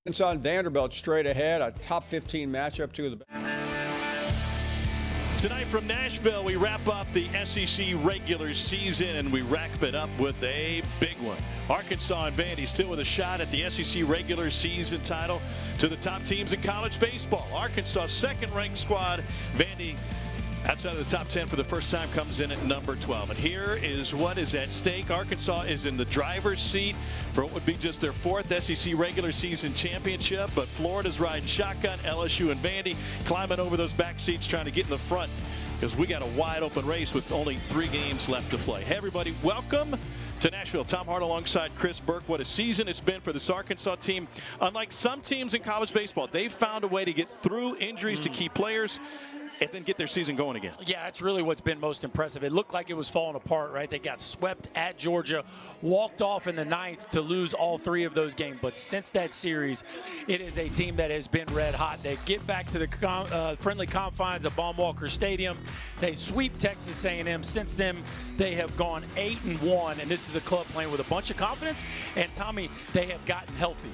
It's on Vanderbilt straight ahead, a top 15 matchup to the. Tonight from Nashville, we wrap up the SEC regular season and we wrap it up with a big one. Arkansas and Vandy still with a shot at the SEC regular season title to the top teams in college baseball. Arkansas second-ranked squad. Vandy outside of the top 10 for the first time comes in at number 12. And here is what is at stake. Arkansas is in the driver's seat for what would be just their fourth SEC regular season championship. But Florida's riding shotgun. LSU and Vandy climbing over those back seats trying to get in the front because we got a wide open race with only 3 games left to play. Hey, everybody, welcome to Nashville. Tom Hart alongside Chris Burke. What a season it's been for this Arkansas team. Unlike some teams in college baseball, they've found a way to get through injuries to key players and then get their season going again. Yeah, that's really what's been most impressive. It looked like it was falling apart, right? They got swept at Georgia, walked off in the 9th to lose all 3 of those games. But since that series, it is a team that has been red hot. They get back to the friendly confines of Baum-Walker Stadium. They sweep Texas A&M. Since then, they have gone 8-1, and this is a club playing with a bunch of confidence. And, Tommy, they have gotten healthy.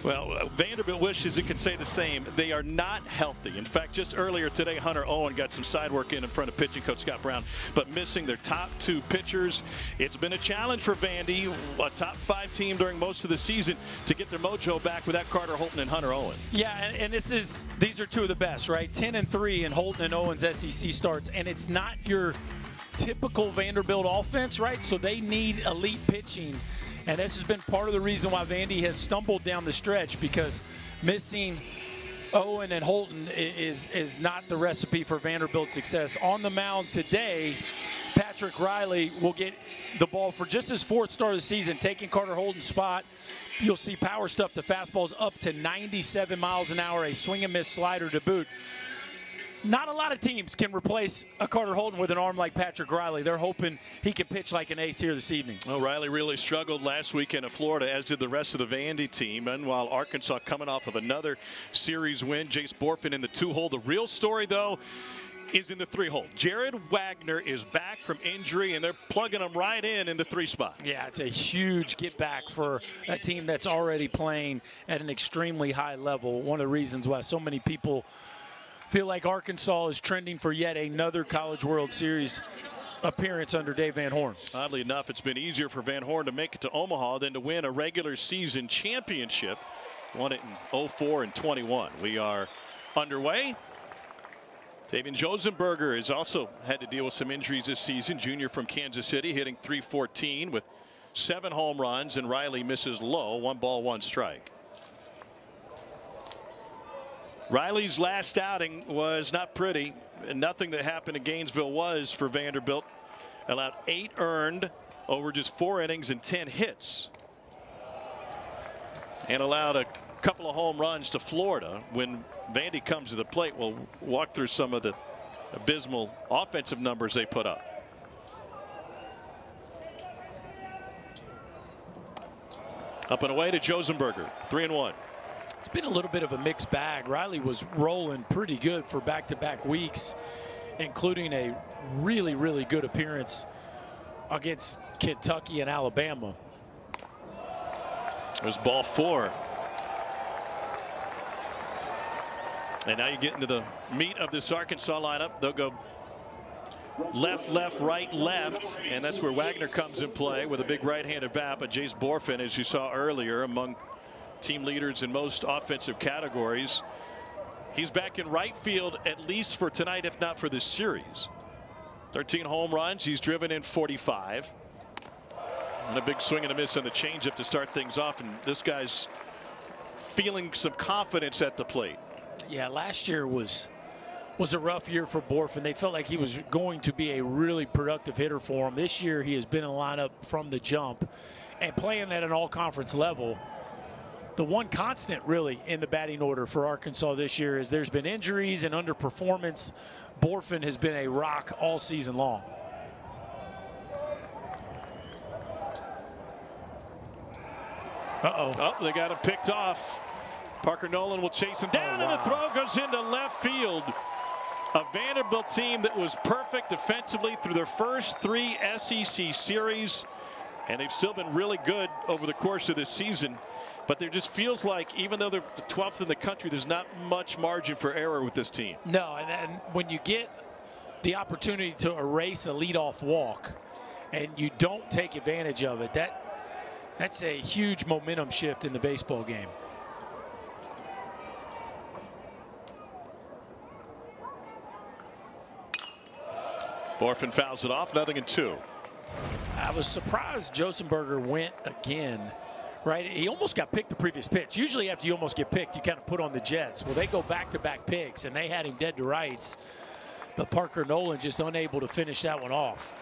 Well, Vanderbilt wishes it could say the same. They are not healthy. In fact, just earlier today, Hunter Owen got some side work in front of pitching coach Scott Brown, but missing their top 2 pitchers. It's been a challenge for Vandy, a top 5 team during most of the season, to get their mojo back without Carter Holton and Hunter Owen. Yeah, and these are 2 of the best, right? 10-3 in Holton and Owen's SEC starts, and it's not your typical Vanderbilt offense, right? So they need elite pitching. And this has been part of the reason why Vandy has stumbled down the stretch, because missing Owen and Holton is not the recipe for Vanderbilt success. On the mound today, Patrick Riley will get the ball for just his 4th start of the season, taking Carter Holton's spot. You'll see power stuff. The fastball's up to 97 miles an hour, a swing and miss slider to boot. Not a lot of teams can replace a Carter Holton with an arm like Patrick Riley. They're hoping he can pitch like an ace here this evening. Well, Riley really struggled last weekend in Florida, as did the rest of the Vandy team. And while Arkansas coming off of another series win, Jace Borfin in the 2-hole. The real story, though, is in the 3-hole. Jared Wagner is back from injury, and they're plugging him right in the 3 spot. Yeah, it's a huge get back for a team that's already playing at an extremely high level. One of the reasons why so many people feel like Arkansas is trending for yet another College World Series appearance under Dave Van Horn. Oddly enough, it's been easier for Van Horn to make it to Omaha than to win a regular season championship. Won it in 04 and 21. We are underway. Tavian Josenberger has also had to deal with some injuries this season. Junior from Kansas City, hitting .314 with 7 home runs, and Riley misses low. 1 ball, 1 strike. Riley's last outing was not pretty, and nothing that happened in Gainesville was for Vanderbilt. Allowed 8 earned over just 4 innings and 10 hits. And allowed a couple of home runs to Florida. When Vandy comes to the plate, we'll walk through some of the abysmal offensive numbers they put up. Up and away to Josenberger, 3-1. It's been a little bit of a mixed bag. Riley was rolling pretty good for back-to-back weeks, including a really, really good appearance against Kentucky and Alabama. There's ball 4. And now you get into the meat of this Arkansas lineup. They'll go left, left, right, left, and that's where Wagner comes in play with a big right-handed bat. But Jace Borfin, as you saw earlier, among team leaders in most offensive categories. He's back in right field, at least for tonight, if not for this series. 13 home runs. He's driven in 45. And a big swing and a miss on the changeup to start things off. And this guy's feeling some confidence at the plate. Yeah, last year was a rough year for Borfin. They felt like he was going to be a really productive hitter for him. This year, he has been in the lineup from the jump and playing at an all-conference level. The one constant really in the batting order for Arkansas this year is there's been injuries and underperformance. Borfin has been a rock all season long. Oh, they got him picked off. Parker Nolan will chase him down, and the throw goes into left field. A Vanderbilt team that was perfect defensively through their first 3 SEC series, and they've still been really good over the course of this season. But there just feels like, even though they're the 12th in the country, there's not much margin for error with this team. No, and when you get the opportunity to erase a leadoff walk and you don't take advantage of it, that's a huge momentum shift in the baseball game. Borfin fouls it off, 0-2. I was surprised Josenberger went again. Right, he almost got picked the previous pitch. Usually after you almost get picked, you kind of put on the Jets. Well, they go back-to-back picks, and they had him dead to rights. But Parker Nolan just unable to finish that one off.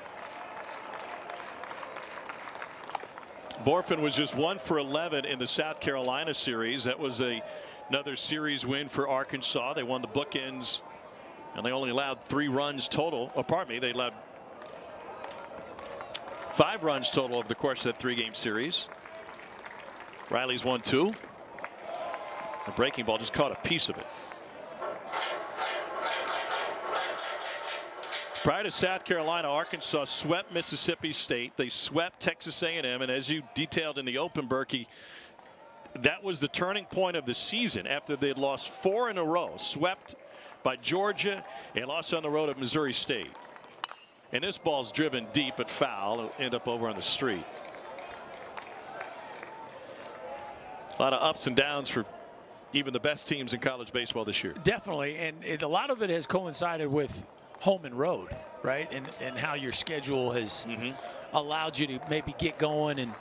Borfin was just 1 for 11 in the South Carolina series. That was another series win for Arkansas. They won the bookends, and they only allowed 3 runs total. Oh, pardon me, they allowed 5 runs total over the course of that 3-game series. Riley's 1-2. The breaking ball just caught a piece of it. Prior to South Carolina, Arkansas swept Mississippi State. They swept Texas A&M, and as you detailed in the open, Berkey, that was the turning point of the season after they had lost 4 in a row, swept by Georgia and lost on the road at Missouri State. And this ball's driven deep but foul. It'll end up over on the street. A lot of ups and downs for even the best teams in college baseball this year. Definitely, and a lot of it has coincided with home and road, right? And how your schedule has allowed you to maybe get going. And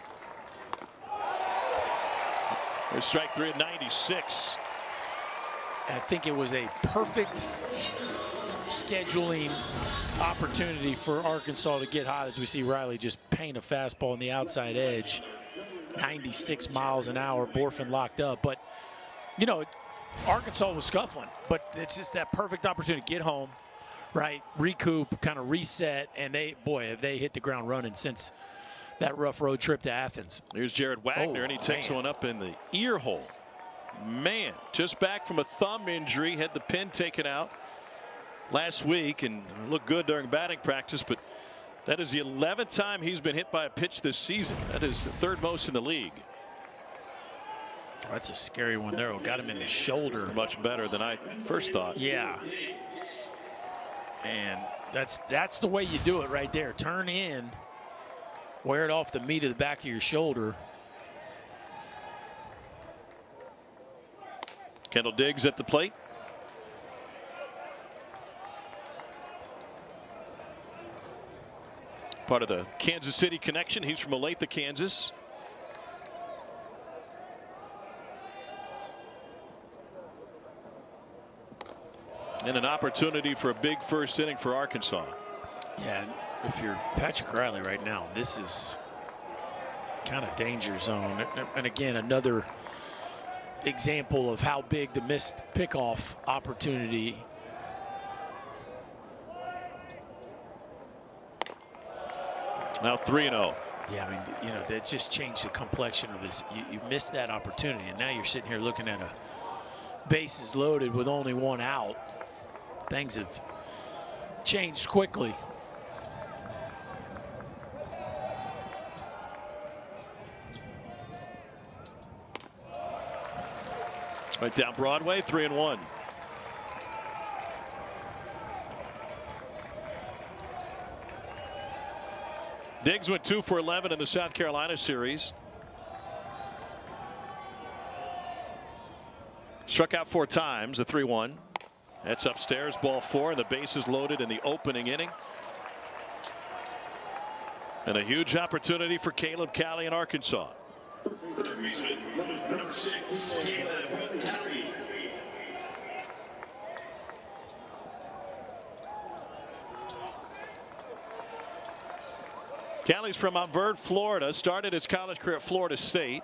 there's strike 3 at 96. I think it was a perfect scheduling opportunity for Arkansas to get hot, as we see Riley just paint a fastball on the outside edge. 96 miles an hour, Borfin locked up. But, you know, Arkansas was scuffling, but it's just that perfect opportunity to get home, right, recoup, kind of reset, and have they hit the ground running since that rough road trip to Athens. Here's Jared Wagner, and he takes one up in the ear hole. Man, just back from a thumb injury, had the pin taken out last week and looked good during batting practice, but that is the 11th time he's been hit by a pitch this season. That is the 3rd most in the league. Oh, that's a scary one there. Got him in the shoulder. Much better than I first thought. Yeah. And that's the way you do it right there. Turn in, wear it off the meat of the back of your shoulder. Kendall Diggs at the plate. Part of the Kansas City connection. He's from Olathe, Kansas. And an opportunity for a big first inning for Arkansas. Yeah, if you're Patrick Riley right now, this is kind of danger zone. And again, another example of how big the missed pickoff opportunity. Now 3-0. Yeah, I mean, you know, that just changed the complexion of this. You missed that opportunity, and now you're sitting here looking at a bases loaded with only 1 out. Things have changed quickly. Right down Broadway, 3-1. Diggs went 2 for 11 in the South Carolina series. Struck out 4 times, a 3-1. That's upstairs, ball 4, and the bases loaded in the opening inning. And a huge opportunity for Caleb Cali in Arkansas. Number 6, Caleb Cali. Cali's from Mount Vernon, Florida. Started his college career at Florida State.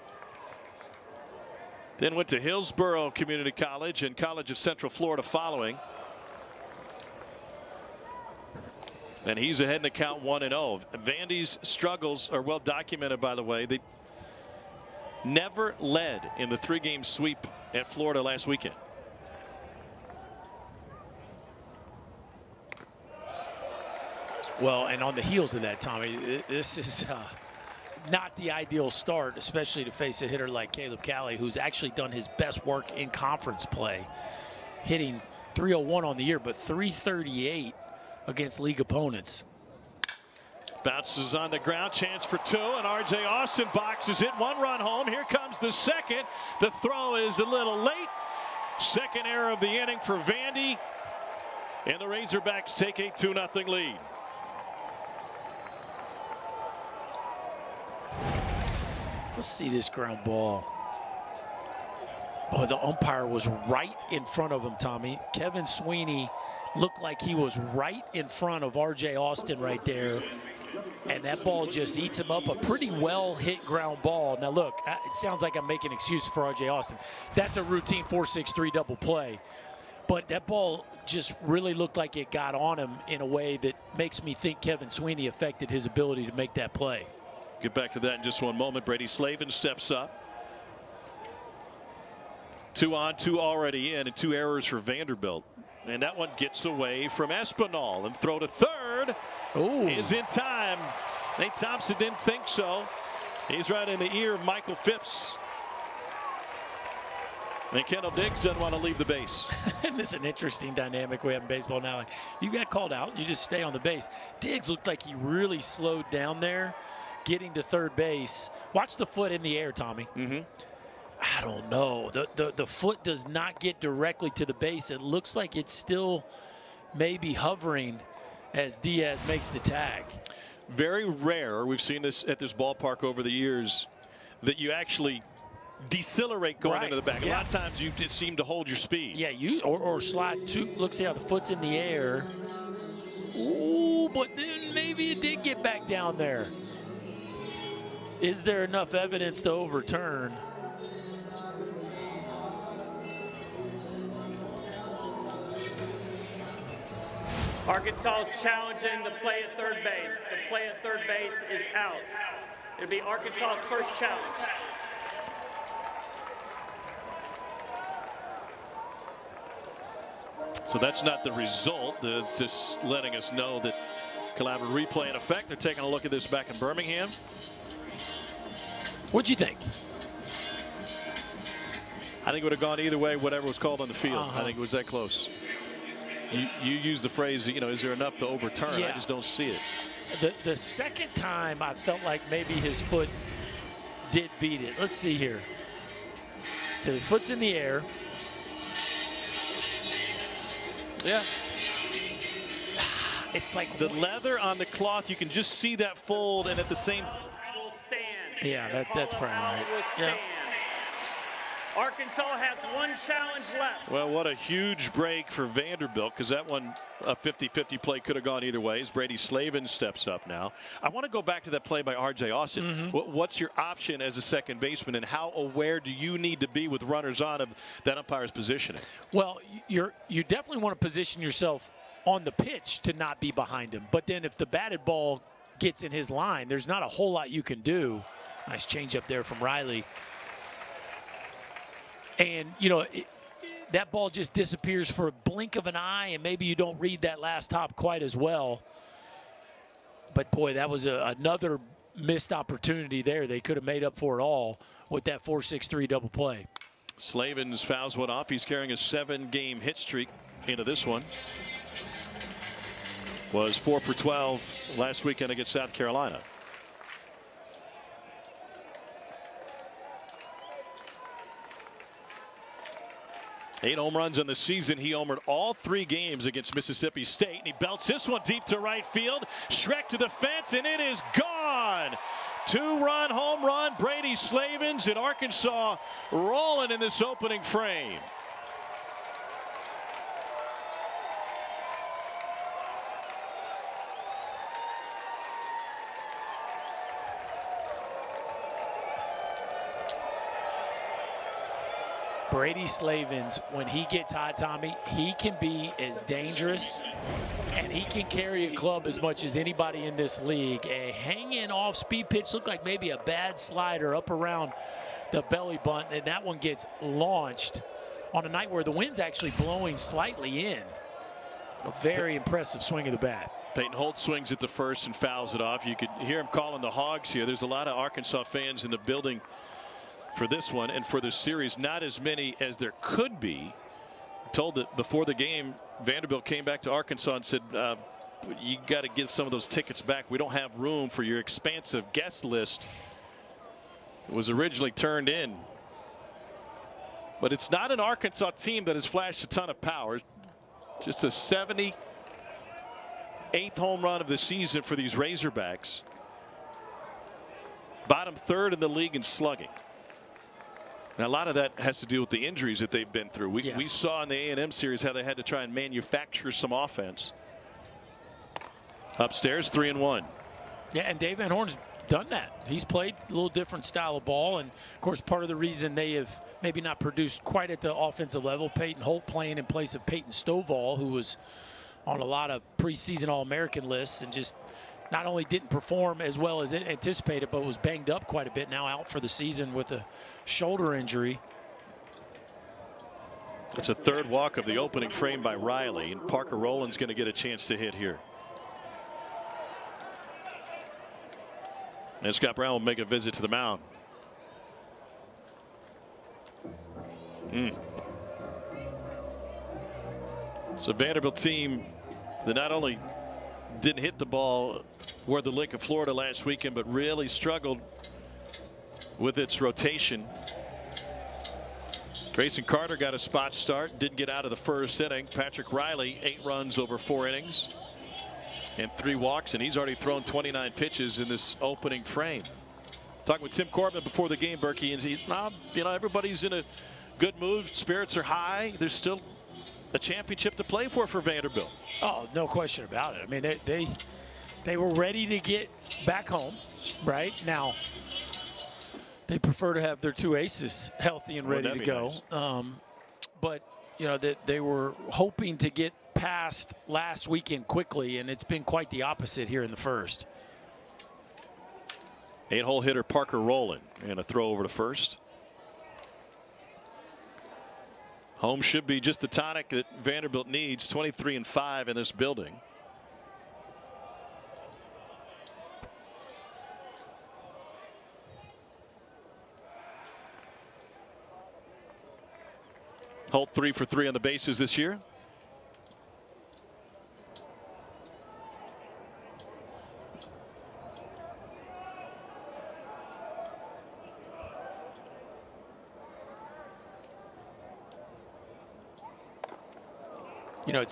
Then went to Hillsborough Community College and College of Central Florida following. And he's ahead in the count 1-0. Vandy's struggles are well documented, by the way. They never led in the 3-game sweep at Florida last weekend. Well, and on the heels of that, Tommy, this is not the ideal start, especially to face a hitter like Caleb Cali, who's actually done his best work in conference play, hitting .301 on the year, but .338 against league opponents. Bounces on the ground, chance for two, and R.J. Austin boxes it. 1 run home. Here comes the second. The throw is a little late. Second error of the inning for Vandy, and the Razorbacks take a 2-0 lead. Let's see this ground ball. Boy, the umpire was right in front of him, Tommy. Kevin Sweeney looked like he was right in front of R.J. Austin right there. And that ball just eats him up. A pretty well-hit ground ball. Now, look, it sounds like I'm making excuses for R.J. Austin. That's a routine 4-6-3 double play. But that ball just really looked like it got on him in a way that makes me think Kevin Sweeney affected his ability to make that play. Get back to that in just one moment. Brady Slavin steps up. 2 on, 2 already in, and 2 errors for Vanderbilt. And that one gets away from Espinal, and throw to third. Ooh. Is in time. Nate Thompson didn't think so. He's right in the ear of Michael Phipps. And Kendall Diggs doesn't want to leave the base. And this is an interesting dynamic we have in baseball now. Like, you got called out, you just stay on the base. Diggs looked like he really slowed down there, getting to third base. Watch the foot in the air, Tommy. I don't know. The foot does not get directly to the base. It looks like it's still maybe hovering as Diaz makes the tag. Very rare, we've seen this at this ballpark over the years, that you actually decelerate going into the back. A lot of times you just seem to hold your speed. Yeah, you or slide two. Look, see how the foot's in the air. Ooh, but then maybe it did get back down there. Is there enough evidence to overturn? Arkansas is challenging the play at third base. The play at third base is out. It'll be Arkansas's first challenge. So that's not the result. It's just letting us know that collaborative replay in effect. They're taking a look at this back in Birmingham. What'd you think? I think it would have gone either way, whatever was called on the field. I think it was that close. You use the phrase, you know, is there enough to overturn? I just don't see it. The second time I felt like maybe his foot did beat it. Let's see here. So the foot's in the air. Yeah. It's like the leather on the cloth, you can just see that fold, and at the same Will stand. Yeah, that's probably right. Will stand. Arkansas has 1 challenge left. Well, what a huge break for Vanderbilt, because that one, a 50-50 play, could have gone either way as Brady Slavin steps up now. I want to go back to that play by R.J. Austin. What's your option as a second baseman, and how aware do you need to be with runners on of that umpire's positioning? Well, you definitely want to position yourself on the pitch to not be behind him. But then if the batted ball gets in his line, there's not a whole lot you can do. Nice change up there from Riley. And, you know, that ball just disappears for a blink of an eye, and maybe you don't read that last hop quite as well. But, boy, that was another missed opportunity there. They could have made up for it all with that 4-6-3 double play. Slavins fouls one off. He's carrying a 7-game hit streak into this one. Was 4 for 12 last weekend against South Carolina. Eight home runs in the season. He homered all 3 games against Mississippi State. And he belts this one deep to right field. Schreck to the fence, and it is gone. 2-run home run. Brady Slavins, and Arkansas rolling in this opening frame. Brady Slavins, when he gets hot, Tommy, he can be as dangerous, and he can carry a club as much as anybody in this league. A hang-in off-speed pitch looked like maybe a bad slider up around the belly button, and that one gets launched on a night where the wind's actually blowing slightly in. A very impressive swing of the bat. Peyton Holt swings at the first and fouls it off. You could hear him calling the Hogs here. There's a lot of Arkansas fans in the building for this one and for this series. Not as many as there could be. Told that before the game, Vanderbilt came back to Arkansas and said, you got to give some of those tickets back. We don't have room for your expansive guest list. It was originally turned in. But it's not an Arkansas team that has flashed a ton of power. Just a 78th home run of the season for these Razorbacks. Bottom third in the league in slugging. Now, a lot of that has to do with the injuries that they've been through. We saw in the A&M series how they had to try and manufacture some offense. Upstairs, 3-1. Yeah, and Dave Van Horn's done that. He's played a little different style of ball, and of course part of the reason they have maybe not produced quite at the offensive level, Peyton Holt playing in place of Peyton Stovall, who was on a lot of preseason All-American lists and just not only didn't perform as well as anticipated, but was banged up quite a bit, now out for the season with a shoulder injury. It's a third walk of the opening frame by Riley, and Parker Rowland's going to get a chance to hit here. And Scott Brown will make a visit to the mound. So Vanderbilt team that not only didn't hit the ball where the Lake of Florida last weekend, but really struggled with its rotation. Grayson Carter got a spot start, didn't get out of the first inning. Patrick Riley, 8 runs over 4 innings and 3 walks, and he's already thrown 29 pitches in this opening frame. Talking with Tim Corbin before the game, Berkey, and he's everybody's in a good mood. Spirits are high. There's still a championship to play for Vanderbilt. Oh, no question about it. I mean, they were ready to get back home, right? Now, they prefer to have their 2 aces healthy and ready to go. Nice. But, they were hoping to get past last weekend quickly, and it's been quite the opposite here in the first. 8-hole hitter Parker Rowland, and a throw over to first. Home should be just the tonic that Vanderbilt needs. 23-5 in this building. Holt 3 for 3 on the bases this year.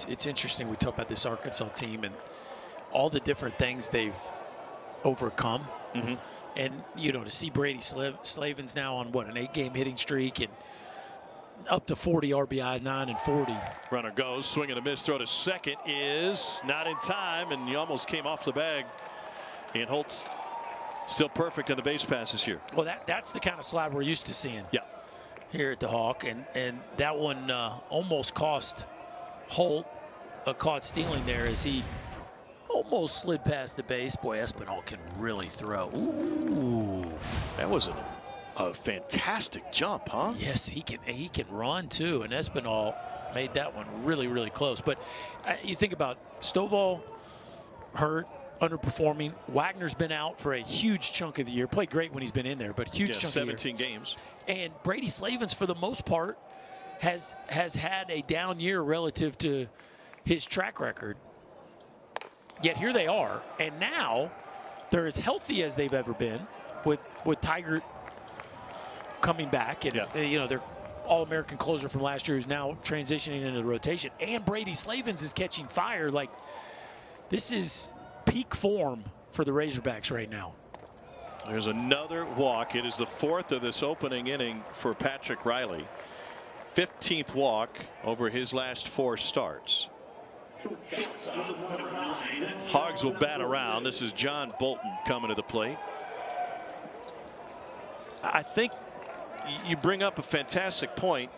It's interesting. We talk about this Arkansas team and all the different things they've overcome. And, to see Brady Slavens now on, an 8-game hitting streak and up to 40 RBIs, 9 and 40. Runner goes, swing and a miss, throw to second is not in time, and he almost came off the bag. And Holt's still perfect on the base passes here. Well, that's the kind of slide we're used to seeing here at the Hawk, and that one almost cost Holt a caught stealing there as he almost slid past the base. Boy, Espinal can really throw. Ooh. That was a fantastic jump, huh? Yes, he can run too, and Espinal made that one really, really close. But you think about Stovall hurt, underperforming. Wagner's been out for a huge chunk of the year. Played great when he's been in there, but huge chunk of the year. 17 games. And Brady Slavens, for the most part, has had a down year relative to his track record. Yet here they are, and now they're as healthy as they've ever been with Tiger coming back, and their All-American closer from last year who's now transitioning into the rotation, and Brady Slavens is catching fire. Like, this is peak form for the Razorbacks right now. There's another walk. It is the 4th of this opening inning for Patrick Riley. 15th walk over his last 4 starts. Hogs will bat around. This is John Bolton coming to the plate. I think you bring up a fantastic point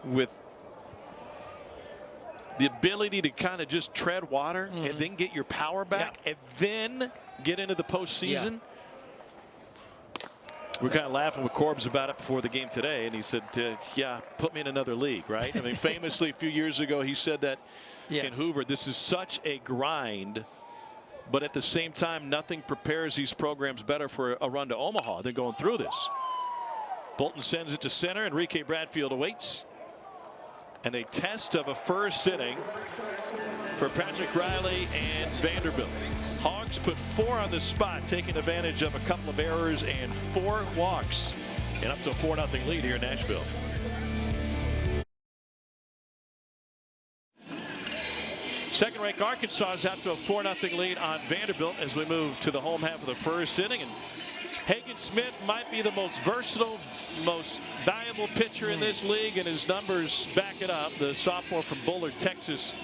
with the ability to kind of just tread water and then get your power back and then get into the postseason. We're kind of laughing with Corbs about it before the game today, and he said, yeah, put me in another league, right? I mean, famously a few years ago he said that in Hoover. This is such a grind But at the same time, nothing prepares these programs better for a run to Omaha than going through this. Bolton sends it to center. Enrique Bradfield awaits. And a test of a first inning for Patrick Riley and Vanderbilt. Hogs put 4 on the spot, taking advantage of a couple of errors and 4 walks, and up to a 4-0 lead here in Nashville. Second-ranked Arkansas is out to a 4-0 lead on Vanderbilt as we move to the home half of the first inning. And Hagen Smith might be the most versatile, most valuable pitcher in this league, and his numbers back it up. The sophomore from Bullard, Texas,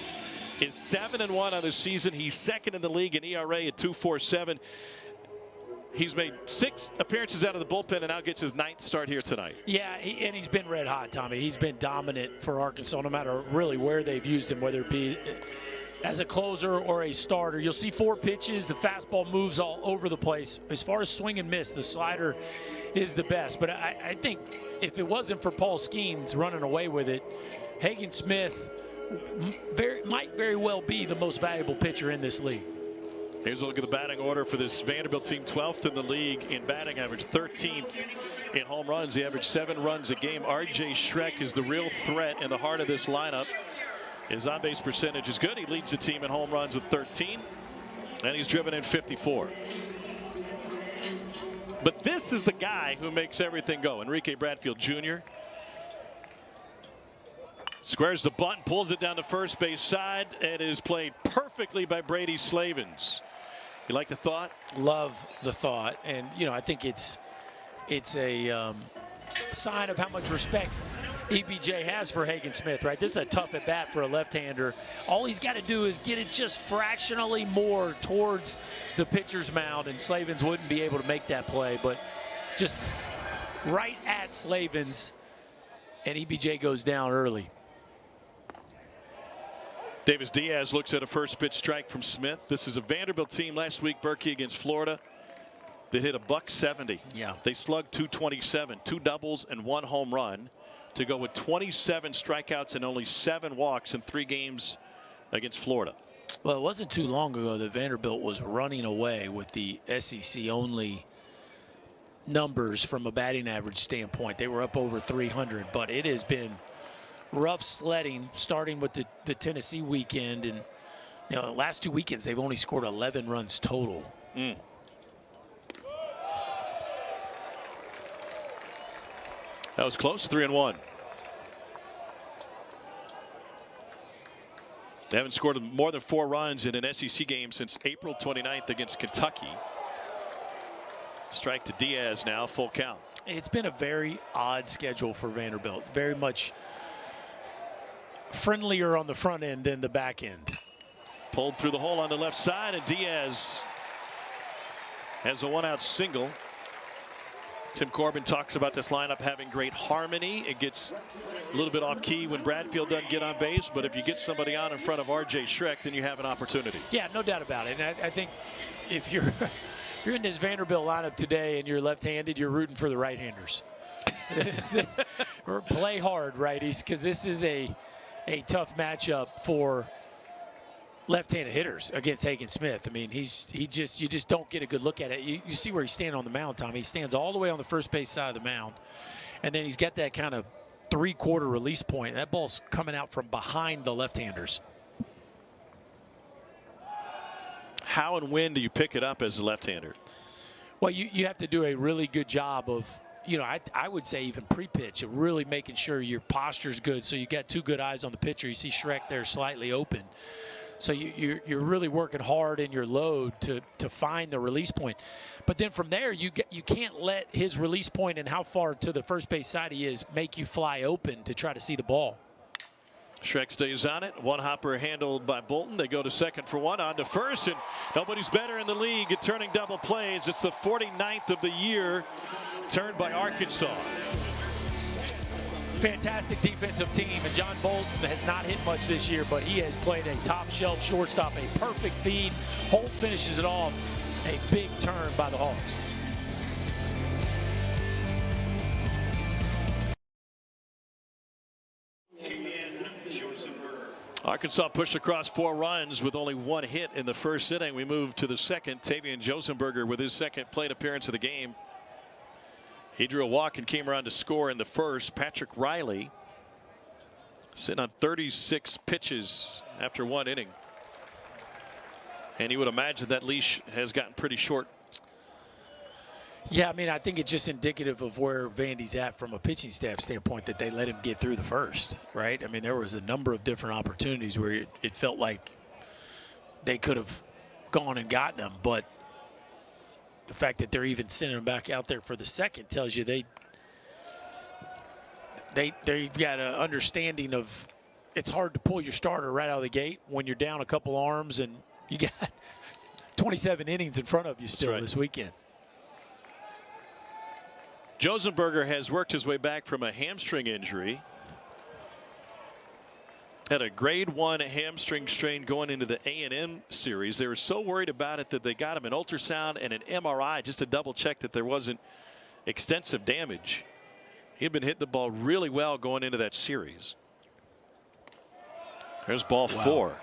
is 7-1 on the season. He's second in the league in ERA at 2.47. He's made 6 appearances out of the bullpen and now gets his 9th start here tonight. Yeah, and he's been red hot, Tommy. He's been dominant for Arkansas no matter really where they've used him, whether it be as a closer or a starter. You'll see 4 pitches. The fastball moves all over the place. As far as swing and miss, the slider is the best. But I think if it wasn't for Paul Skeens running away with it, Hagen Smith might very well be the most valuable pitcher in this league. Here's a look at the batting order for this Vanderbilt team. 12th in the league in batting average, 13th in home runs. They average 7 runs a game. R.J. Schreck is the real threat in the heart of this lineup. His on-base percentage is good. He leads the team in home runs with 13, and he's driven in 54. But this is the guy who makes everything go. Enrique Bradfield Jr. squares the bunt, pulls it down the first base side, and is played perfectly by Brady Slavens. You like the thought? Love the thought, and I think it's a sign of how much respect EBJ has for Hagen Smith, right? This is a tough at bat for a left-hander. All he's got to do is get it just fractionally more towards the pitcher's mound, and Slavens wouldn't be able to make that play, but just right at Slavens, and EBJ goes down early. Davis Diaz looks at a first pitch strike from Smith. This is a Vanderbilt team last week, Berkey, against Florida. They hit $170. Yeah. They slugged .227, 2 doubles and 1 home run, to go with 27 strikeouts and only 7 walks in 3 games against Florida. Well, it wasn't too long ago that Vanderbilt was running away with the SEC only numbers from a batting average standpoint. They were up over 300, but it has been rough sledding starting with the Tennessee weekend, and the last 2 weekends they've only scored 11 runs total. That was close. 3-1. They haven't scored more than 4 runs in an SEC game since April 29th against Kentucky. Strike to Diaz now, full count. It's been a very odd schedule for Vanderbilt. Very much friendlier on the front end than the back end. Pulled through the hole on the left side, and Diaz has a 1-out single. Tim Corbin talks about this lineup having great harmony. It gets a little bit off key when Bradfield doesn't get on base, but if you get somebody on in front of R.J. Schreck, then you have an opportunity. Yeah, no doubt about it. And I think if you're in this Vanderbilt lineup today and you're left-handed, you're rooting for the right-handers. Or play hard, righties, because this is a tough matchup for left-handed hitters against Hagen Smith. I mean, you just don't get a good look at it. You see where he's standing on the mound, Tommy. He stands all the way on the first base side of the mound, and then he's got that kind of 3/4 release point. That ball's coming out from behind the left-handers. How and when do you pick it up as a left-hander? Well, you have to do a really good job of, I would say even pre-pitch, of really making sure your posture's good, so you got 2 good eyes on the pitcher. You see Schreck there slightly open. So you're really working hard in your load to find the release point. But then from there, you can't let his release point and how far to the first base side he is make you fly open to try to see the ball. Schreck stays on it. 1 hopper handled by Bolton. They go to second for 1, on to first, and nobody's better in the league at turning double plays. It's the 49th of the year turned by Arkansas. Fantastic defensive team, and John Bolton has not hit much this year, but he has played a top shelf shortstop, a perfect feed. Holt finishes it off. A big turn by the Hawks. Arkansas pushed across 4 runs with only 1 hit in the first inning. We move to the second. Tavian Josenberger with his second plate appearance of the game. He drew a walk and came around to score in the first. Patrick Riley sitting on 36 pitches after 1 inning. And you would imagine that leash has gotten pretty short. Yeah, I mean, I think it's just indicative of where Vandy's at from a pitching staff standpoint, that they let him get through the first, right? I mean, there was a number of different opportunities where it felt like they could have gone and gotten him, but the fact that they're even sending him back out there for the second tells you they've got an understanding of it's hard to pull your starter right out of the gate when you're down a couple arms and you got 27 innings in front of you still this weekend. Josenberger has worked his way back from a hamstring injury. Had a grade 1 hamstring strain going into the A&M series. They were so worried about it that they got him an ultrasound and an MRI just to double check that there wasn't extensive damage. He had been hitting the ball really well going into that series. There's ball 4.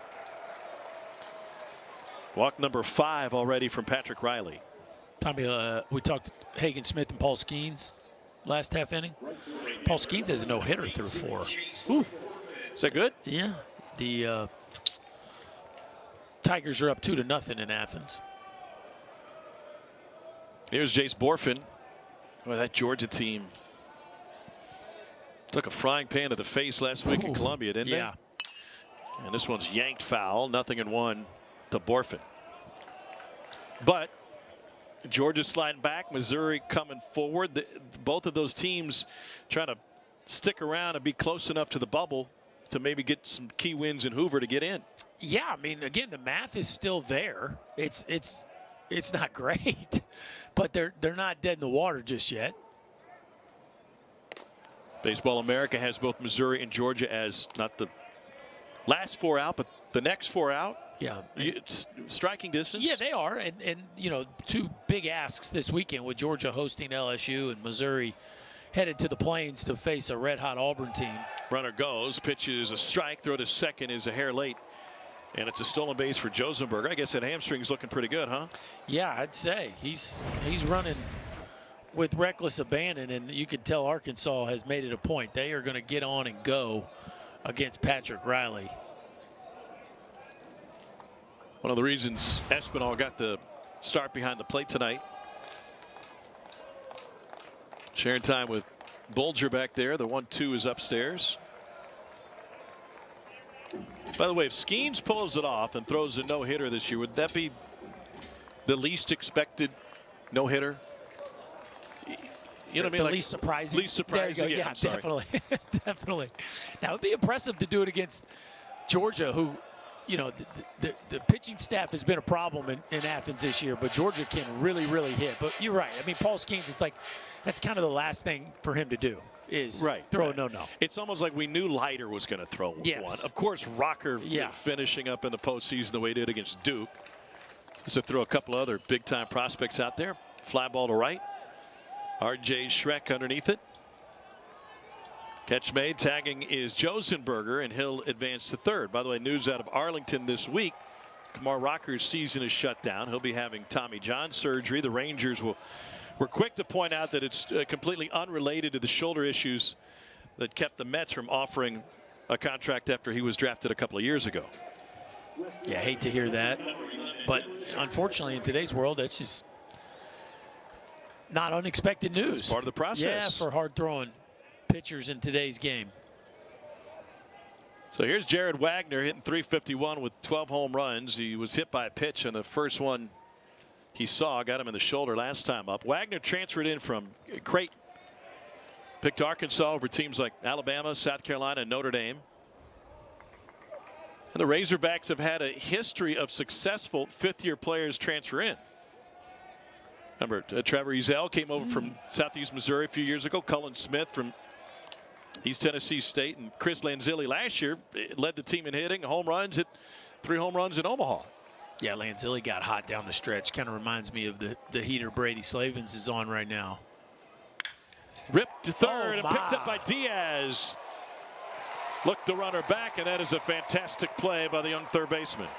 Walk number 5 already from Patrick Riley. Tommy, we talked Hagen Smith and Paul Skeens last half inning. Paul Skeens has a no-hitter through 4. Ooh. Is that good? Yeah. The Tigers are up 2-0 in Athens. Here's Jace Borfin. Boy, that Georgia team took a frying pan to the face last week in Columbia, didn't they? And this one's yanked foul. 0-1 to Borfin. But Georgia sliding back, Missouri coming forward. Both of those teams trying to stick around and be close enough to the bubble to maybe get some key wins in Hoover to get in. Yeah, I mean, again, the math is still there. It's not great, but they're not dead in the water just yet. Baseball America has both Missouri and Georgia as not the last 4 out, but the next 4 out. Yeah. It's striking distance. Yeah, they are. And, you know, 2 big asks this weekend with Georgia hosting LSU and Missouri headed to the Plains to face a red-hot Auburn team. Runner goes, pitches a strike, throw to second is a hair late. And it's a stolen base for Josenberger. I guess that hamstring's looking pretty good, huh? Yeah, I'd say. He's running with reckless abandon, and you can tell Arkansas has made it a point. They are going to get on and go against Patrick Riley. One of the reasons Espinal got the start behind the plate tonight. Sharing time with Bulger back there. The 1-2 is upstairs. By the way, if Skeens pulls it off and throws a no-hitter this year, would that be the least expected no-hitter? You know what I mean? The least surprising. Least surprising. There you go. Yeah, definitely. Definitely. Now, it would be impressive to do it against Georgia, who, you know, the pitching staff has been a problem in Athens this year, but Georgia can really, really hit. But you're right. I mean, Paul Skeens, it's like that's kind of the last thing for him to do is throw a no-no. It's almost like we knew Leiter was going to throw one. Of course, Rocker finishing up in the postseason the way he did against Duke. Just to throw a couple other big-time prospects out there. Fly ball to right. R.J. Schreck underneath it. Catch made. Tagging is Josenberger, and he'll advance to third. By the way, news out of Arlington this week. Kamar Rocker's season is shut down. He'll be having Tommy John surgery. The Rangers were quick to point out that it's completely unrelated to the shoulder issues that kept the Mets from offering a contract after he was drafted a couple of years ago. Yeah, I hate to hear that. But unfortunately, in today's world, that's just not unexpected news. It's part of the process. Yeah, for hard-throwing pitchers in today's game. So here's Jared Wagner hitting .351 with 12 home runs. He was hit by a pitch, and the first one he saw got him in the shoulder last time up. Wagner transferred in from Creighton. Picked Arkansas over teams like Alabama, South Carolina, and Notre Dame. And the Razorbacks have had a history of successful fifth-year players transfer in. Remember, Trevor Ezell came over from Southeast Missouri a few years ago. Cullen Smith from East Tennessee State, and Chris Lanzilli last year led the team in hitting, home runs, hit 3 home runs in Omaha. Yeah, Lanzilli got hot down the stretch. Kind of reminds me of the heater Brady Slavens is on right now. Ripped to third and picked up by Diaz. Look the runner back, and that is a fantastic play by the young third baseman.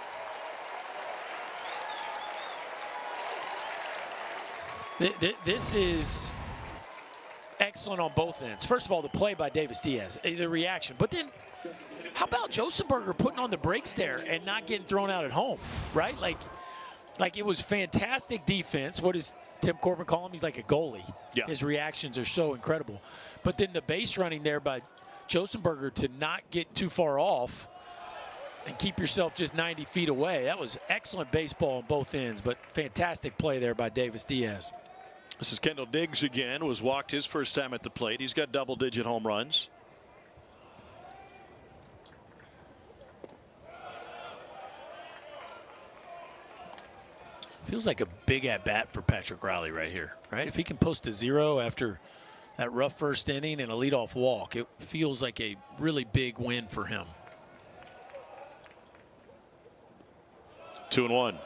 This is excellent on both ends. First of all, the play by Davis Diaz, the reaction. But then, how about Josenberger putting on the brakes there and not getting thrown out at home, right? Like it was fantastic defense. What does Tim Corbin call him? He's like a goalie. Yeah. His reactions are so incredible. But then the base running there by Josenberger to not get too far off and keep yourself just 90 feet away. That was excellent baseball on both ends, but fantastic play there by Davis Diaz. This is Kendall Diggs again. Was walked his first time at the plate. He's got double-digit home runs. Feels like a big at-bat for Patrick Riley right here, right? If he can post a 0 after that rough first inning and a leadoff walk, it feels like a really big win for him. 2-1.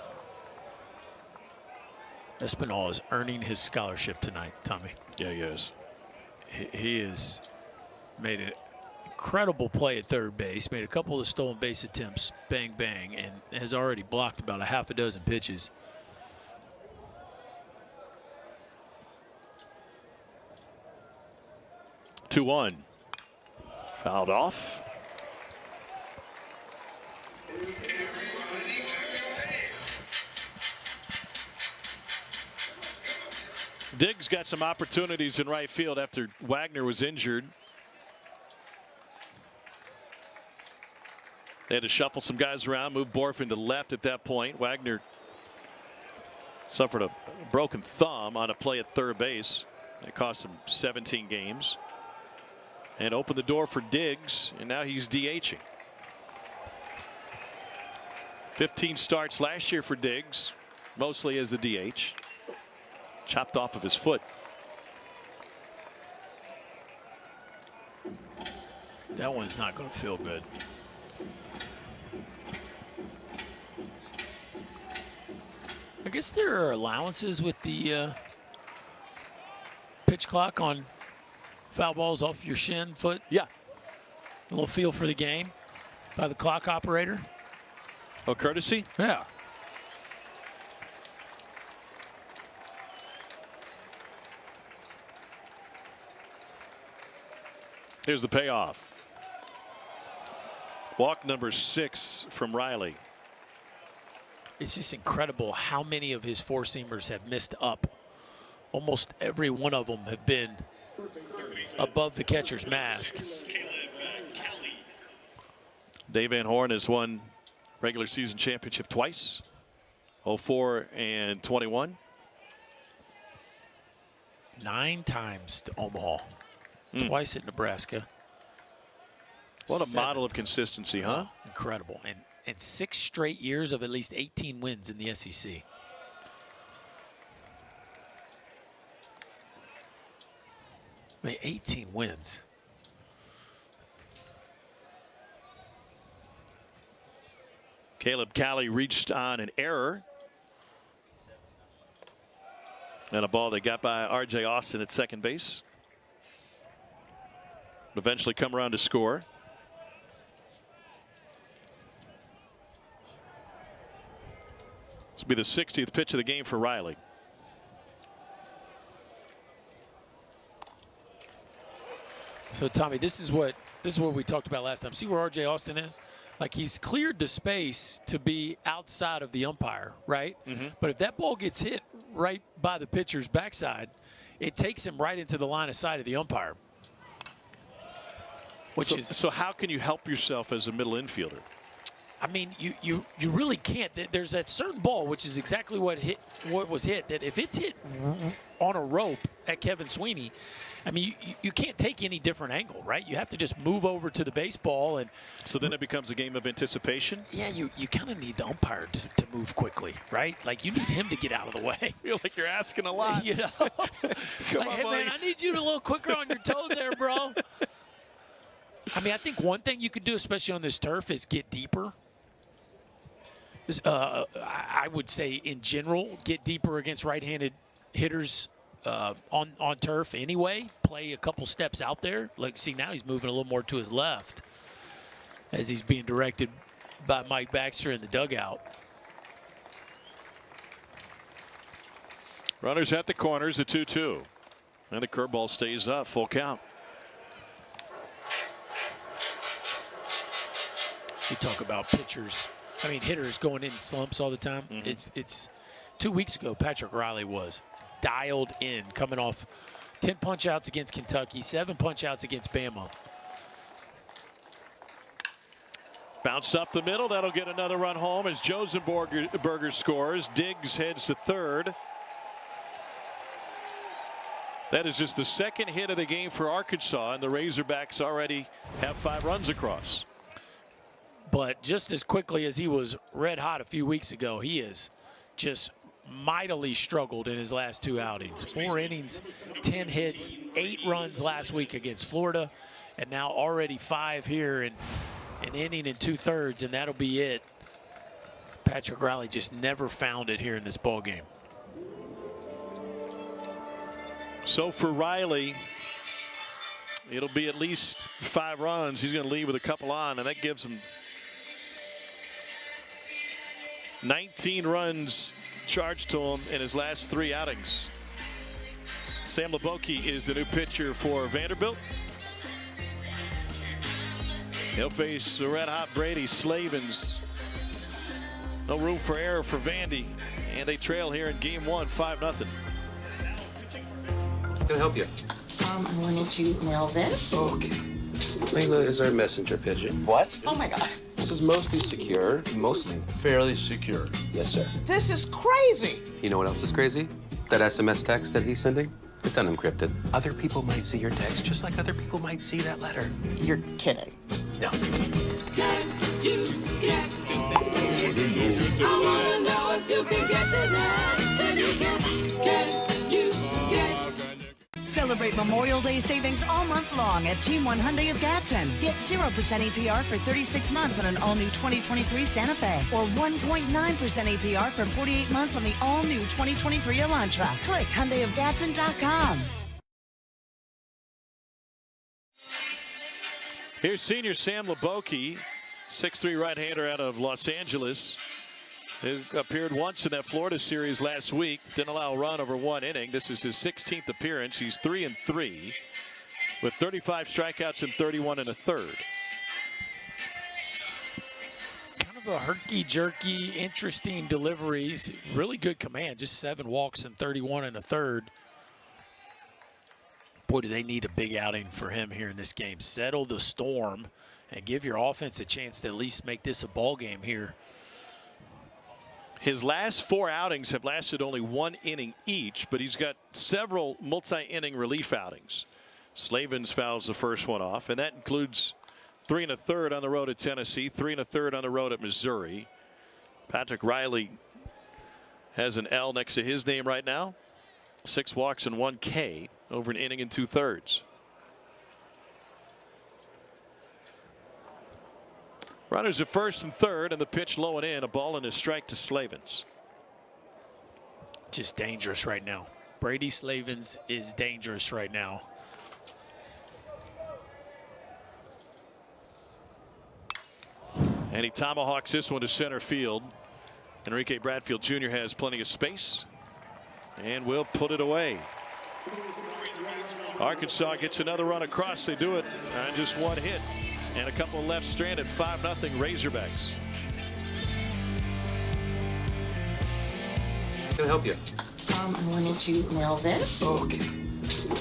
Espinal is earning his scholarship tonight, Tommy. Yeah, he is. He has made an incredible play at third base, made a couple of stolen base attempts, bang, bang, and has already blocked about a half a dozen pitches. Two one. Fouled off. Diggs got some opportunities in right field after Wagner was injured. They had to shuffle some guys around, move Borfin to left at that point. Wagner suffered a broken thumb on a play at third base. It cost him 17 games. And opened the door for Diggs, and now he's DHing. 15 starts last year for Diggs, mostly as the DH. Chopped off of his foot. That one's not going to feel good. I guess there are allowances with the pitch clock on foul balls off your shin, foot. Yeah. A little feel for the game by the clock operator. Oh, courtesy? Yeah. Here's the payoff. Walk number 6 from Riley. It's just incredible how many of his four-seamers have missed up. Almost every one of them have been above the catcher's mask. Dave Van Horn has won regular season championship twice, 04 and 21. 9 times to Omaha, twice at Nebraska. What a 7. model of consistency, huh? Incredible. And 6 straight years of at least 18 wins in the SEC. I mean, 18 wins. Caleb Cali reached on an error. And a ball that got by R.J. Austin at second base. Would eventually come around to score. This will be the 60th pitch of the game for Riley. So Tommy, this is what we talked about last time. See where R.J. Austin is? Like, he's cleared the space to be outside of the umpire, right? But if that ball gets hit right by the pitcher's backside, it takes him right into the line of sight of the umpire. So how can you help yourself as a middle infielder? I mean, you really can't. There's that certain ball, which is exactly what was hit, that if it's hit on a rope at Kevin Sweeney, I mean, you can't take any different angle, right? You have to just move over to the baseball. And so then it becomes a game of anticipation? Yeah, you kind of need the umpire to move quickly, right? Like, you need him to get out of the way. I feel like you're asking a lot. You know? Like, hey, man, I need you to a little quicker on your toes there, bro. I mean, I think one thing you could do, especially on this turf, is get deeper. I would say, in general, get deeper against right-handed hitters on turf anyway. Play a couple steps out there. Like, see, now he's moving a little more to his left. as he's being directed by Mike Baxter in the dugout. Runners at the corners, the 2-2. And the curveball stays up, full count. We talk about pitchers, hitters going in slumps all the time. It's 2 weeks ago, Patrick Riley was dialed in, coming off 10 punch outs against Kentucky, 7 punch outs against Bama. Bounce up the middle. That'll get another run home as Josenberger scores. Diggs heads to third. That is just the second hit of the game for Arkansas, and the Razorbacks already have 5 runs across. But just as quickly as he was red hot a few weeks ago, he has just mightily struggled in his last 2 outings. 4 innings, 10 hits, 8 runs last week against Florida, and now already 5 here in an inning and 2/3, and that'll be it. Patrick Riley just never found it here in this ball game. So for Riley, it'll be at least 5 runs. He's going to leave with a couple on, and that gives him 19 runs charged to him in his last 3 outings. Sam Leboke is the new pitcher for Vanderbilt. He'll face the red-hot Brady Slavens. No room for error for Vandy, and they trail here in game 1, 5-0. Can I help you? I wanted to mail this. Okay. Layla is our messenger pigeon. What? Oh my God. This is mostly secure. Mostly. Fairly secure. Yes, sir. This is crazy. You know what else is crazy? That SMS text that he's sending? It's unencrypted. Other people might see your text just like other people might see that letter. You're kidding. No. Celebrate Memorial Day savings all month long at Team 1 Hyundai of Gadsden. Get 0% APR for 36 months on an all-new 2023 Santa Fe or 1.9% APR for 48 months on the all-new 2023 Elantra. Click HyundaiofGadsden.com. Here's senior Sam Leboke, 6'3" right-hander out of Los Angeles. He appeared once in that Florida series last week. Didn't allow a run over 1 inning. This is his 16th appearance. He's 3-3 with 35 strikeouts and 31 1/3. Kind of a herky-jerky, interesting deliveries. Really good command. Just 7 walks and 31 1/3. Boy, do they need a big outing for him here in this game. Settle the storm and give your offense a chance to at least make this a ball game here. His last 4 outings have lasted only 1 inning each, but he's got several multi-inning relief outings. Slavens fouls the first one off, and that includes 3 1/3 on the road at Tennessee, 3 1/3 on the road at Missouri. Patrick Riley has an L next to his name right now. 6 walks and 1 K over an inning and 2/3. Runners at first and third, and the pitch low and in. A ball and a strike to Slavens. Just dangerous right now. Brady Slavens is dangerous right now. And he tomahawks this one to center field. Enrique Bradfield Jr. has plenty of space and will put it away. Arkansas gets another run across. They do it on just 1 hit. And a couple left stranded. 5-0 Razorbacks. Can I help you? I wanted to mail this. Okay.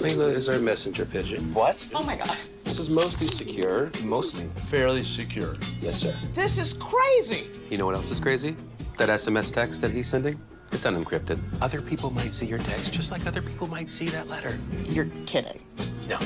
Layla is our messenger pigeon. What? Oh my God. This is mostly secure. Mostly. Fairly secure. Yes, sir. This is crazy. You know what else is crazy? That SMS text that he's sending? It's unencrypted. Other people might see your text just like other people might see that letter. You're kidding. No.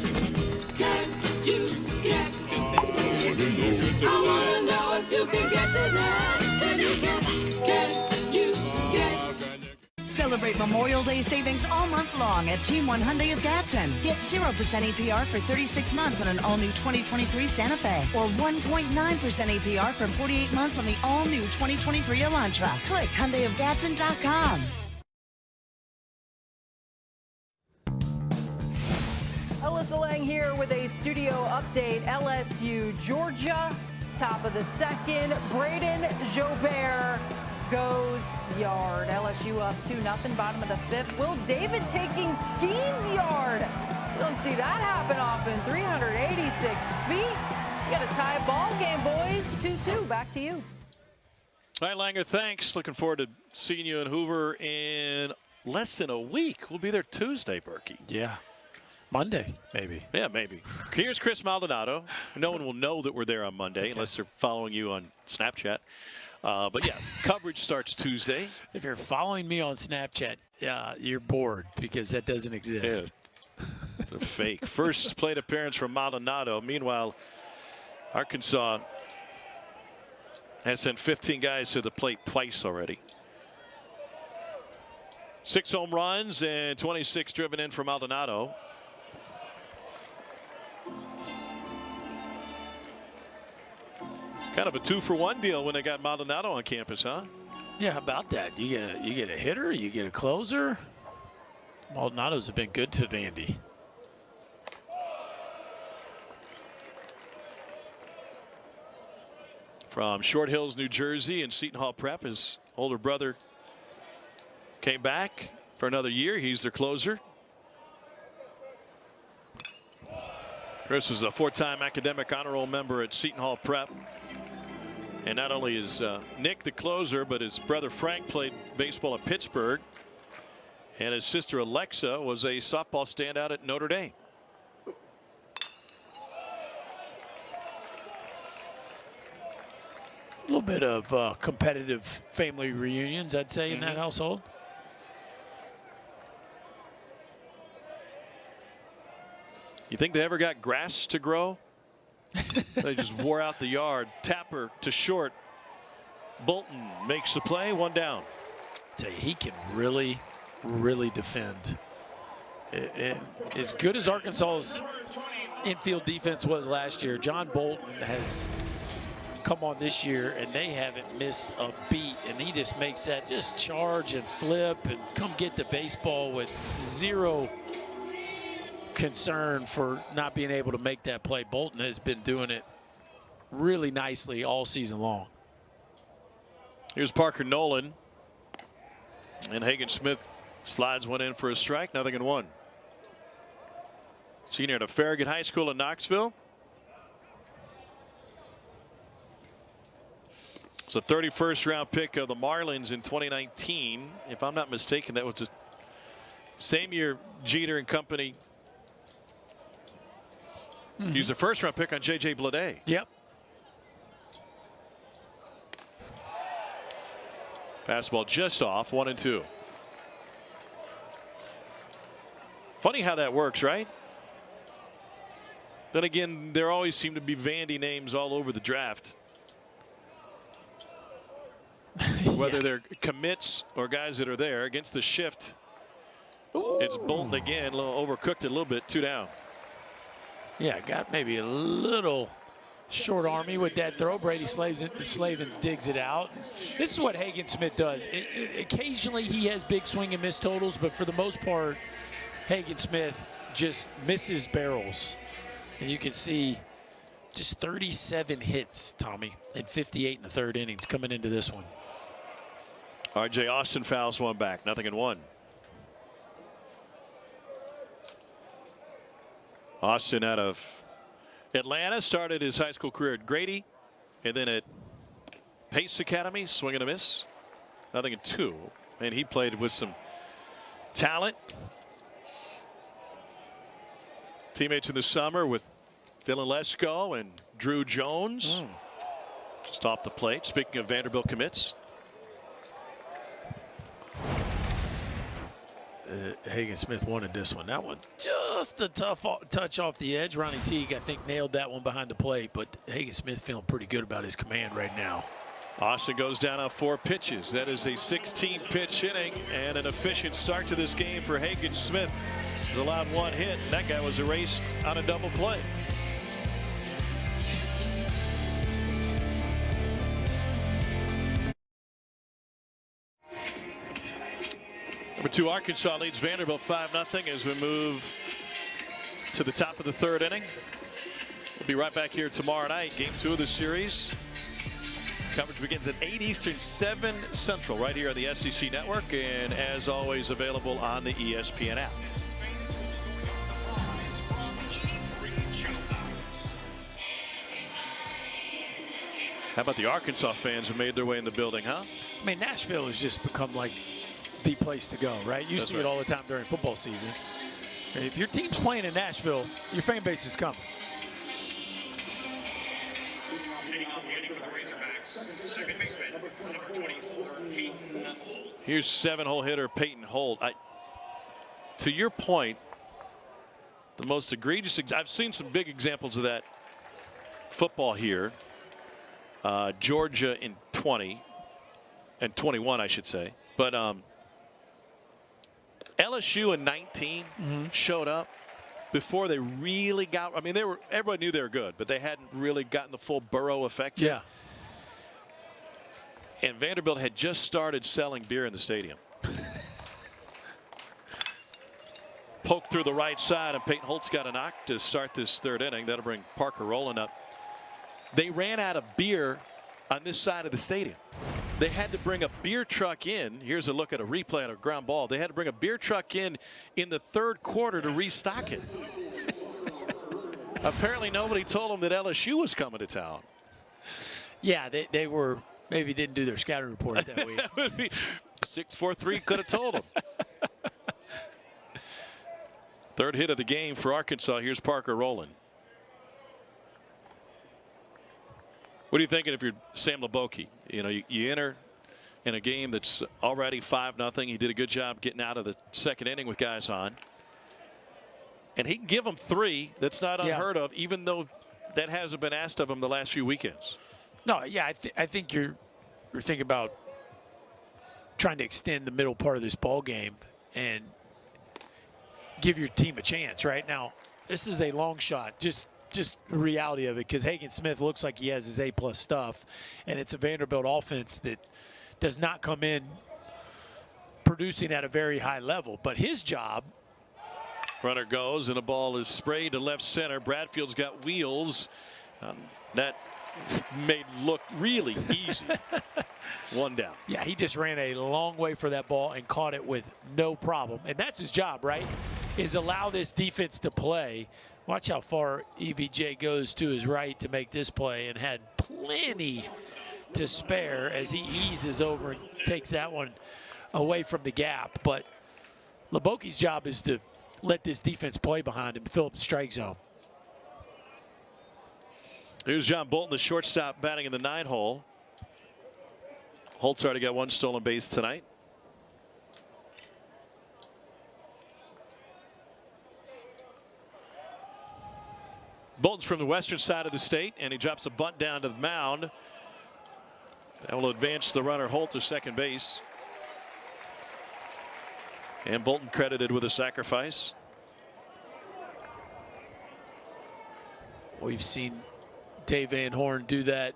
Celebrate Memorial Day savings all month long at Team 1 Hyundai of Gadsden. Get 0% APR for 36 months on an all-new 2023 Santa Fe or 1.9% APR for 48 months on the all-new 2023 Elantra. Click HyundaiofGadsden.com. Alyssa Lang here with a studio update. LSU, Georgia, top of the second. Braden Jobert goes yard. LSU up 2-0, bottom of the fifth. Will David taking Skeen's yard. You don't see that happen often. 386 feet. You got to tie a ball game, boys. 2-2. Back to you. All right, Langer, thanks. Looking forward to seeing you in Hoover in less than a week. We'll be there Tuesday, Berkey. Yeah. Monday, maybe. Yeah, maybe. Here's Chris Maldonado. No one will know that we're there on Monday unless they're following you on Snapchat. But yeah, coverage starts Tuesday. If you're following me on Snapchat, you're bored because that doesn't exist. Yeah, it's a fake. First plate appearance from Maldonado. Meanwhile, Arkansas has sent 15 guys to the plate twice already. 6 home runs and 26 driven in for Maldonado. Kind of a 2-for-1 deal when they got Maldonado on campus, huh? Yeah, how about that? You get a hitter, you get a closer. Maldonado's have been good to Vandy. From Short Hills, New Jersey, and Seton Hall Prep, his older brother came back for another year. He's their closer. Chris was a 4-time academic honor roll member at Seton Hall Prep. And not only is Nick the closer, but his brother Frank played baseball at Pittsburgh. And his sister Alexa was a softball standout at Notre Dame. A little bit of competitive family reunions, I'd say, in that household. You think they ever got grass to grow? They just wore out the yard. Tapper to short. Bolton makes the play. 1 down. I tell you, he can really, really defend. As good as Arkansas's infield defense was last year, John Bolton has come on this year and they haven't missed a beat, and he just makes that just charge and flip and come get the baseball with zero concern for not being able to make that play. Bolton has been doing it really nicely all season long. Here's Parker Nolan, and Hagen Smith slides one in for a strike. 0-1. Senior at Farragut High School in Knoxville. It's a 31st round pick of the Marlins in 2019. If I'm not mistaken, that was the same year Jeter and company used a 1st round pick on J.J. Bleday. Yep. Fastball just off. 1-2. Funny how that works, right? Then again, there always seem to be Vandy names all over the draft. Whether they're commits or guys that are there against the shift. Ooh. It's Bolton again, a little overcooked it a little bit. 2 down. Yeah, got maybe a little short army with that throw. Brady Slavens digs it out. This is what Hagen Smith does. Occasionally he has big swing and miss totals, but for the most part, Hagen Smith just misses barrels. And you can see just 37 hits, Tommy, and 58 in the 3rd innings coming into this one. R.J. Austin fouls one back. 0-1. Austin out of Atlanta, started his high school career at Grady and then at Pace Academy. Swing and a miss. 0-2. And he played with some talent. Teammates in the summer with Dylan Lesko and Drew Jones. Just off the plate. Speaking of Vanderbilt commits. Hagen Smith wanted this one. That one's just a tough touch off the edge. Ronnie Teague, I think, nailed that one behind the plate, but Hagen Smith feeling pretty good about his command right now. Austin goes down on 4 pitches. That is a 16-pitch inning and an efficient start to this game for Hagen Smith. He's allowed 1 hit. That guy was erased on a double play. Number 2, Arkansas leads Vanderbilt 5-0 as we move to the top of the 3rd inning. We'll be right back here tomorrow night. Game 2 of the series. Coverage begins at 8 Eastern, 7 Central, right here on the SEC Network, and as always, available on the ESPN app. How about the Arkansas fans who made their way in the building, huh? I mean, Nashville has just become like the place to go, right? You see it all the time during football season. If your team's playing in Nashville, your fan base is coming. Here's 7-hole hitter Peyton Holt. To your point, the most egregious, I've seen some big examples of that football here. Georgia in 20 and 21, I should say. But LSU in 19 showed up before they really got. I mean, everybody knew they were good, but they hadn't really gotten the full Burrow effect yet. And Vanderbilt had just started selling beer in the stadium. Poke through the right side, and Peyton Holt's got a knock to start this 3rd inning. That'll bring Parker Rowland up. They ran out of beer on this side of the stadium. They had to bring a beer truck in. Here's a look at a replay on a ground ball. They had to bring a beer truck in the 3rd quarter to restock it. Apparently nobody told them that LSU was coming to town. Yeah, they were maybe didn't do their scouting report that week. That would be 6-4-3 could have told them. 3rd hit of the game for Arkansas. Here's Parker Rowland. What are you thinking if you're Sam LeBoke? You know, you enter in a game that's already 5-0. He did a good job getting out of the 2nd inning with guys on. And he can give them 3. That's not unheard of, even though that hasn't been asked of him the last few weekends. No, yeah, I think you're thinking about trying to extend the middle part of this ball game and give your team a chance. Right now, this is a long shot. Just the reality of it, because Hagen Smith looks like he has his A+ stuff, and it's a Vanderbilt offense that does not come in producing at a very high level. But his job. Runner goes, and the ball is sprayed to left center. Bradfield's got wheels. That made look really easy. 1 down. Yeah, he just ran a long way for that ball and caught it with no problem. And that's his job, right? Is allow this defense to play. Watch how far EBJ goes to his right to make this play, and had plenty to spare as he eases over and takes that one away from the gap. But LeBoke's job is to let this defense play behind him, fill up the strike zone. Here's John Bolton, the shortstop, batting in the 9-hole. Holt's already got 1 stolen base tonight. Bolton's from the western side of the state, and he drops a bunt down to the mound. That will advance the runner Holt to 2nd base. And Bolton credited with a sacrifice. We've seen Dave Van Horn do that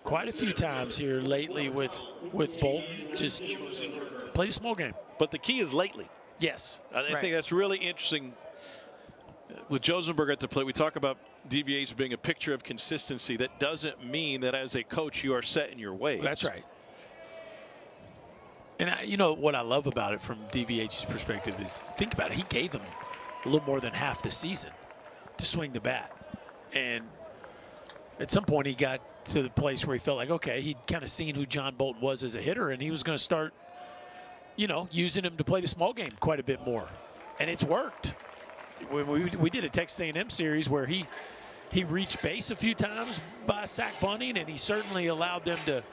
quite a few times here lately with Bolton. Just play the small game. But the key is lately. Yes. I think that's really interesting. With Josenberg at the plate, we talk about DVH being a picture of consistency. That doesn't mean that as a coach you are set in your ways. That's right. And you know what I love about it from DVH's perspective is, think about it. He gave him a little more than half the season to swing the bat. And at some point he got to the place where he felt like, okay, he'd kind of seen who John Bolton was as a hitter, and he was going to start, using him to play the small game quite a bit more. And it's worked. We did a Texas A&M series where he reached base a few times by sack bunting, and he certainly allowed them to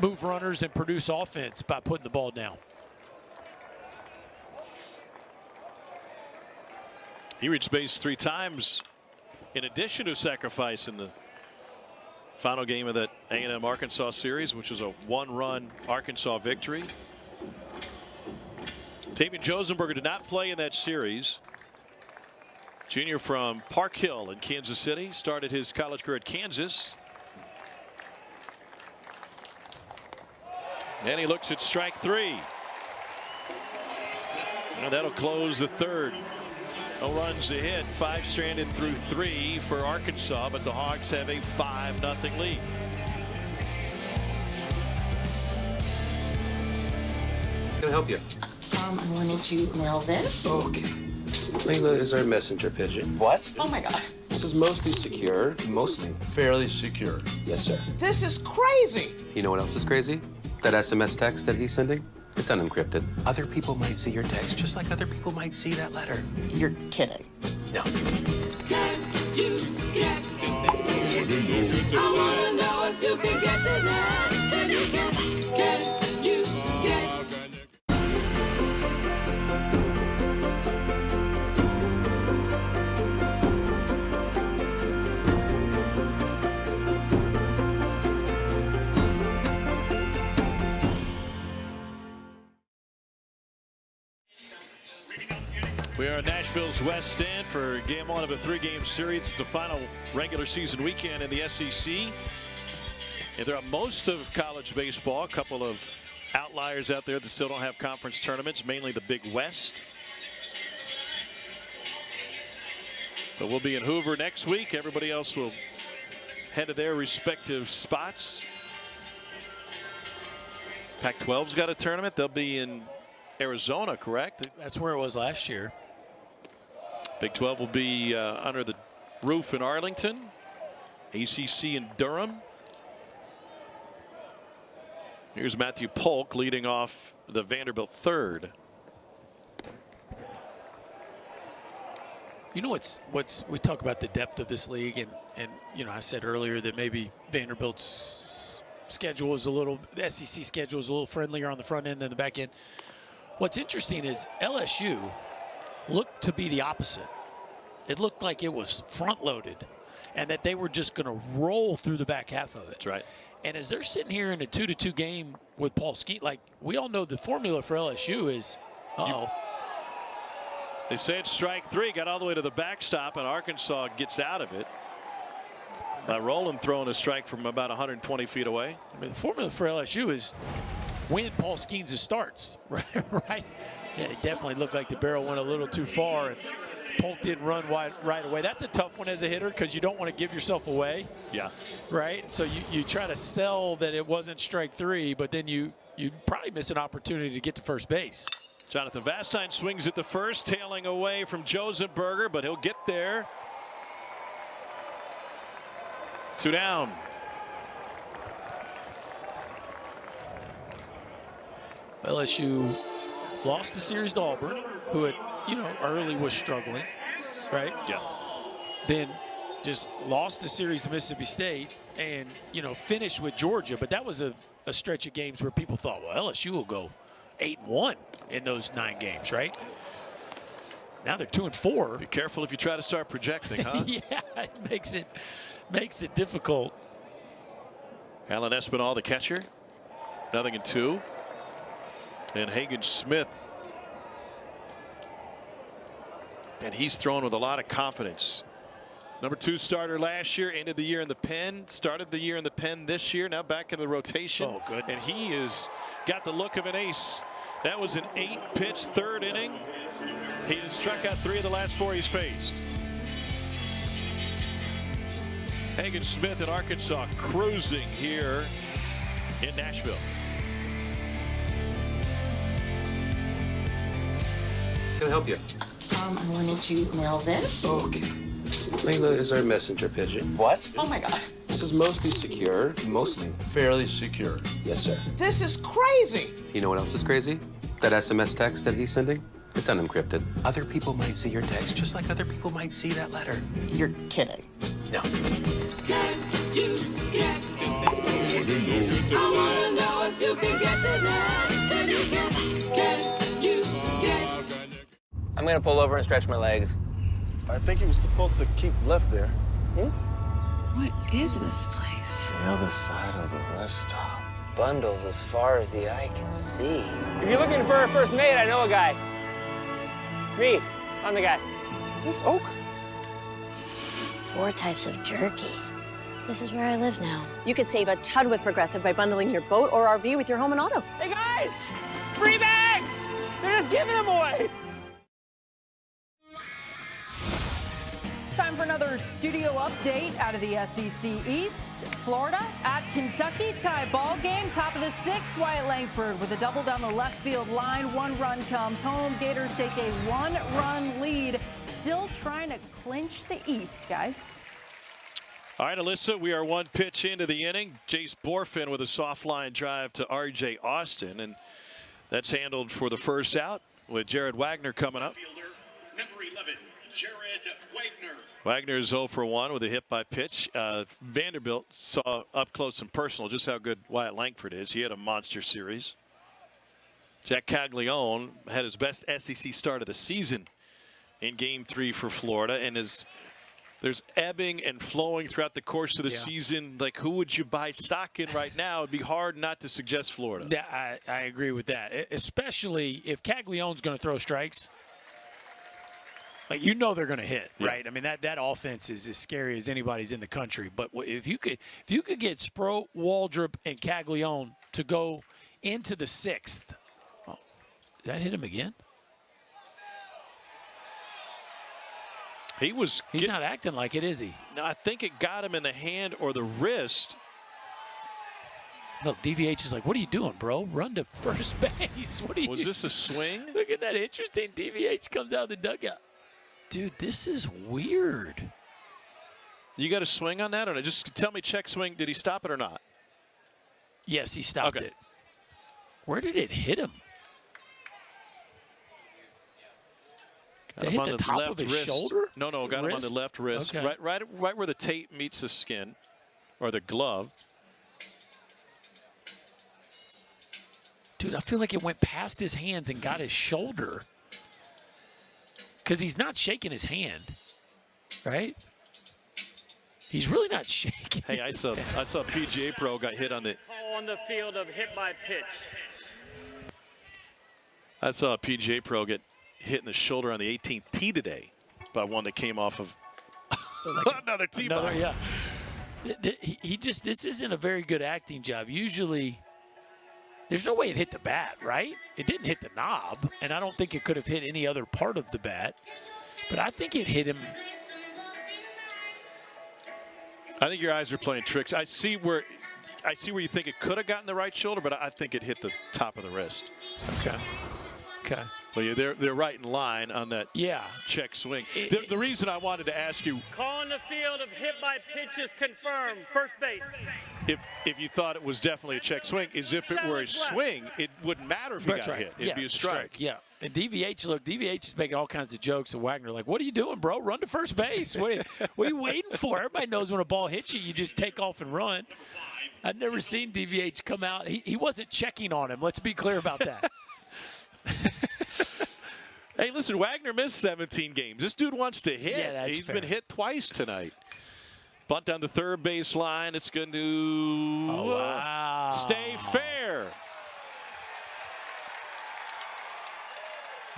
move runners and produce offense by putting the ball down. He reached base 3 times in addition to sacrifice in the final game of that A&M Arkansas series, which was a 1-run Arkansas victory. Tavian Josenberger did not play in that series. Junior from Park Hill in Kansas City, started his college career at Kansas. And he looks at strike 3. And that'll close the 3rd No runs ahead, 5 stranded through 3 for Arkansas, but the Hawks have a 5-0 lead. Can I help you? I wanted to mail this. Okay. Layla is our messenger pigeon. What? Oh my God. This is mostly secure. Mostly. Fairly secure. Yes, sir. This is crazy. You know what else is crazy? That SMS text that he's sending? It's unencrypted. Other people might see your text just like other people might see that letter. You're kidding. No. Can you get to that? I wanna know if you can get to that. Can you get? Can you get? We are at Nashville's West End for game 1 of a 3-game series. It's the final regular season weekend in the SEC. And throughout most of college baseball, a couple of outliers out there that still don't have conference tournaments, mainly the Big West. But we'll be in Hoover next week. Everybody else will head to their respective spots. Pac-12's got a tournament. They'll be in Arizona, correct? That's where it was last year. Big 12 will be under the roof in Arlington. ACC in Durham. Here's Matthew Polk leading off the Vanderbilt third. You know what's we talk about the depth of this league, and you know, I said earlier that maybe Vanderbilt's schedule is a little, the SEC schedule is a little friendlier on the front end than the back end. What's interesting is LSU looked to be the opposite. It looked like it was front-loaded and that they were just going to roll through the back half of it. That's right. And as they're sitting here in a 2-2 game with Paul Skeet, like, we all know the formula for LSU is, They say it's strike 3, got all the way to the backstop, and Arkansas gets out of it. Rowland throwing a strike from about 120 feet away. I mean, the formula for LSU is win Paul Skeens' starts, right? Yeah, it definitely looked like the barrel went a little too far, and Polk didn't run right away. That's a tough one as a hitter because you don't want to give yourself away. Yeah. Right? So you try to sell that it wasn't strike 3, but then you probably miss an opportunity to get to first base. Jonathan Vastine swings at the first, tailing away from Josenberger, but he'll get there. 2 down. LSU lost the series to Auburn, who had, early was struggling, right? Yeah. Then just lost the series to Mississippi State and, finished with Georgia. But that was a stretch of games where people thought, well, LSU will go 8-1 in those 9 games, right? Now they're 2-4. Be careful if you try to start projecting, huh? Yeah, it makes it difficult. Alan Espinal, the catcher. 0-2. And Hagen Smith. And he's thrown with a lot of confidence. Number 2 starter last year, ended the year in the pen, started the year in the pen this year, now back in the rotation. Oh, goodness. And he has got the look of an ace. That was an 8-pitch third inning. He has struck out 3 of the last 4 he's faced. Hagen Smith in Arkansas cruising here in Nashville. Can I help you? I wanted to mail this. Okay. Layla is our messenger pigeon. What? Oh my God. This is mostly secure. Mostly. Fairly secure. Yes, sir. This is crazy. You know what else is crazy? That SMS text that he's sending? It's unencrypted. Other people might see your text just like other people might see that letter. You're kidding. No. Can you get to that? I wanna know if you can get to that. Can you get? Can you get? I'm gonna pull over and stretch my legs. I think he was supposed to keep left there. What is this place? The other side of the rest stop. Bundles as far as the eye can see. If you're looking for a first mate, I know a guy. Me, I'm the guy. Is this Oak? 4 types of jerky. This is where I live now. You could save a ton with Progressive by bundling your boat or RV with your home and auto. Hey guys, free bags! They're just giving them away. your studio update out of the SEC East. Florida at Kentucky, tie ball game, top of the 6th. Wyatt Langford with a double down the left field line. 1 run comes home. Gators take a 1-run lead. Still trying to clinch the East, guys. All right, Alyssa, we are 1 pitch into the inning. Jace Borfin with a soft line drive to R.J. Austin, and that's handled for the first out with Jared Wagner coming up. Number 11, Jared Wagner. Wagner is 0 for 1 with a hit by pitch. Vanderbilt saw up close and personal just how good Wyatt Langford is. He had a monster series. Jack Caglione had his best SEC start of the season in Game 3 for Florida, and there's ebbing and flowing throughout the course of the season. Like, who would you buy stock in right now? It'd be hard not to suggest Florida. Yeah, I agree with that, especially if Caglione's going to throw strikes. Like, you know they're going to hit, right? I mean, that offense is as scary as anybody's in the country. But if you could get Sproat, Waldrop, and Caglione to go into the 6th, did that hit him again? He's not acting like it, is he? No, I think it got him in the hand or the wrist. Look, DVH is like, what are you doing, bro? Run to first base. What are you? Was this a swing? Look at that interesting. DVH comes out of the dugout. Dude, this is weird. You got a swing on that or not? Just tell me, check swing. Did he stop it or not? Yes, he stopped it. Where did it hit him? Did it hit the top of his shoulder? No, got him on the left wrist. Okay. Right where the tape meets the skin or the glove. Dude, I feel like it went past his hands and got his shoulder. Because he's not shaking his hand, right? He's really not shaking. Hey, I saw PGA Pro got hit on the. Call on the field of hit by pitch. I saw a PGA Pro get hit in the shoulder on the 18th tee today by one that came off of another tee box. Yeah. This isn't a very good acting job. Usually, there's no way it hit the bat, right? It didn't hit the knob, and I don't think it could have hit any other part of the bat. But I think it hit him. I think your eyes are playing tricks. I see where you think it could have gotten the right shoulder, but I think it hit the top of the wrist. Okay. Well, yeah, they're right in line on that check swing. The reason I wanted to ask you. Call on the field of hit by pitch is confirmed. First base. If you thought it was definitely a check swing, is if it were a swing, it wouldn't matter if he got hit. It'd be a strike. Yeah. And DVH is making all kinds of jokes at Wagner, like, what are you doing, bro? Run to first base. What are you waiting for? Everybody knows when a ball hits you, you just take off and run. I've never seen DVH come out. He wasn't checking on him. Let's be clear about that. Hey, listen, Wagner missed 17 games. This dude wants to hit. Yeah, that's He's fair. been hit twice tonight. Bunt on the third base line. It's going to stay fair.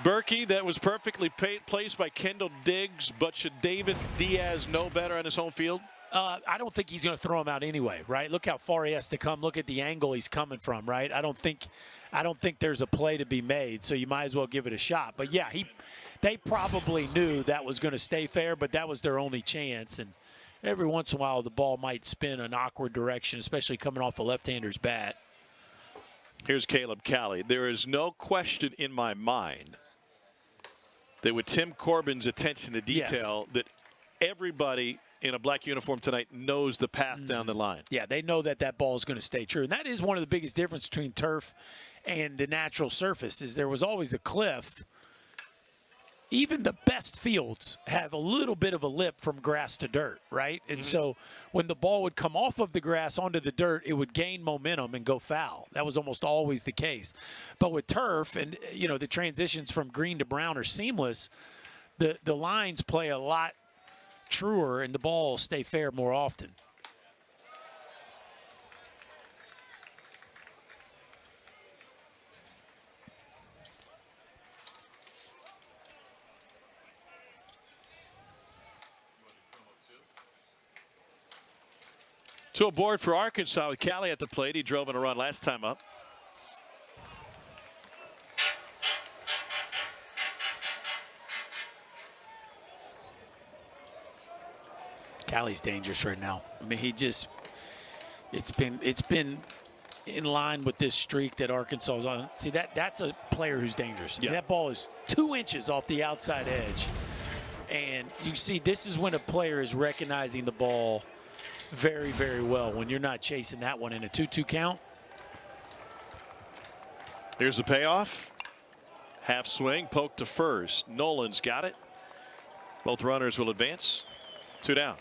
Berkey, that was perfectly placed by Kendall Diggs, but should Davis Diaz know better on his home field? I don't think he's going to throw him out anyway, right? Look how far he has to come. Look at the angle he's coming from, right? I don't think there's a play to be made, so you might as well give it a shot. But yeah, they probably knew that was going to stay fair, but that was their only chance. And every once in a while, the ball might spin an awkward direction, especially coming off a left-hander's bat. Here's Caleb Cali. There is no question in my mind that with Tim Corbin's attention to detail, that everybody in a black uniform tonight knows the path down the line. Yeah, they know that ball is going to stay true. And that is one of the biggest differences between turf and the natural surface is there was always a cliff. Even the best fields have a little bit of a lip from grass to dirt, right? And so when the ball would come off of the grass onto the dirt, it would gain momentum and go foul. That was almost always the case. But with turf and, the transitions from green to brown are seamless, the lines play a lot truer and the ball will stay fair more often. Two aboard for Arkansas with Cali at the plate. He drove in a run last time up. Callie's dangerous right now. I mean, it's been in line with this streak that Arkansas is on. See, that's a player who's dangerous. Yeah. That ball is 2 inches off the outside edge. And you see, this is when a player is recognizing the ball very, very well, when you're not chasing that one in a 2-2 count. Here's the payoff. Half swing, poke to first. Nolan's got it. Both runners will advance. 2 down.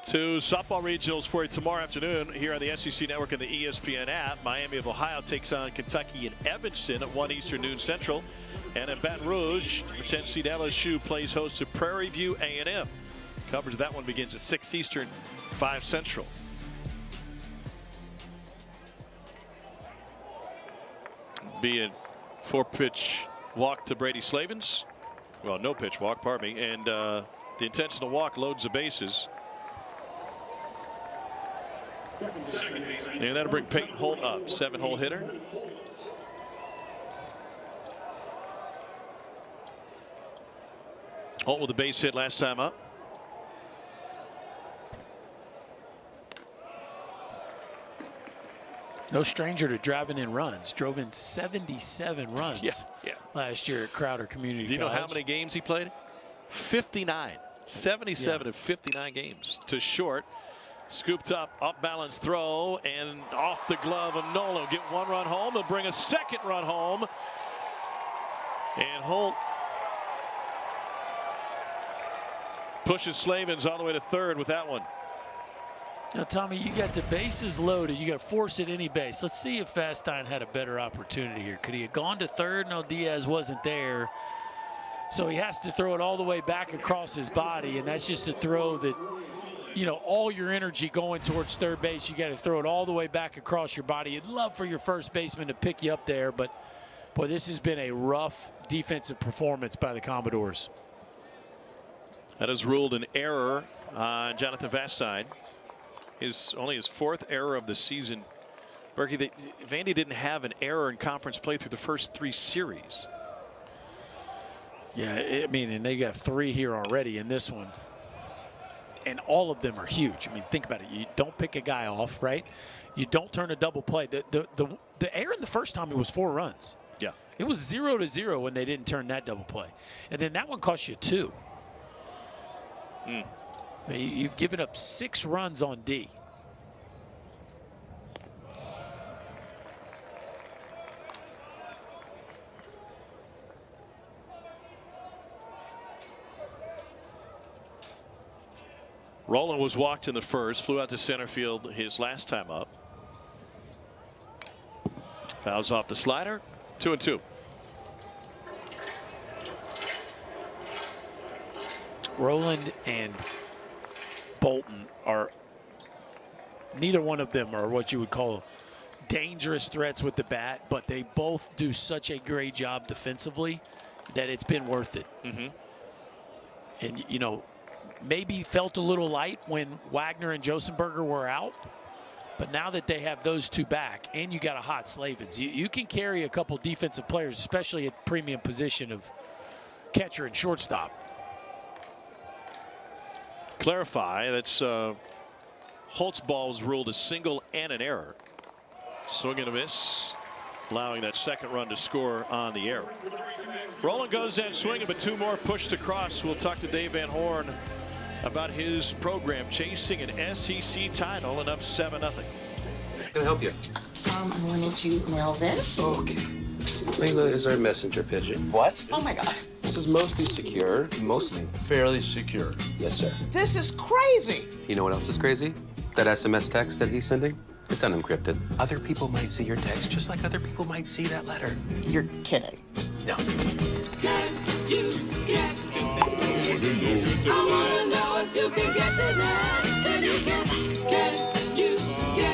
2 softball regionals for you tomorrow afternoon here on the SEC Network and the ESPN app. Miami of Ohio takes on Kentucky in Evanston at 1 Eastern, noon Central. And in Baton Rouge, 10 seed LSU plays host to Prairie View A&M. Coverage of that one begins at 6 Eastern, 5 Central. Be a 4-pitch walk to Brady Slavens. Well, no pitch walk, pardon me. And the intentional walk loads the bases. And that'll bring Peyton Holt up, 7-hole hitter. Holt with a base hit last time up. No stranger to driving in runs. Drove in 77 runs last year at Crowder Community College. Do you know how many games he played? 59. 77 of 59 games. To short. Scooped up, off balance throw, and off the glove of Nolan. Get 1 run home. He'll bring a 2nd run home. And Holt pushes Slavens all the way to 3rd with that one. Now, Tommy, you got the bases loaded. You got to force it any base. Let's see if Fastine had a better opportunity here. Could he have gone to 3rd? No, Diaz wasn't there. So he has to throw it all the way back across his body, and that's just a throw that, you know, all your energy going towards 3rd base, you got to throw it all the way back across your body. You'd love for your first baseman to pick you up there, but, boy, this has been a rough defensive performance by the Commodores. That is ruled an error on Jonathan Vastine. Only his 4th error of the season. Berkey, Vandy didn't have an error in conference play through the first 3 series. Yeah, I mean, and they got 3 here already in this one. And all of them are huge. I mean, think about it. You don't pick a guy off, right? You don't turn a double play. The error in the first time, it was 4 runs. Yeah. It was 0-0 when they didn't turn that double play. And then that one cost you 2. You've given up 6 runs on D. Roland was walked in the first, flew out to center field his last time up. Fouls off the slider, 2-2. Roland and Bolton are, neither one of them are what you would call dangerous threats with the bat, but they both do such a great job defensively that it's been worth it. And, you know, maybe felt a little light when Wagner and Josenberger were out, but now that they have those 2 back and you got a hot Slavens, you can carry a couple defensive players, especially at premium position of catcher and shortstop. Clarify, that's Holt's ball was ruled a single and an error. Swing and a miss, allowing that 2nd run to score on the error. Roland goes down swinging, but 2 more pushed across. We'll talk to Dave Van Horn about his program chasing an SEC title and up 7-0. Can I help you? I wanted you to mail this. Okay. Layla is our messenger pigeon. What? Oh my God. This is mostly secure. Mostly. Fairly secure. Yes, sir. This is crazy. You know what else is crazy? That SMS text that he's sending? It's unencrypted. Other people might see your text just like other people might see that letter. You're kidding. No. Can you get to that? I wanna know if you can get to that. Can you get?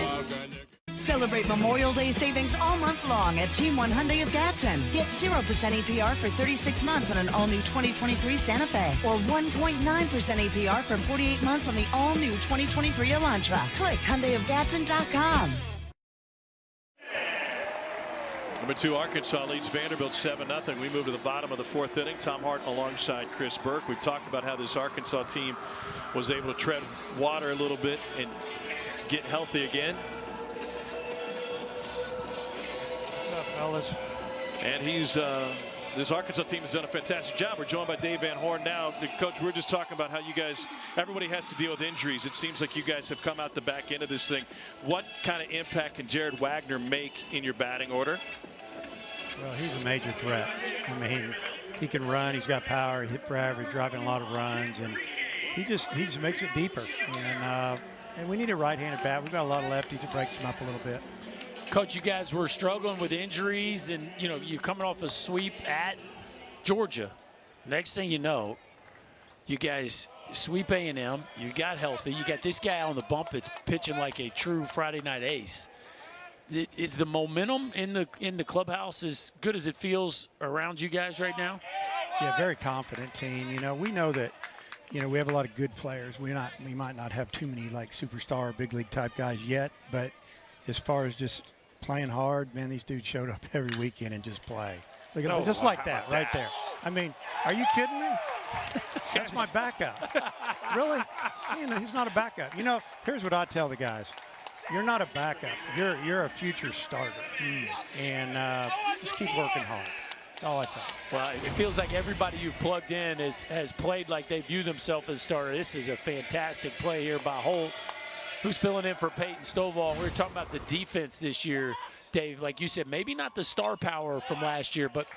Celebrate Memorial Day savings all month long at Team 100 of Gadsden. Get 0% APR for 36 months on an all-new 2023 Santa Fe or 1.9% APR for 48 months on the all-new 2023 Elantra. Click HyundaiOfGadsden.com. Number 2, Arkansas leads Vanderbilt 7-0. We move to the bottom of the 4th inning. Tom Harton alongside Chris Burke. We've talked about how this Arkansas team was able to tread water a little bit and get healthy again. What's up, fellas? And this Arkansas team has done a fantastic job. We're joined by Dave Van Horn now. Coach, we're just talking about how you guys, everybody has to deal with injuries. It seems like you guys have come out the back end of this thing. What kind of impact can Jared Wagner make in your batting order? Well, he's a major threat. I mean, he can run. He's got power. He hit for average, driving a lot of runs, and he just makes it deeper. And we need a right-handed bat. We've got a lot of lefties that breaks him up a little bit. Coach, you guys were struggling with injuries, and you're coming off a sweep at Georgia. Next thing you know, you guys sweep A&M. You got healthy. You got this guy on the bump that's pitching like a true Friday night ace. Is the momentum in the clubhouse as good as it feels around you guys right now? Yeah, very confident team. We know that. We have a lot of good players. We might not have too many like superstar, big league type guys yet, but as far as just playing hard, man, these dudes showed up every weekend and just play. Look at just like that right there. I mean, are you kidding me? That's my backup. Really? He's not a backup. Here's what I tell the guys. You're not a backup. You're a future starter. And just keep working hard. That's all I think. Well, it feels like everybody you've plugged in has played like they view themselves as starter. This is a fantastic play here by Holt, who's filling in for Peyton Stovall. We were talking about the defense this year, Dave. Like you said, maybe not the star power from last year, but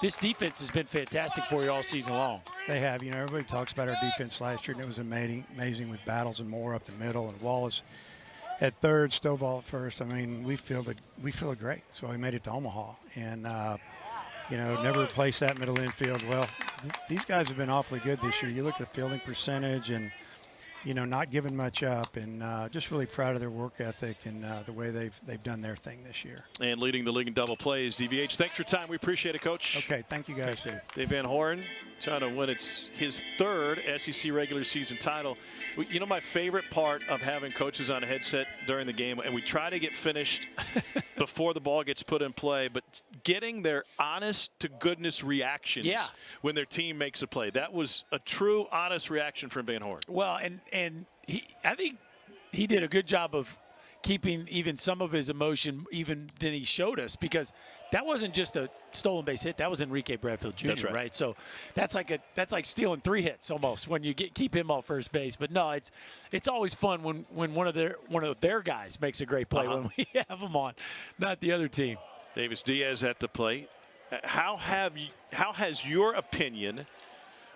this defense has been fantastic for you all season long. They have. Everybody talks about our defense last year, and it was amazing with Battles and Moore up the middle and Wallace at third, Stovall at first. I mean, we feel it great. So we made it to Omaha, and never replaced that middle infield. Well, these guys have been awfully good this year. You look at the fielding percentage and not giving much up, and just really proud of their work ethic and the way they've done their thing this year. And leading the league in double plays, DVH. Thanks for your time. We appreciate it, Coach. Okay, thank you guys. Thanks, Dave Van Horn trying to win his 3rd SEC regular season title. My favorite part of having coaches on a headset during the game, and we try to get finished before the ball gets put in play, but getting their honest to goodness reactions when their team makes a play. That was a true honest reaction from Van Horn. Well, and I think he did a good job of keeping even some of his emotion even than he showed us, because that wasn't just a stolen base hit. That was Enrique Bradfield Jr. That's right. So that's like stealing 3 hits almost when you keep him off first base. But no, it's always fun when one of their guys makes a great play when we have them on, not the other team. Davis Diaz at the plate. How has your opinion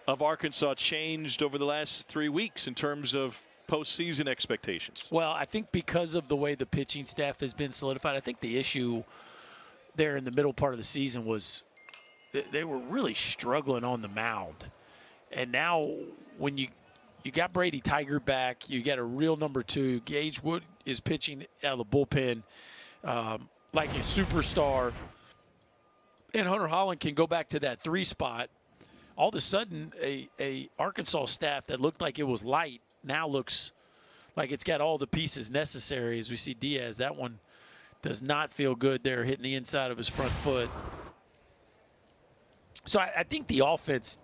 of Arkansas changed over the last 3 weeks in terms of postseason expectations? Well, I think because of the way the pitching staff has been solidified, I think the issue there in the middle part of the season was they were really struggling on the mound. And now when you got Brady Tiger back, you got a real number 2. Gage Wood is pitching out of the bullpen like a superstar. And Hunter Holland can go back to that 3 spot. All of a sudden, a Arkansas staff that looked like it was light now looks like it's got all the pieces necessary. As we see Diaz, that one does not feel good there, hitting the inside of his front foot. So I think the offense,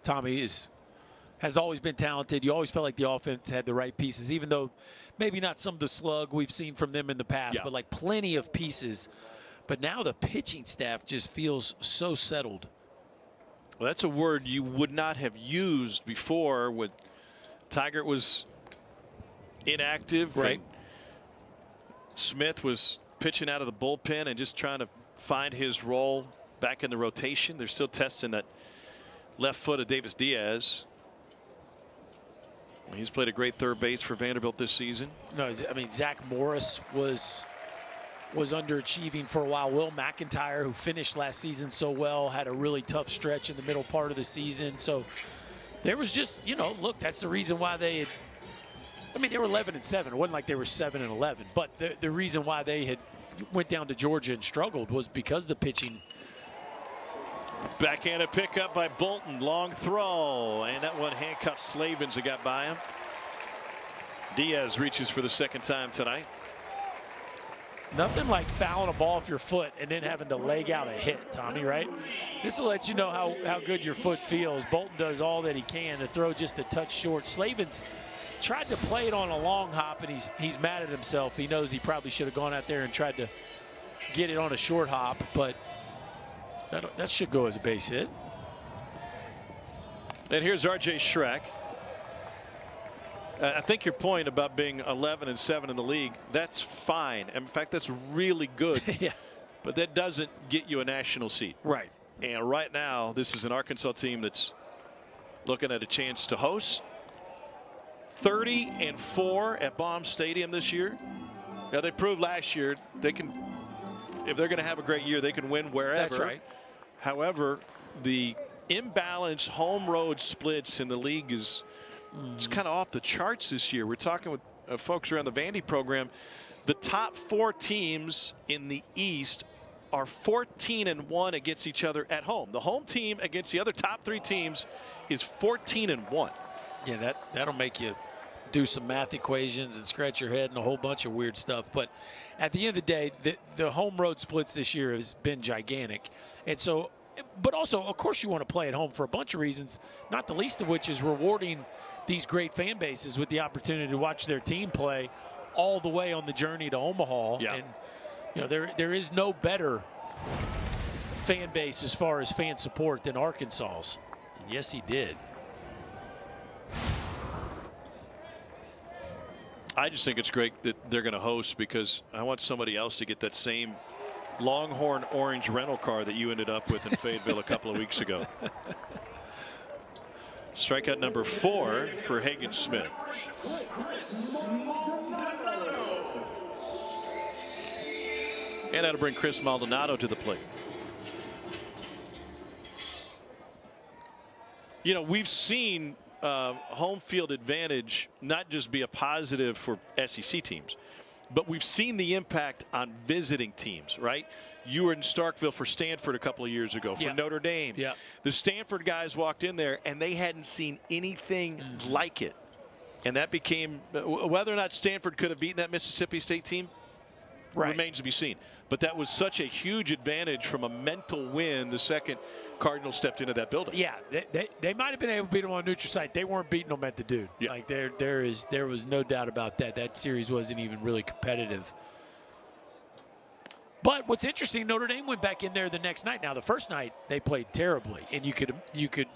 Tommy, has always been talented. You always felt like the offense had the right pieces, even though maybe not some of the slug we've seen from them in the past, but like plenty of pieces. But now the pitching staff just feels so settled. Well, that's a word you would not have used before when Tigert was inactive. Right. Smith was pitching out of the bullpen and just trying to find his role back in the rotation. They're still testing that left foot of Davis Diaz. He's played a great third base for Vanderbilt this season. No, I mean, Zach Morris was underachieving for a while. Will McIntyre, who finished last season so well, had a really tough stretch in the middle part of the season. So there was just, look, that's the reason why they had, they were 11-7. It wasn't like they were 7-11. But the reason why they had went down to Georgia and struggled was because the pitching. Backhanded pickup by Bolton. Long throw. And that one handcuffed Slavens that got by him. Diaz reaches for the second time tonight. Nothing like fouling a ball off your foot and then having to leg out a hit, Tommy, right? This will let you know how good your foot feels. Bolton does all that he can to throw just a touch short. Slavin's tried to play it on a long hop, and he's mad at himself. He knows he probably should have gone out there and tried to get it on a short hop, but that should go as a base hit. And here's R.J. Schreck. I think your point about being 11-7 in the league, that's fine. In fact, that's really good. Yeah. But that doesn't get you a national seat. Right. And right now, this is an Arkansas team that's looking at a chance to host. 30-4 at Baum Stadium this year. Now, they proved last year they can, if they're going to have a great year, they can win wherever. That's right. However, the imbalanced home road splits in the league is it's kind of off the charts this year. We're talking with folks around the Vandy program. The top 4 teams in the East are 14-1 against each other at home. The home team against the other top 3 teams is 14-1. Yeah, that'll make you do some math equations and scratch your head and a whole bunch of weird stuff. But at the end of the day, the home road splits this year has been gigantic. And so, but also, of course, you want to play at home for a bunch of reasons, not the least of which is rewarding these great fan bases with the opportunity to watch their team play all the way on the journey to Omaha. Yeah. And, you know, there is no better fan base as far as fan support than Arkansas's. And yes, he did. I just think it's great that they're going to host because I want somebody else to get that same Longhorn orange rental car that you ended up with in Fayetteville a couple of weeks ago. Strikeout number 4 for Hagen Smith. And that'll bring Chris Maldonado to the plate. You know, we've seen home field advantage not just be a positive for SEC teams, but we've seen the impact on visiting teams, right? You were in Starkville for Stanford a couple of years ago, for Notre Dame. Yeah. The Stanford guys walked in there and they hadn't seen anything like it. And that became, whether or not Stanford could have beaten that Mississippi State team remains to be seen. But that was such a huge advantage from a mental win the second Cardinals stepped into that building. Yeah, they might have been able to beat them on neutral site. They weren't beating them at the Dude. Yeah. Like there was no doubt about that. That series wasn't even really competitive. But what's interesting, Notre Dame went back in there the next night. Now the first night they played terribly, and you could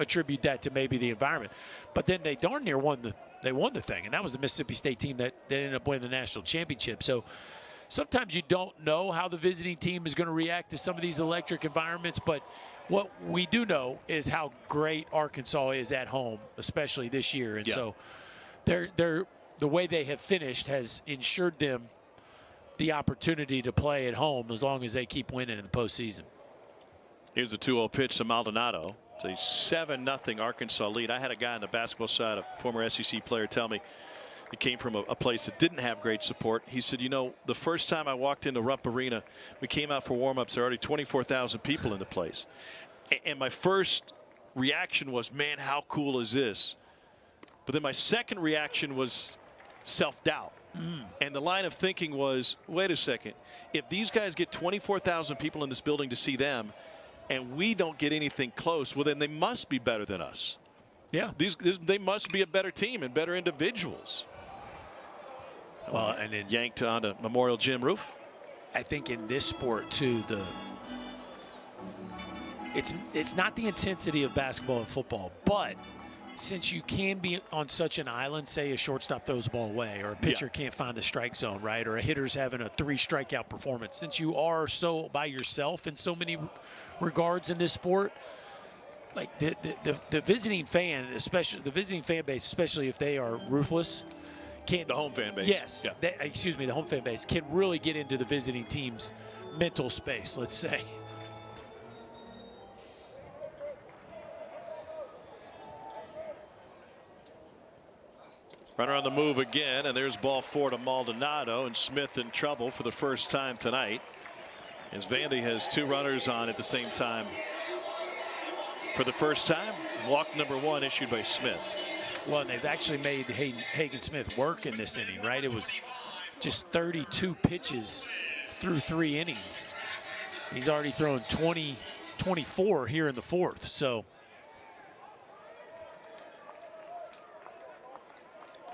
attribute that to maybe the environment. But then they darn near won the thing, and that was the Mississippi State team that ended up winning the national championship. So sometimes you don't know how the visiting team is going to react to some of these electric environments, but what we do know is how great Arkansas is at home, especially this year. And so the way they have finished has ensured them the opportunity to play at home as long as they keep winning in the postseason. Here's a 2-0 pitch to Maldonado. It's a 7-0 Arkansas lead. I had a guy on the basketball side, a former SEC player, tell me he came from a place that didn't have great support. He said, you know, the first time I walked into Rupp Arena, we came out for warm-ups, there were already 24,000 people in the place. And my first reaction was, man, how cool is this? But then my second reaction was self-doubt. And the line of thinking was, wait a second, if these guys get 24,000 people in this building to see them and we don't get anything close, well, then they must be better than us. Yeah. They must be a better team and better individuals. Well, and then yanked onto Memorial Gym roof. I think in this sport too, it's not the intensity of basketball and football, but since you can be on such an island, say a shortstop throws the ball away or a pitcher can't find the strike zone, right, or a hitter's having a 3-strikeout performance, since you are so by yourself in so many regards in this sport, like the visiting fan, especially the visiting fan base, especially if they are ruthless, the home fan base. Yes, the home fan base can really get into the visiting team's mental space, let's say. Runner on the move again, and there's ball 4 to Maldonado, and Smith in trouble for the first time tonight, as Vandy has 2 runners on at the same time. For the first time, walk number 1 issued by Smith. Well, and they've actually made Hagen Smith work in this inning, right? It was just 32 pitches through 3 innings. He's already thrown 24 here in the 4th. So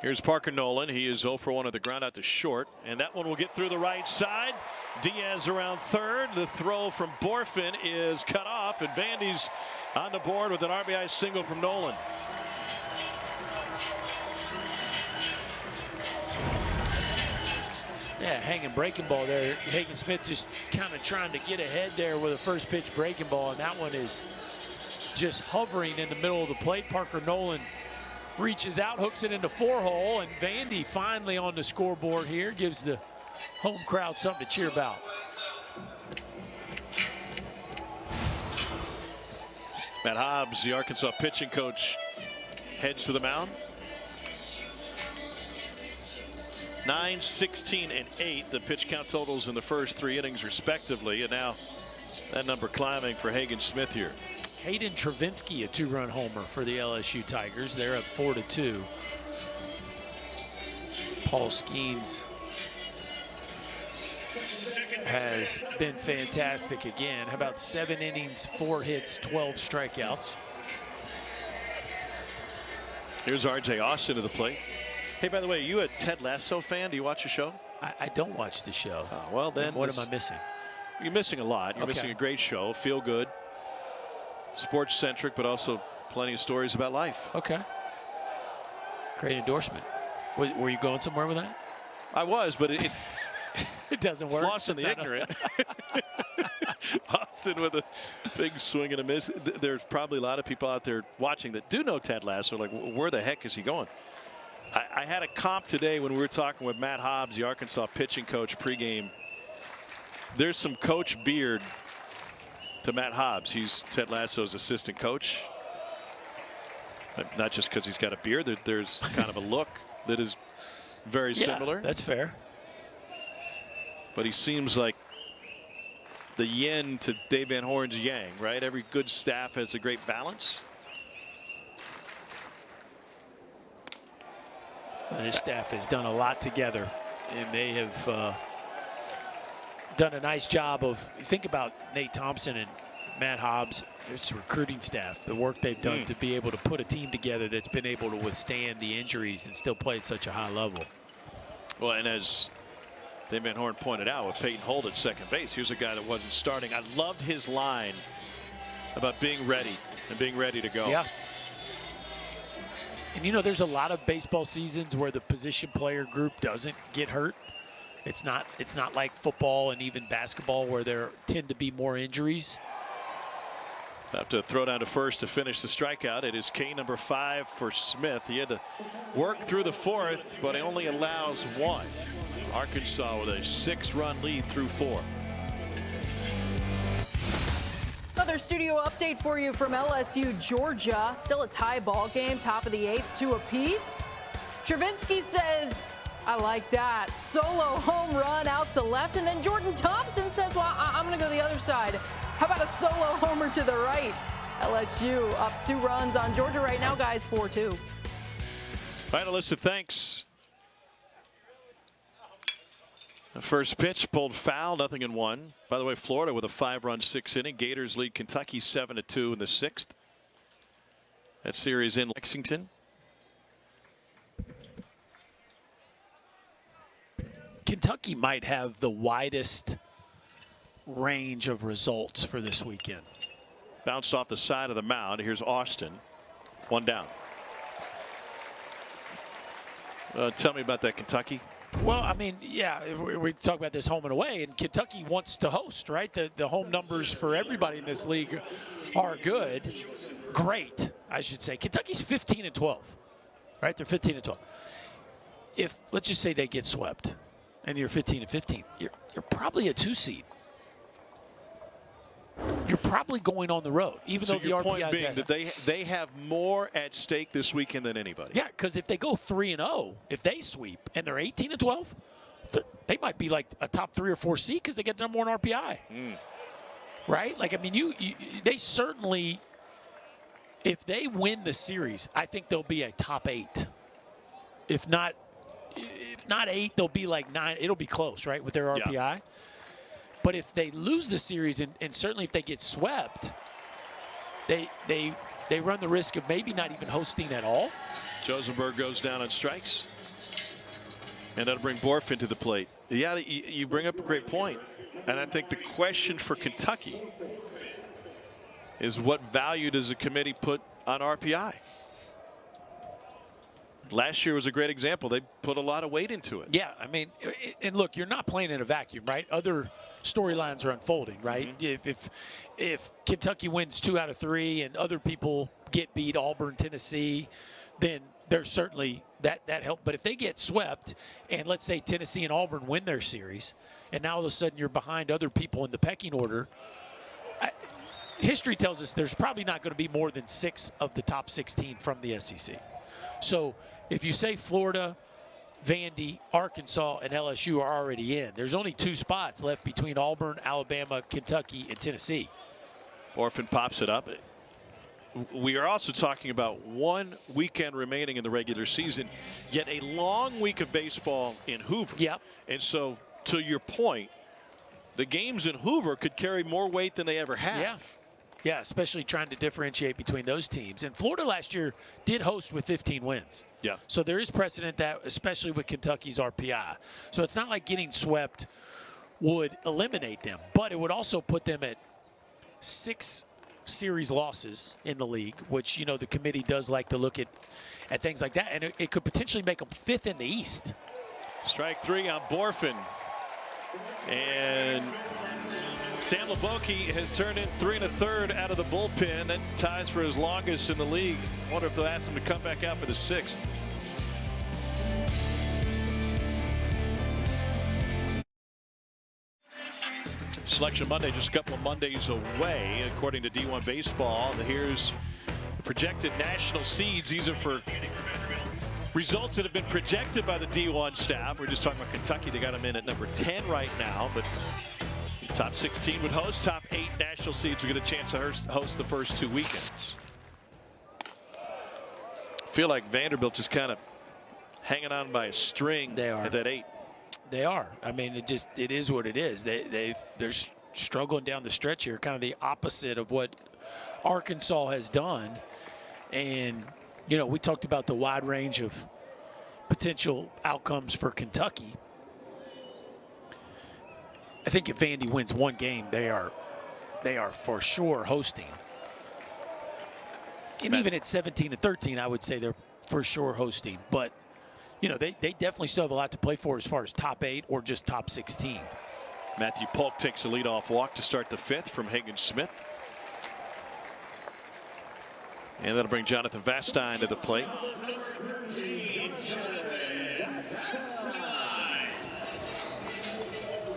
here's Parker Nolan. He is 0 for 1 at the ground out to short, and that one will get through the right side. Diaz around third. The throw from Borfin is cut off, and Vandy's on the board with an RBI single from Nolan. yeah, hanging breaking ball there. Hagen Smith just kind of trying to get ahead there with a first pitch breaking ball, and that one is just hovering in the middle of the plate. Parker Nolan reaches out, hooks it into 4-hole, and Vandy finally on the scoreboard here, gives the home crowd something to cheer about. Matt Hobbs, the Arkansas pitching coach, heads to the mound. 9, 16, and 8, the pitch count totals in the first 3 innings respectively, and now that number climbing for Hagen Smith here. Hayden Travinski, a 2-run homer for the LSU Tigers. They're up 4-2. Paul Skeens has been fantastic again. How about 7 innings, 4 hits, 12 strikeouts. Here's R.J. Austin to the plate. Hey, by the way, you a Ted Lasso fan? Do you watch the show? I don't watch the show. Oh, well, then what am I missing? You're missing a lot. You're missing a great show. Feel good. Sports centric, but also plenty of stories about life. Okay. Great endorsement. Were you going somewhere with that? I was, but it it doesn't work. It's lost in the ignorant. Austin with a big swing and a miss. There's probably a lot of people out there watching that do know Ted Lasso. Like, where the heck is he going? I had a comp today when we were talking with Matt Hobbs, the Arkansas pitching coach, pregame. There's some coach beard to Matt Hobbs. He's Ted Lasso's assistant coach. Not just because he's got a beard. There's kind of a look that is very similar. That's fair. But he seems like the yin to Dave Van Horn's yang, right? Every good staff has a great balance. This staff has done a lot together, and they have done a nice job of, think about Nate Thompson and Matt Hobbs, it's recruiting staff, the work they've done to be able to put a team together that's been able to withstand the injuries and still play at such a high level. Well, and as Dave Van Horn pointed out with Peyton Holt at second base, here's a guy that wasn't starting. I loved his line about being ready and being ready to go. Yeah. And you know, there's a lot of baseball seasons where the position player group doesn't get hurt. It's not like football and even basketball where there tend to be more injuries. Have to throw down to first to finish the strikeout. It is K number 5 for Smith. He had to work through the 4th, but he only allows 1. Arkansas with a 6-run lead through 4. Another studio update for you from LSU, Georgia. Still a tie ball game, top of the 8th, 2 apiece. Travinski says, I like that. Solo home run out to left. And then Jordan Thompson says, well, I'm going to go the other side. How about a solo homer to the right? LSU up 2 runs on Georgia right now, guys, 4-2. All right, Alyssa, thanks. The first pitch pulled foul, 0-1. By the way, Florida with a 5-run 6th inning. Gators lead Kentucky 7-2 in the 6th. That series in Lexington. Kentucky might have the widest range of results for this weekend. Bounced off the side of the mound. Here's Austin. 1 down. Tell me about that Kentucky. Well, I mean, yeah, we talk about this home and away, and Kentucky wants to host, right? The home numbers for everybody in this league are good. Great, I should say. Kentucky's 15-12, right? They're 15-12. If, let's just say they get swept, and you're 15-15, you're probably a 2 seed. You're probably going on the road, even though the your RPI point is being that they have more at stake this weekend than anybody. Yeah, because if they go 3-0, if they sweep and they're 18-12, they might be like a top 3 or 4 seed because they get the number 1 RPI. Right? Like, I mean, they certainly, if they win the series, I think they'll be a top 8, if not if not 8, they'll be like 9. It'll be close, right, with their RPI. Yeah. But if they lose the series, and certainly if they get swept, they run the risk of maybe not even hosting at all. Rosenberg goes down on strikes. And that'll bring Borfin to the plate. Yeah, you bring up a great point. And I think the question for Kentucky is what value does the committee put on RPI? Last year was a great example. They put a lot of weight into it. Yeah, I mean, and look, you're not playing in a vacuum, right? Other storylines are unfolding, right? Mm-hmm. If Kentucky wins 2 out of 3 and other people get beat, Auburn, Tennessee, then there's certainly that help. But if they get swept, and let's say Tennessee and Auburn win their series, and now all of a sudden you're behind other people in the pecking order, history tells us there's probably not going to be more than 6 of the top 16 from the SEC. So if you say Florida, Vandy, Arkansas, and LSU are already in, there's only 2 spots left between Auburn, Alabama, Kentucky, and Tennessee. Orphan pops it up. We are also talking about 1 weekend remaining in the regular season, yet a long week of baseball in Hoover. Yep. And so, to your point, the games in Hoover could carry more weight than they ever have. Yeah. Yeah, especially trying to differentiate between those teams. And Florida last year did host with 15 wins. Yeah. So there is precedent that, especially with Kentucky's RPI. So it's not like getting swept would eliminate them, but it would also put them at 6 series losses in the league, which, you know, the committee does like to look at things like that. And it could potentially make them 5th in the East. Strike 3 on Borfin. And Sam LeBoke has turned in 3 1/3 out of the bullpen. That ties for his longest in the league. I wonder if they'll ask him to come back out for the 6th. Selection Monday just a couple of Mondays away, according to D1 Baseball. Here's the projected national seeds. These are for results that have been projected by the D1 staff. We're just talking about Kentucky. They got them in at number 10 right now, but top 16 would host. Top 8 national seeds will get a chance to host the first 2 weekends. I feel like Vanderbilt is kind of hanging on by a string at that 8. They are. I mean, it is what it is. They're struggling down the stretch here, kind of the opposite of what Arkansas has done. And, you know, we talked about the wide range of potential outcomes for Kentucky. I think if Vandy wins 1 game, they are for sure hosting. And even at 17-13, I would say they're for sure hosting. But, you know, they definitely still have a lot to play for as far as top 8 or just top 16. Matthew Polk takes a leadoff walk to start the 5th from Hagen Smith. And that'll bring Jonathan Vastine to the plate.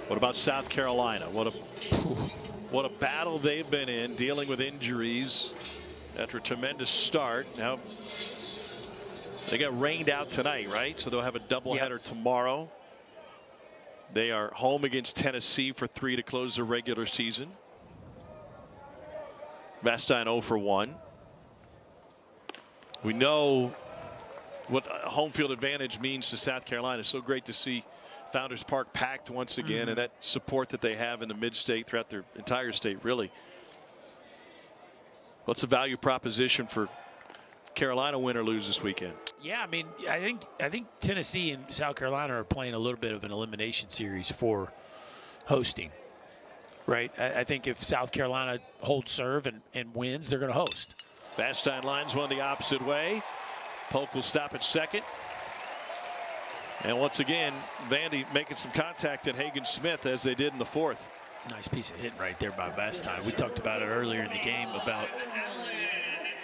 What about South Carolina? What a battle they've been in, dealing with injuries after a tremendous start. Now they got rained out tonight, right? So they'll have a doubleheader tomorrow. They are home against Tennessee for 3 to close the regular season. Vastine 0 for 1. We know what home field advantage means to South Carolina. It's so great to see Founders Park packed once again, and that support that they have in the mid-state throughout their entire state, really. What's the value proposition for Carolina, win or lose this weekend? Yeah, I mean, I think Tennessee and South Carolina are playing a little bit of an elimination series for hosting, right? I think if South Carolina holds serve and wins, they're going to host. Vastine lines one the opposite way. Polk will stop at second. And once again, Vandy making some contact in Hagen Smith as they did in the 4th. Nice piece of hitting right there by Vastine. We talked about it earlier in the game about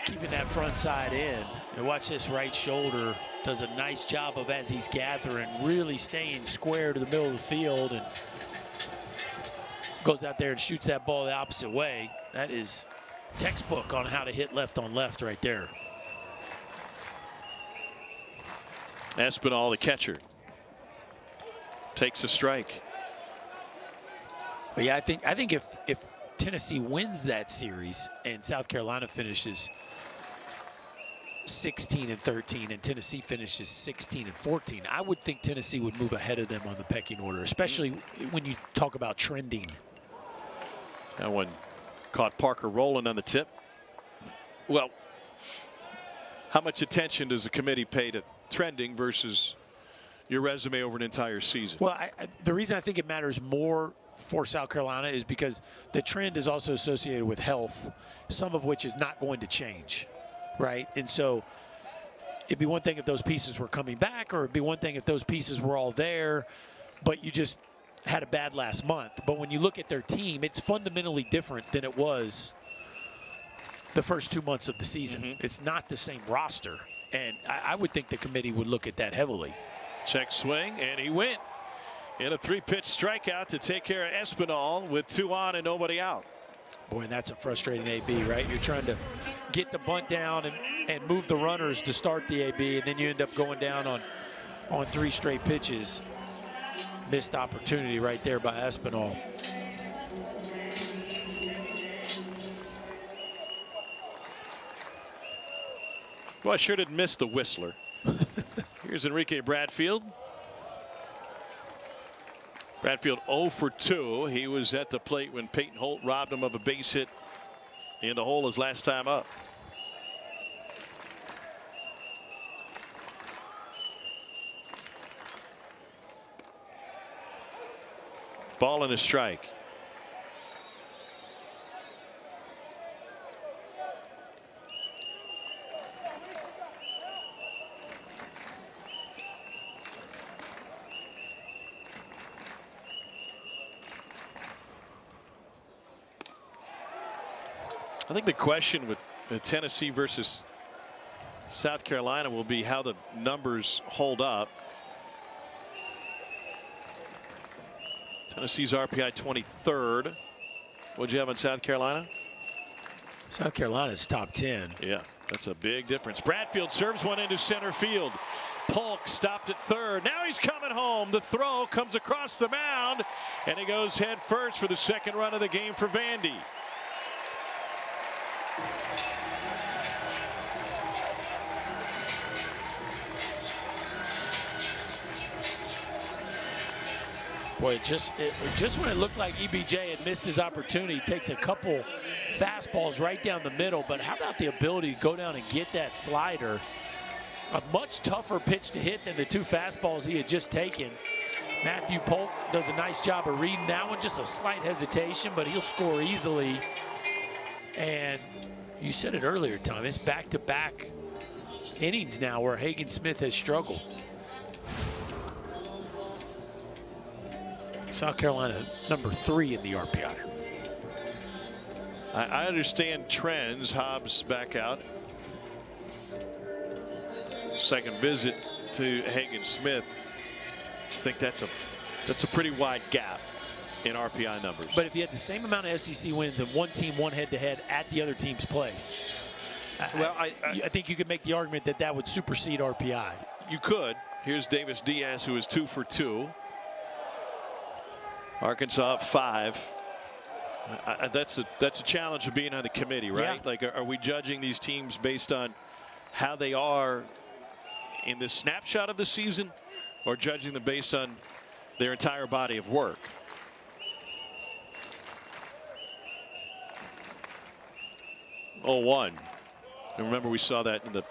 keeping that front side in. And watch this right shoulder. Does a nice job of, as he's gathering, really staying square to the middle of the field and goes out there and shoots that ball the opposite way. That is textbook on how to hit left on left right there. Espinal, the catcher, takes a strike. But yeah, I think if Tennessee wins that series and South Carolina finishes 16 and 13, and Tennessee finishes 16 and 14. I would think Tennessee would move ahead of them on the pecking order, especially when you talk about trending. That one caught Parker Rowland on the tip. Well, how much attention does the committee pay to trending versus your resume over an entire season? Well, the reason I think it matters more for South Carolina is because the trend is also associated with health, some of which is not going to change, right? And so it'd be one thing if those pieces were coming back, or it'd be one thing if those pieces were all there, but you just had a bad last month. But when you look at their team, it's fundamentally different than it was the first 2 months of the season. It's not the same roster, and I would think the committee would look at that heavily. Check swing, and he went in a 3-pitch strikeout to take care of Espinal with 2 on and nobody out. Boy, and that's a frustrating AB, right? You're trying to get the bunt down and move the runners to start the AB, and then you end up going down on 3 straight pitches. Missed opportunity right there by Espinal. Well, I sure didn't miss the whistler. Here's Enrique Bradfield. Bradfield 0 for 2. He was at the plate when Peyton Holt robbed him of a base hit in the hole his last time up. Ball and a strike. I think the question with Tennessee versus South Carolina will be how the numbers hold up. Tennessee's RPI 23rd. What'd you have on South Carolina? South Carolina's top 10. Yeah, that's a big difference. Bradfield serves one into center field. Polk stopped at third. Now he's coming home. The throw comes across the mound, and he goes head first for the second run of the game for Vandy. Boy, just when it looked like EBJ had missed his opportunity, he takes a couple fastballs right down the middle. But how about the ability to go down and get that slider? A much tougher pitch to hit than the 2 fastballs he had just taken. Matthew Polk does a nice job of reading that one. Just a slight hesitation, but he'll score easily. And you said it earlier, Tom, it's back-to-back innings now where Hagen Smith has struggled. South Carolina number 3 in the RPI. I understand trends. Hobbs back out. Second visit to Hagen Smith. I just think that's a pretty wide gap in RPI numbers. But if you had the same amount of SEC wins and one team won head-to-head at the other team's place, well, I think you could make the argument that that would supersede RPI. You could. Here's Davis Diaz, who is 2 for 2. Arkansas 5. That's a challenge of being on the committee, right? Yeah. Like, are we judging these teams based on how they are in this snapshot of the season, or judging them based on their entire body of work? Oh, 1. And remember, we saw that in the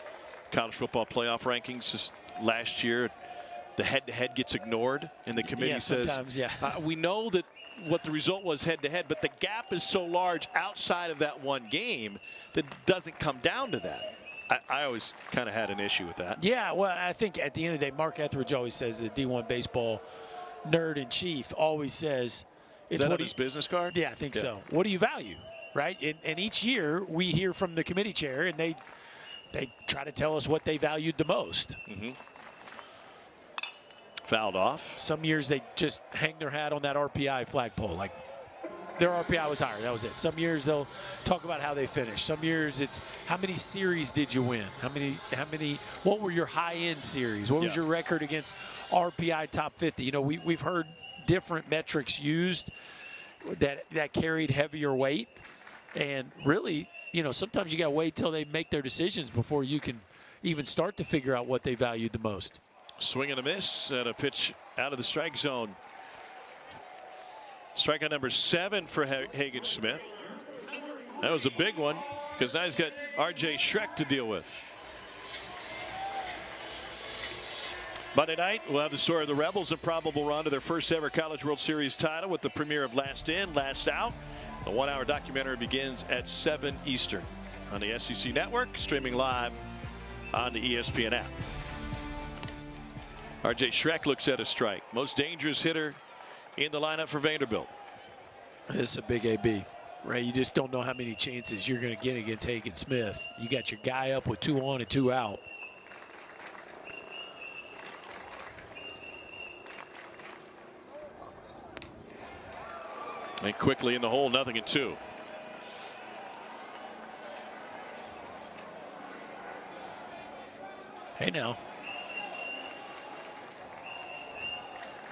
college football playoff rankings just last year. The head-to-head gets ignored, and the committee says, we know that what the result was head-to-head, but the gap is so large outside of that one game that it doesn't come down to that. I always kind of had an issue with that. Yeah, well, I think at the end of the day, Mark Etheridge always says, the D1 baseball nerd in chief always says, Is that on his business card? Yeah, I think so. What do you value, right? And each year we hear from the committee chair, and they try to tell us what they valued the most. Fouled off. Some years they just hang their hat on that RPI flagpole, like their RPI was higher. That was it. Some years they'll talk about how they finished. Some years it's how many series did you win? How many? What were your high-end series? What was your record against RPI top 50? You know, we've heard different metrics used that carried heavier weight, and really, you know, sometimes you got to wait till they make their decisions before you can even start to figure out what they valued the most. Swing and a miss and a pitch out of the strike zone. Strikeout number 7 for Hagen Smith. That was a big one because now he's got R.J. Schreck to deal with. Monday night, we'll have the story of the Rebels' improbable run to their first ever College World Series title with the premiere of Last In, Last Out. The 1-hour documentary begins at 7 Eastern on the SEC Network, streaming live on the ESPN app. R.J. Schreck looks at a strike. Most dangerous hitter in the lineup for Vanderbilt. This is a big AB, right? You just don't know how many chances you're going to get against Hagen Smith. You got your guy up with 2 on and 2 out. And quickly in the hole, 0-2. Hey now.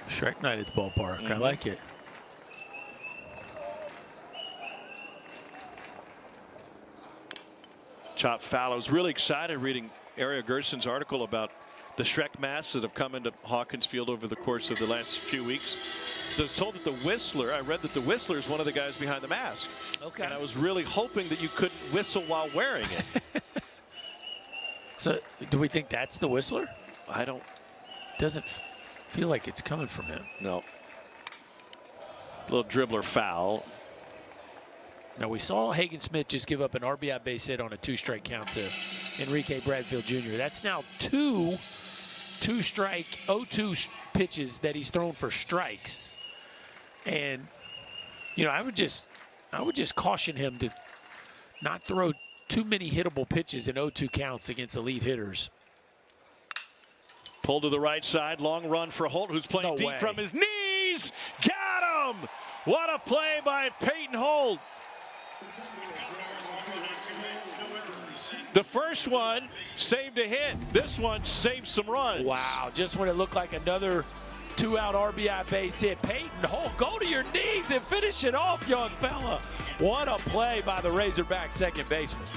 Shrek night at the ballpark. I like it. Chop foul. I was really excited reading Ariel Gerson's article about the Shrek masks that have come into Hawkins Field over the course of the last few weeks. So I was told that the Whistler, I read that the Whistler is one of the guys behind the mask. Okay. And I was really hoping that you couldn't whistle while wearing it. So do we think that's the Whistler? I don't. Doesn't feel like it's coming from him. No. Little dribbler foul. Now we saw Hagen Smith just give up an RBI base hit on a 2-strike count to Enrique Bradfield Jr. That's now 2 2-strike 0-2 pitches that he's thrown for strikes. And you know, I would just caution him to not throw too many hittable pitches in 0-2 counts against elite hitters. Pulled to the right side, long run for Holt, who's playing deep from his knees. Got him! What a play by Peyton Holt. The first one saved a hit. This one saved some runs. Wow, just when it looked like another 2-out RBI base hit. Peyton Holt, go to your knees and finish it off, young fella. What a play by the Razorback second baseman.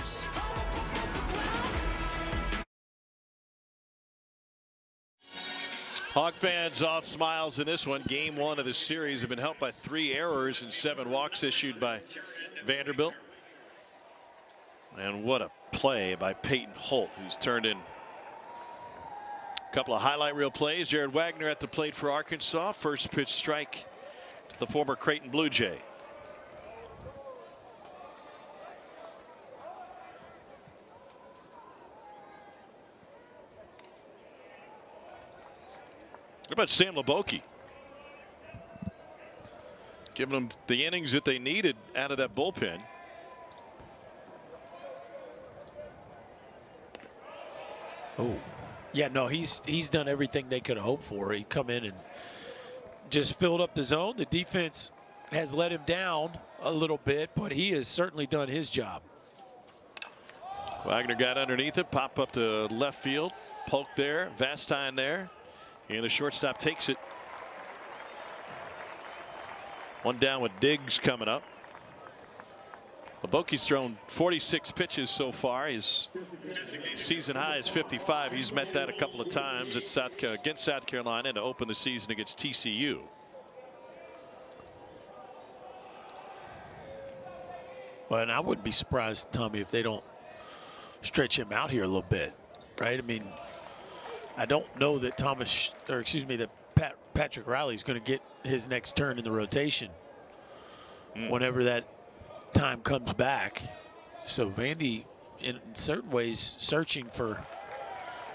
Hawk fans all smiles in this one. Game 1 of the series have been helped by 3 errors and 7 walks issued by Vanderbilt. And what a play by Peyton Holt, who's turned in a couple of highlight reel plays. Jared Wagner at the plate for Arkansas. First pitch strike to the former Creighton Blue Jay. What about Sam Leboke? Giving them the innings that they needed out of that bullpen. Oh, yeah, no, he's done everything they could have hoped for. He come in and just filled up the zone. The defense has let him down a little bit, but he has certainly done his job. Wagner got underneath it, pop up to left field, poke there, Vastine there, and the shortstop takes it. One down with Diggs coming up. Leboke's thrown 46 pitches so far. His season high is 55. He's met that a couple of times at against South Carolina to open the season against TCU. Well, and I wouldn't be surprised, Tommy, if they don't stretch him out here a little bit, right? I mean, I don't know that Patrick Riley is going to get his next turn in the rotation whenever that time comes back. So Vandy, in certain ways, searching for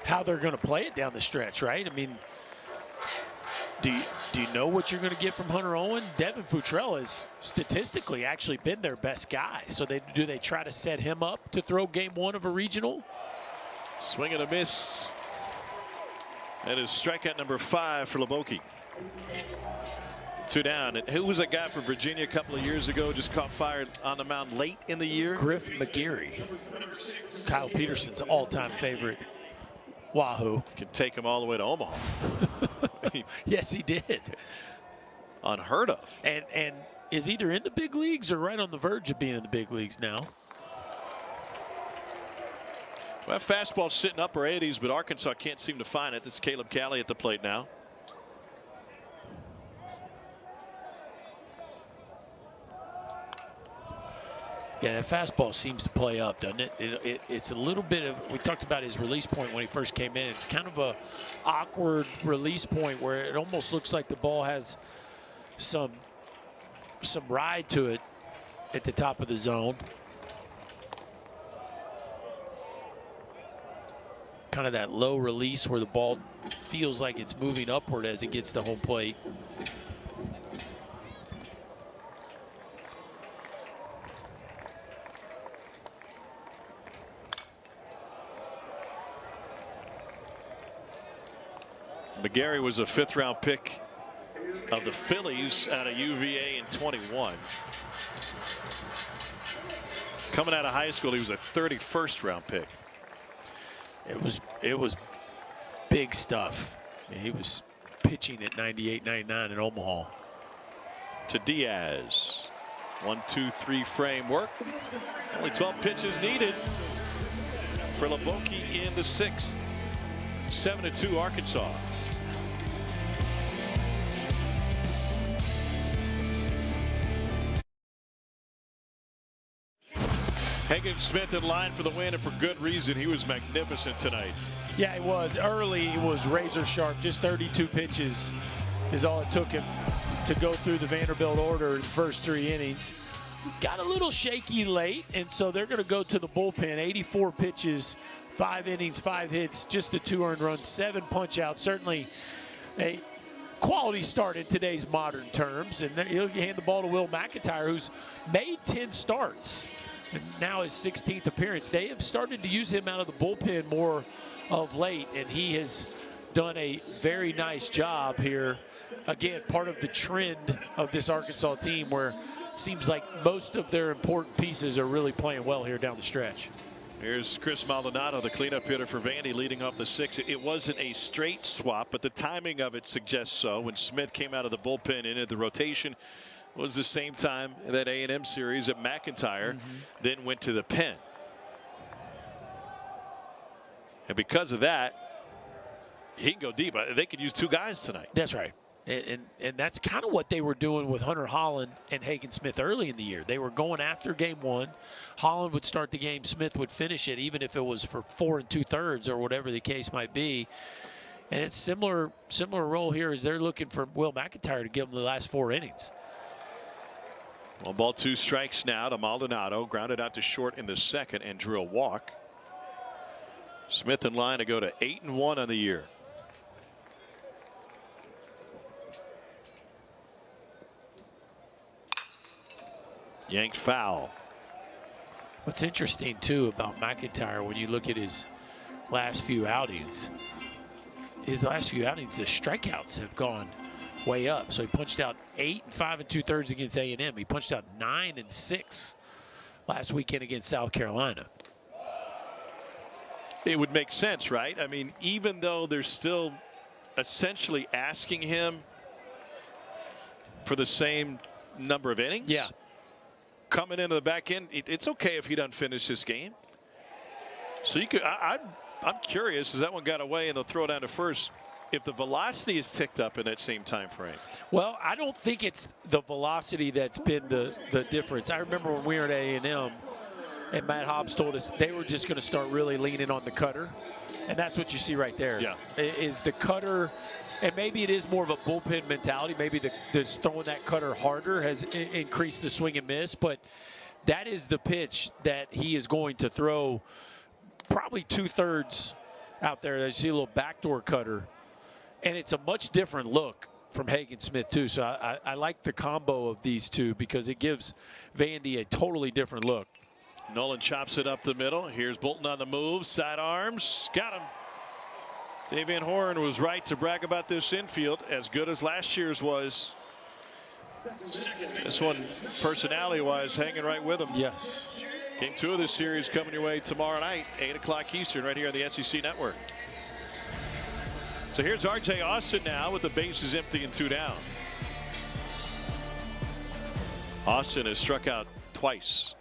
how they're going to play it down the stretch, right? I mean, do you know what you're going to get from Hunter Owen? Devin Futrell has statistically actually been their best guy. So do they try to set him up to throw game 1 of a regional? Swing and a miss. That is strikeout number 5 for Leboke. 2 down. And who was that guy from Virginia a couple of years ago? Just caught fire on the mound late in the year. Griff McGeary, Kyle Peterson's all-time favorite Wahoo. Could take him all the way to Omaha. Yes, he did. Unheard of. And is either in the big leagues or right on the verge of being in the big leagues now. Well, fastball sitting upper 80s, but Arkansas can't seem to find it. That's Caleb Cali at the plate now. Yeah, that fastball seems to play up, doesn't it? It's a little bit of, we talked about his release point when he first came in. It's kind of a awkward release point where it almost looks like the ball has some ride to it at the top of the zone. Kind of that low release where the ball feels like it's moving upward as it gets to home plate. McGarry was a 5th-round pick of the Phillies out of UVA in 21. Coming out of high school, he was a 31st-round pick. It was big stuff. I mean, he was pitching at 98, 99 in Omaha. To Diaz. 1-2-3 framework. Only 12 pitches needed for Leboki in the 6th. 7-2 Arkansas. Hagen Smith in line for the win, and for good reason. He was magnificent tonight. Yeah, he was. Early, he was razor sharp. Just 32 pitches is all it took him to go through the Vanderbilt order the first 3 innings. Got a little shaky late, and so they're going to go to the bullpen. 84 pitches, 5 innings, 5 hits, just the 2 earned runs, 7 punch-outs. Certainly a quality start in today's modern terms. And he'll hand the ball to Will McIntyre, who's made 10 starts. And now his 16th appearance. They have started to use him out of the bullpen more of late, and he has done a very nice job here. Again, part of the trend of this Arkansas team where it seems like most of their important pieces are really playing well here down the stretch. Here's Chris Maldonado, the cleanup hitter for Vandy, leading off the 6th. It wasn't a straight swap, but the timing of it suggests so. When Smith came out of the bullpen into the rotation, was the same time that A&M series that McIntyre then went to the pen. And because of that, he can go deep. They could use 2 guys tonight. That's right. And that's kind of what they were doing with Hunter Holland and Hagen Smith early in the year. They were going after game 1. Holland would start the game. Smith would finish it, even if it was for 4 2/3 or whatever the case might be. And it's similar role here as they're looking for Will McIntyre to give them the last 4 innings. 1 ball, 2 strikes now to Maldonado. Grounded out to short in the 2nd and drew a walk. Smith in line to go to 8-1 on the year. Yanked foul. What's interesting too about McIntyre, when you look at his last few outings, the strikeouts have gone way up. So he punched out 8 5 2/3 against A&M. He punched out 9 6 last weekend against South Carolina. It would make sense, right? I mean, even though they're still essentially asking him for the same number of innings. Yeah. Coming into the back end, it's okay if he doesn't finish this game. So you could, I'm curious, as that one got away and they'll throw it down to first, if the velocity is ticked up in that same time frame. Well, I don't think it's the velocity that's been the difference. I remember when we were at A&M and Matt Hobbs told us they were just going to start really leaning on the cutter. And that's what you see right there. Yeah. Is the cutter, and maybe it is more of a bullpen mentality. Maybe just throwing that cutter harder has increased the swing and miss. But that is the pitch that he is going to throw probably 2/3 out there. You see a little backdoor cutter. And it's a much different look from Hagen Smith, too. So I like the combo of these two because it gives Vandy a totally different look. Nolan chops it up the middle. Here's Bolton on the move. Side arms. Got him. Davian Horn was right to brag about this infield. As good as last year's was. This one, personality-wise, hanging right with him. Yes. Game 2 of this series coming your way tomorrow night, 8 o'clock Eastern, right here on the SEC Network. So here's R.J. Austin now with the bases empty and 2 down. Austin has struck out twice.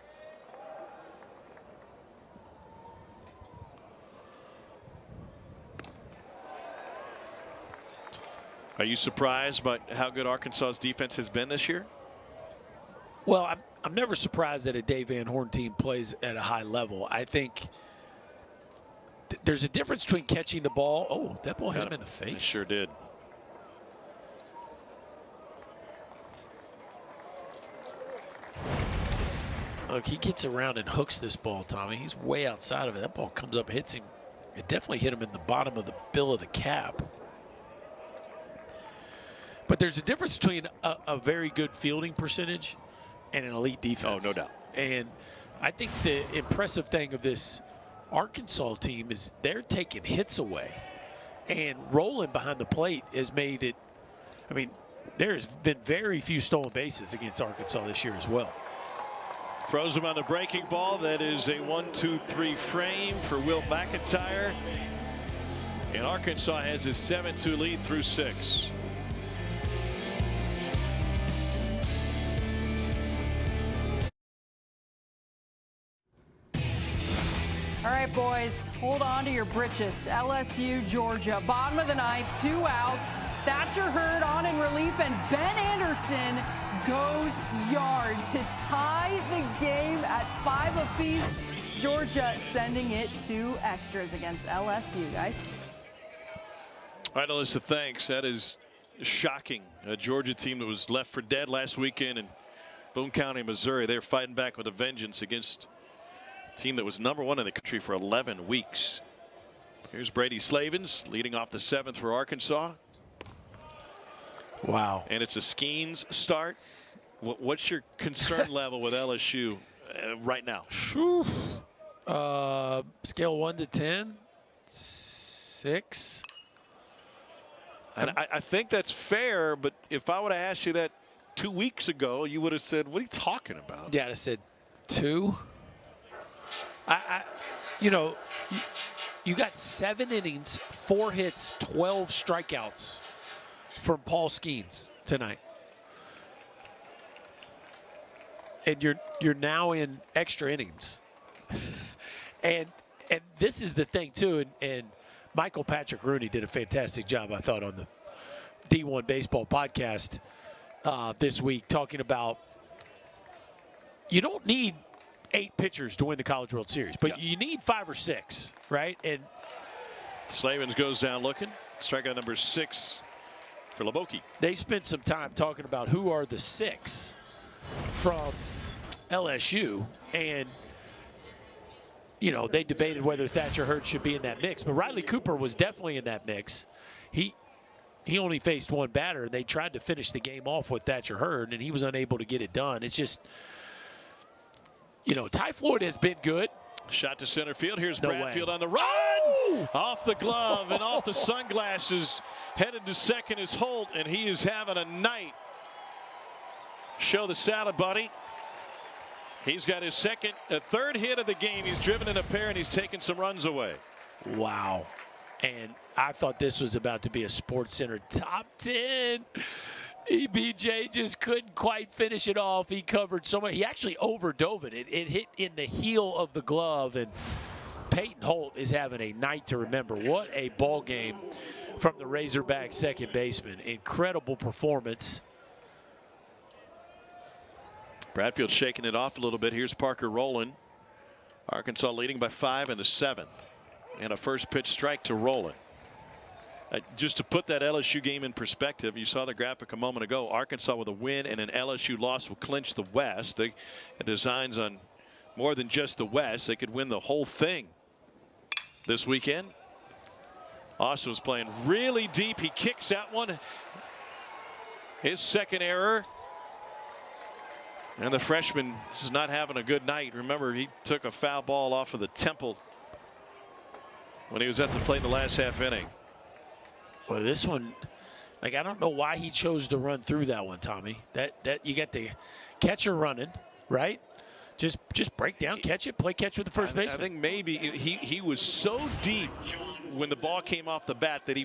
Are you surprised by how good Arkansas's defense has been this year? Well, I'm never surprised that a Dave Van Horn team plays at a high level. I think there's a difference between catching the ball. Oh, that ball hit him in the face. It sure did. Look, he gets around and hooks this ball, Tommy. He's way outside of it. That ball comes up, hits him. It definitely hit him in the bottom of the bill of the cap. But there's a difference between a very good fielding percentage and an elite defense. Oh, no doubt. And I think the impressive thing of this Arkansas team is they're taking hits away. And rolling behind the plate has made it, I mean, there's been very few stolen bases against Arkansas this year as well. Throws him on the breaking ball. That is a 1-2-3 frame for Will McIntyre. And Arkansas has a 7-2 lead through 6. All right, boys, hold on to your britches. LSU, Georgia, bottom of the ninth, 2 outs. Thatcher Hurd on in relief, and Ben Anderson goes yard to tie the game at 5 apiece. Georgia sending it to extras against LSU, guys. All right, Alyssa, thanks. That is shocking. A Georgia team that was left for dead last weekend in Boone County, Missouri. They're fighting back with a vengeance against team that was #1 in the country for 11 weeks. Here's Brady Slavens leading off the 7th for Arkansas. Wow. And it's a Skeens start. What's your concern level with LSU right now? Scale 1 to 10, 6. And I think that's fair, but if I would have asked you that 2 weeks ago, you would have said, what are you talking about? Yeah, I said 2. You know, you got 7 innings, 4 hits, 12 strikeouts from Paul Skeens tonight. And you're now in extra innings. and this is the thing too, and Michael Patrick Rooney did a fantastic job, I thought, on the D1 Baseball podcast this week, talking about you don't need 8 pitchers to win the College World Series, but you need 5 or 6, right? And Slavens goes down looking. Strikeout number 6 for Leboki. They spent some time talking about who are the 6 from LSU, and you know, they debated whether Thatcher Hurd should be in that mix, but Riley Cooper was definitely in that mix. He only faced 1 batter, and they tried to finish the game off with Thatcher Hurd, and he was unable to get it done. It's just, you know, Ty Floyd has been good. Shot to center field. Here's No Bradfield way. on the run. Oh! Off the glove and off the sunglasses. Headed to second is Holt, and he is having a night. Show the salad, buddy. He's got his third hit of the game. He's driven in a pair, and he's taken some runs away. Wow. And I thought this was about to be a Sports Center top 10. EBJ just couldn't quite finish it off. He covered so much. He actually overdove it. It hit in the heel of the glove, and Peyton Holt is having a night to remember. What a ball game from the Razorback second baseman. Incredible performance. Bradfield shaking it off a little bit. Here's Parker Rowland. Arkansas leading by 5 in the 7th. And a first pitch strike to Rowland. Just to put that LSU game in perspective, you saw the graphic a moment ago. Arkansas with a win and an LSU loss will clinch the West. They have designs on more than just the West. They could win the whole thing this weekend. Austin was playing really deep. He kicks that one. His second error. And the freshman is not having a good night. Remember, he took a foul ball off of the temple when he was at the plate in the last half inning. Well, this one, like, I don't know why he chose to run through that one, Tommy. That you got the catcher running, right? Just break down, catch it, play catch with the first baseman. I think maybe he was so deep when the ball came off the bat that he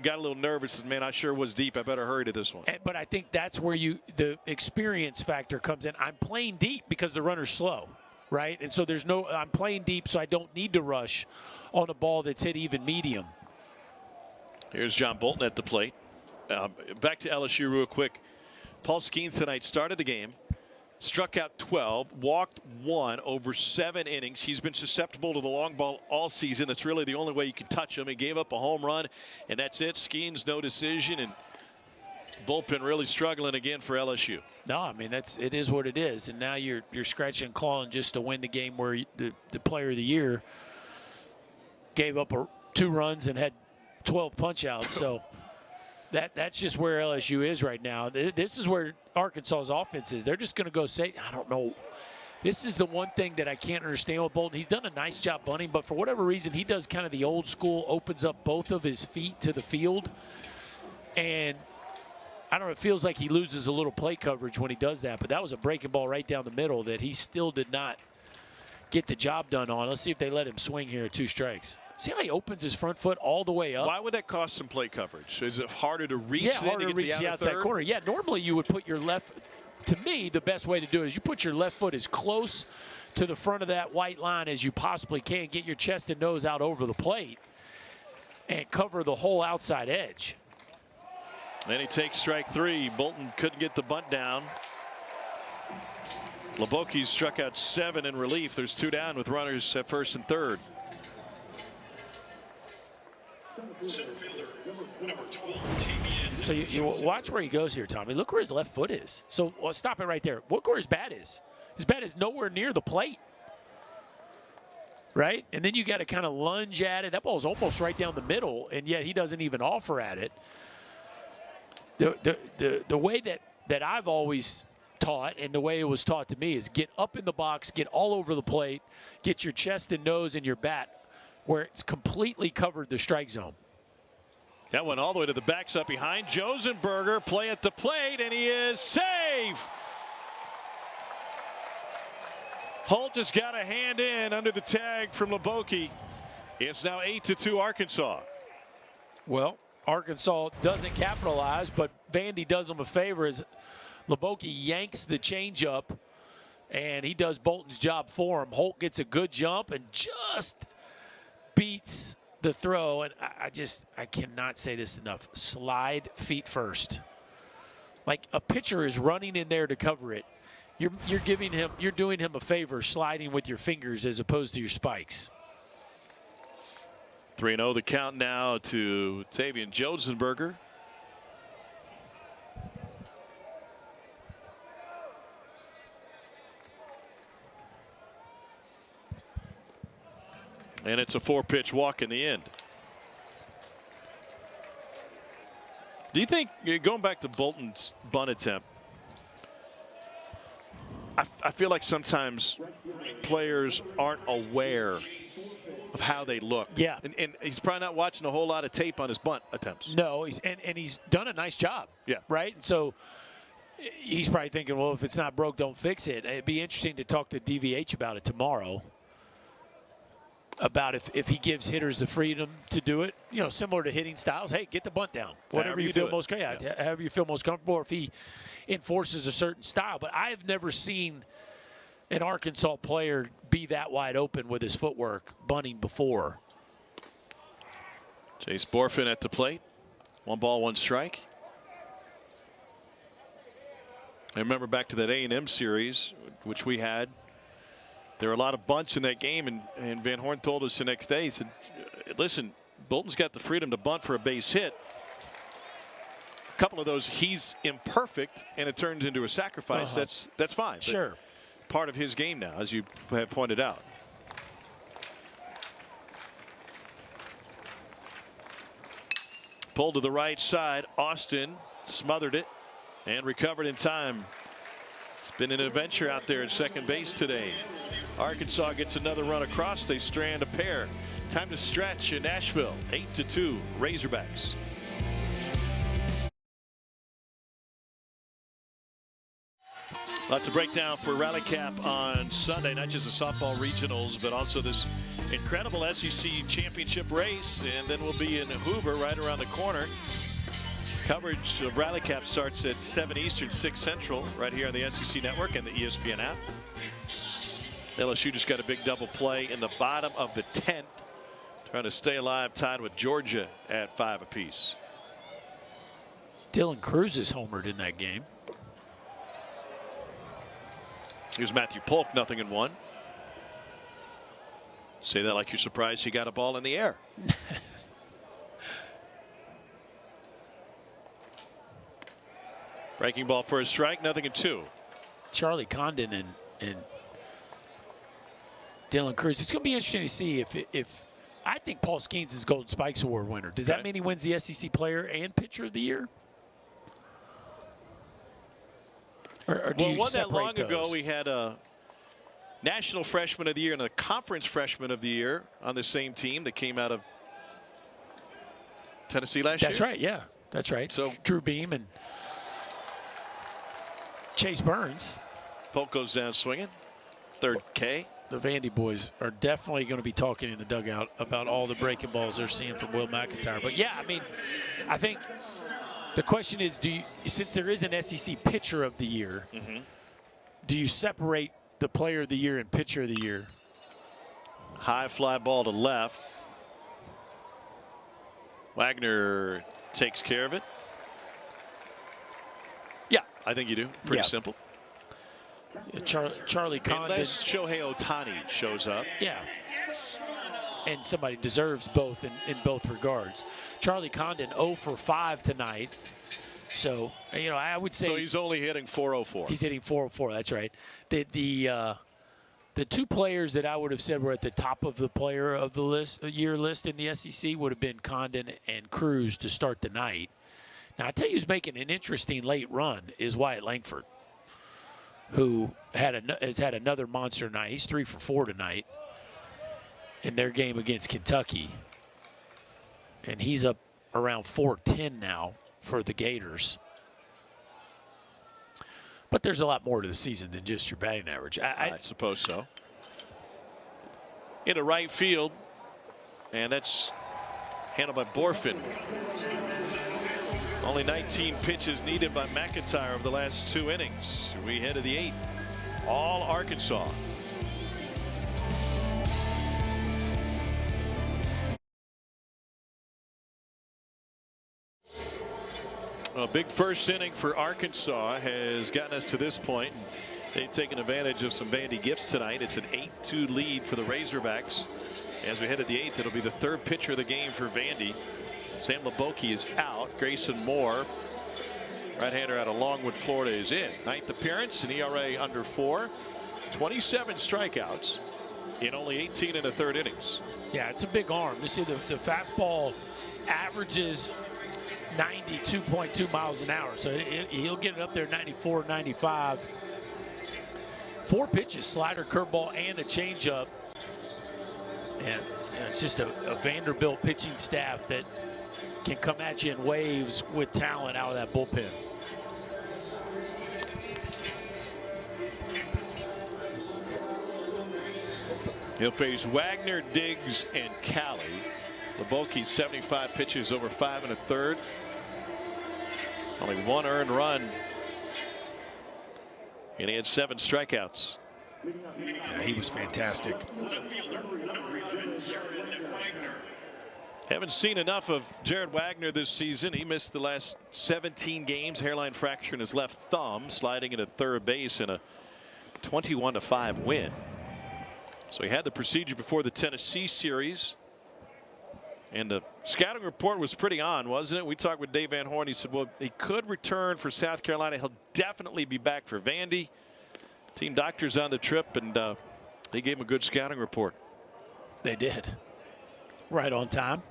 got a little nervous. Man, I sure was deep. I better hurry to this one. But I think that's where the experience factor comes in. I'm playing deep because the runner's slow, right? And so I'm playing deep, so I don't need to rush on a ball that's hit even medium. Here's John Bolton at the plate. Back to LSU real quick. Paul Skeens tonight started the game, struck out 12, walked 1 over 7 innings. He's been susceptible to the long ball all season. That's really the only way you can touch him. He gave up a home run, and that's it. Skeens, no decision, and bullpen really struggling again for LSU. No, I mean, it is what it is, and now you're scratching and clawing just to win the game where the player of the year gave up 2 runs and had 12 punch outs. So that's just where LSU is right now. This is where Arkansas's offense is. They're just going to go say, I don't know. This is the one thing that I can't understand with Bolton. He's done a nice job bunting, but for whatever reason, he does kind of the old school, opens up both of his feet to the field. And I don't know, it feels like he loses a little plate coverage when he does that, but that was a breaking ball right down the middle that he still did not get the job done on. Let's see if they let him swing here at 2 strikes. See how he opens his front foot all the way up? Why would that cost some plate coverage? Is it harder to reach? Yeah, harder to reach the outside corner. Yeah, normally you would put your left. To me, the best way to do it is you put your left foot as close to the front of that white line as you possibly can. Get your chest and nose out over the plate and cover the whole outside edge. And he takes strike 3. Bolton couldn't get the bunt down. Leboki struck out 7 in relief. There's 2 down with runners at first and third. So you watch where he goes here, Tommy. Look where his left foot is. So stop it right there. Look where his bat is. His bat is nowhere near the plate. Right? And then you got to kind of lunge at it. That ball's almost right down the middle, and yet he doesn't even offer at it. The way that I've always taught, and the way it was taught to me, is get up in the box, get all over the plate, get your chest and nose and your bat where it's completely covered the strike zone. That went all the way to the backstop behind Josenberger. Play at the plate, and he is safe. Holt has got a hand in under the tag from Leboki. It's now 8-2 Arkansas. Well, Arkansas doesn't capitalize, but Vandy does them a favor as Leboki yanks the changeup, and he does Bolton's job for him. Holt gets a good jump and just beats the throw, and I cannot say this enough. Slide feet first. Like a pitcher is running in there to cover it. You're doing him a favor sliding with your fingers as opposed to your spikes. 3-0 the count now to Tavian Josenberger. And it's a 4-pitch walk in the end. Do you think, going back to Bolton's bunt attempt, I feel like sometimes players aren't aware of how they look. Yeah. And he's probably not watching a whole lot of tape on his bunt attempts. No, he's done a nice job. Yeah. Right? And so he's probably thinking, well, if it's not broke, don't fix it. It'd be interesting to talk to DVH about it tomorrow. About if he gives hitters the freedom to do it, similar to hitting styles. Hey, get the bunt down. Whatever you feel most comfortable. Yeah, however you feel most comfortable. Or if he enforces a certain style. But I have never seen an Arkansas player be that wide open with his footwork bunting before. Chase Borfin at the plate. 1 ball, 1 strike. I remember back to that A&M series, which we had. There were a lot of bunts in that game, and Van Horn told us the next day, he said, listen, Bolton's got the freedom to bunt for a base hit. A couple of those, he's imperfect, and it turns into a sacrifice. That's fine. Sure. But part of his game now, as you have pointed out. Pulled to the right side. Austin smothered it and recovered in time. It's been an adventure out there at second base today. Arkansas gets another run across. They strand a pair. Time to stretch in Nashville. 8-2 Razorbacks. Lots to break down for Rally Cap on Sunday. Not just the softball regionals, but also this incredible SEC championship race. And then we'll be in Hoover right around the corner. Coverage of Rally Cap starts at 7 Eastern, 6 Central, right here on the SEC Network and the ESPN app. LSU just got a big double play in the bottom of the 10th, trying to stay alive, tied with Georgia at 5 apiece. Dylan Cruz is homered in that game. Here's Matthew Polk, 0-1. Say that like you're surprised he got a ball in the air. Breaking ball for a strike, 0-2. Charlie Condon and Dylan Cruz. It's going to be interesting to see if I think Paul Skeens is Golden Spikes Award winner. Does that mean he wins the SEC Player and Pitcher of the Year? Or do well, you one that long those? ago, we had a National Freshman of the Year and a Conference Freshman of the Year on the same team that came out of Tennessee last year. That's right, yeah. That's right. So Drew Beam and Chase Burns. Polk goes down swinging. Third K. The Vandy boys are definitely going to be talking in the dugout about all the breaking balls they're seeing from Will McIntyre. But, yeah, I mean, I think the question is, since there is an SEC Pitcher of the Year, do you separate the Player of the Year and Pitcher of the Year? High fly ball to left. Wagner takes care of it. Yeah, I think you do. Pretty simple. Charlie Condon. Unless Shohei Ohtani shows up. Yeah. And somebody deserves both in both regards. Charlie Condon 0 for 5 tonight. So, you know, I would say. So he's only hitting .404. He's hitting .404. That's right. The two players that I would have said were at the top of the player of the year list in the SEC would have been Condon and Cruz to start the night. Now, I tell you who's making an interesting late run is Wyatt Langford, who has had another monster night. He's 3 for 4 tonight in their game against Kentucky. And he's up around 410 now for the Gators. But there's a lot more to the season than just your batting average. I suppose so. Into right field, and that's handled by Borfin. Only 19 pitches needed by McIntyre of the last 2 innings. We head to the 8th. All Arkansas. A big first inning for Arkansas has gotten us to this point. They've taken advantage of some Vandy gifts tonight. It's an 8-2 lead for the Razorbacks. As we head to the 8th, it'll be the 3rd pitcher of the game for Vandy. Sam Leboki is out. Grayson Moore, right-hander out of Longwood, Florida, is in. 9th appearance, an ERA under 4. 27 strikeouts in only 18 and a third innings. Yeah, it's a big arm. You see the fastball averages 92.2 miles an hour. So he'll get it up there 94, 95. 4 pitches, slider, curveball, and a changeup. And it's just a Vanderbilt pitching staff that can come at you in waves with talent out of that bullpen. He'll face Wagner, Diggs, and Callie. Leboki 75 pitches over 5 1/3. Only 1 earned run. And he had 7 strikeouts. Yeah, he was fantastic. Haven't seen enough of Jared Wagner this season. He missed the last 17 games. Hairline fracture in his left thumb, sliding into third base in a 21-5 win. So he had the procedure before the Tennessee series. And the scouting report was pretty on, wasn't it? We talked with Dave Van Horn. He said, well, he could return for South Carolina. He'll definitely be back for Vandy. Team doctors on the trip, and they gave him a good scouting report. They did. Right on time.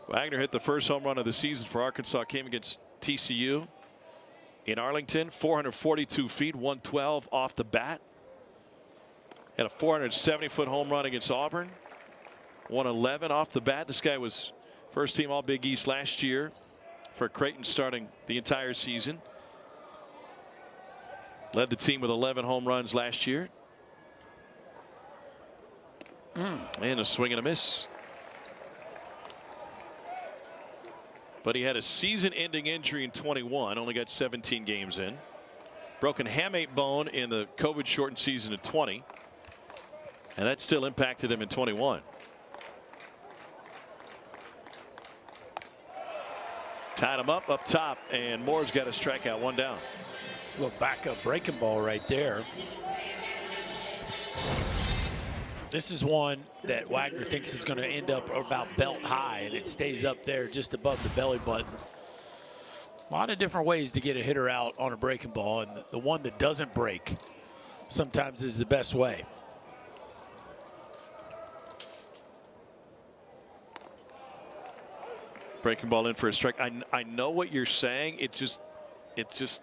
Wagner hit the first home run of the season for Arkansas. Came against TCU in Arlington. 442 feet, 112 off the bat. Had a 470-foot home run against Auburn. 111 off the bat. This guy was first team All Big East last year for Creighton, starting the entire season. Led the team with 11 home runs last year. And a swing and a miss. But he had a season-ending injury in 21. Only got 17 games in. Broken hamate bone in the COVID-shortened season of 20. And that still impacted him in 21. Tied him up top, and Moore's got a strikeout, 1 down. Little backup breaking ball right there. This is one that Wagner thinks is going to end up about belt high, and it stays up there just above the belly button. A lot of different ways to get a hitter out on a breaking ball, and the one that doesn't break sometimes is the best way. Breaking ball in for a strike. I know what you're saying. It just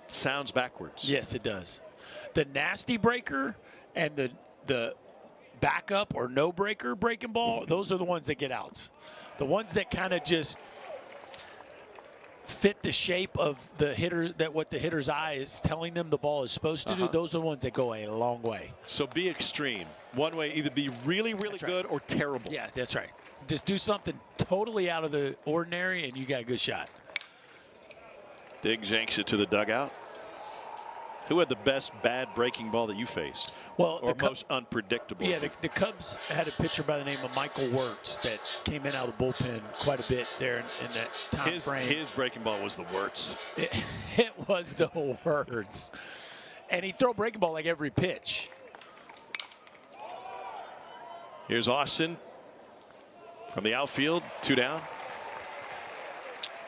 sounds backwards. Yes, it does. The nasty breaker and the backup or no breaker breaking ball, those are the ones that get outs. The ones that kind of just fit the shape of the hitter, that what the hitter's eye is telling them the ball is supposed to do, those are the ones that go a long way. So be extreme. One way, either be really, really good or terrible. Yeah, that's right. Just do something totally out of the ordinary and you got a good shot. Diggs yanks it to the dugout. Who had the best bad breaking ball that you faced? Well, or most unpredictable? Yeah, the Cubs had a pitcher by the name of Michael Wirtz that came in out of the bullpen quite a bit there in that time frame. His breaking ball was the Wirtz. It was the Wirtz. And he'd throw a breaking ball like every pitch. Here's Austin from the outfield, 2 down.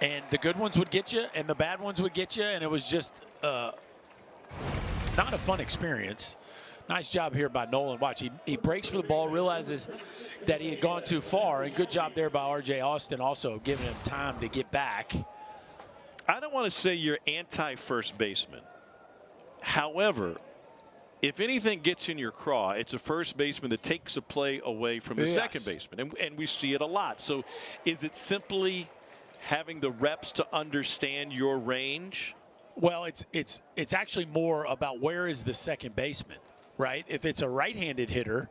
And the good ones would get you, and the bad ones would get you, and it was just not a fun experience. Nice job here by Nolan. Watch, he breaks for the ball, realizes that he had gone too far, and good job there by R.J. Austin also giving him time to get back. I don't want to say you're anti-first baseman. However, if anything gets in your craw, it's a first baseman that takes a play away from the second baseman, and we see it a lot. So is it simply having the reps to understand your range? Well, it's actually more about where is the second baseman, right? If it's a right-handed hitter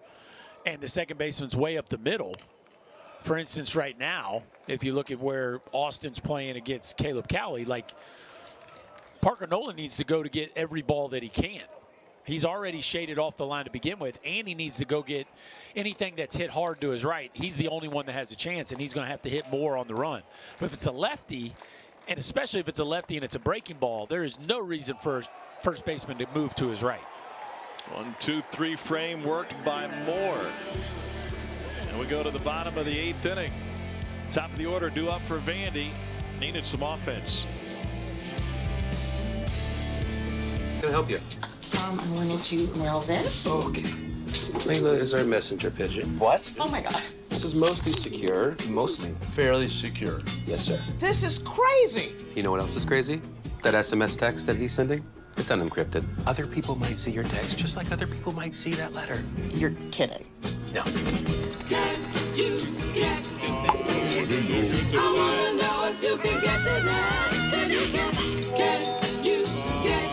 and the second baseman's way up the middle, for instance, right now, if you look at where Austin's playing against Caleb Cowley, like Parker Nolan needs to go to get every ball that he can. He's already shaded off the line to begin with, and he needs to go get anything that's hit hard to his right. He's the only one that has a chance, and he's going to have to hit more on the run. But if it's a lefty, and especially if it's a lefty and it's a breaking ball, there is no reason for first baseman to move to his right. 1-2-3 frame worked by Moore. And we go to the bottom of the 8th inning. Top of the order due up for Vandy. Needed some offense. Can I help you? I wanted you, Melvin. Okay. Layla is our messenger pigeon. What? Oh my God. This is mostly secure. Mostly. Fairly secure. Yes, sir. This is crazy. You know what else is crazy? That SMS text that he's sending? It's unencrypted. Other people might see your text just like other people might see that letter. You're kidding. No. Can you get to that? I wanna know if you can get to that. Can you get?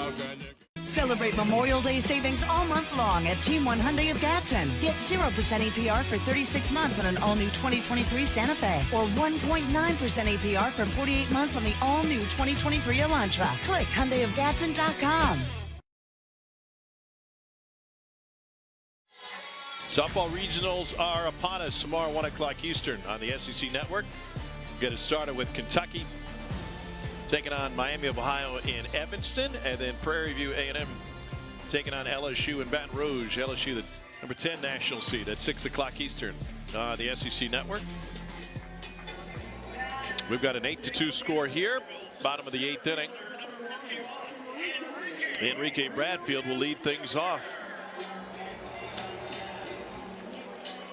Celebrate Memorial Day savings all month long at Team 100 of Gadsden. Get 0% APR for 36 months on an all-new 2023 Santa Fe or 1.9% APR for 48 months on the all-new 2023 Elantra. Click HyundaiofGadsden.com. Softball regionals are upon us tomorrow, 1 o'clock Eastern on the SEC Network. We'll get it started with Kentucky taking on Miami of Ohio in Evanston, and then Prairie View A&M taking on LSU in Baton Rouge. LSU, the number 10 national seed, at 6 o'clock Eastern on the SEC Network. We've got an 8-2 score here, bottom of the 8th inning. Enrique Bradfield will lead things off.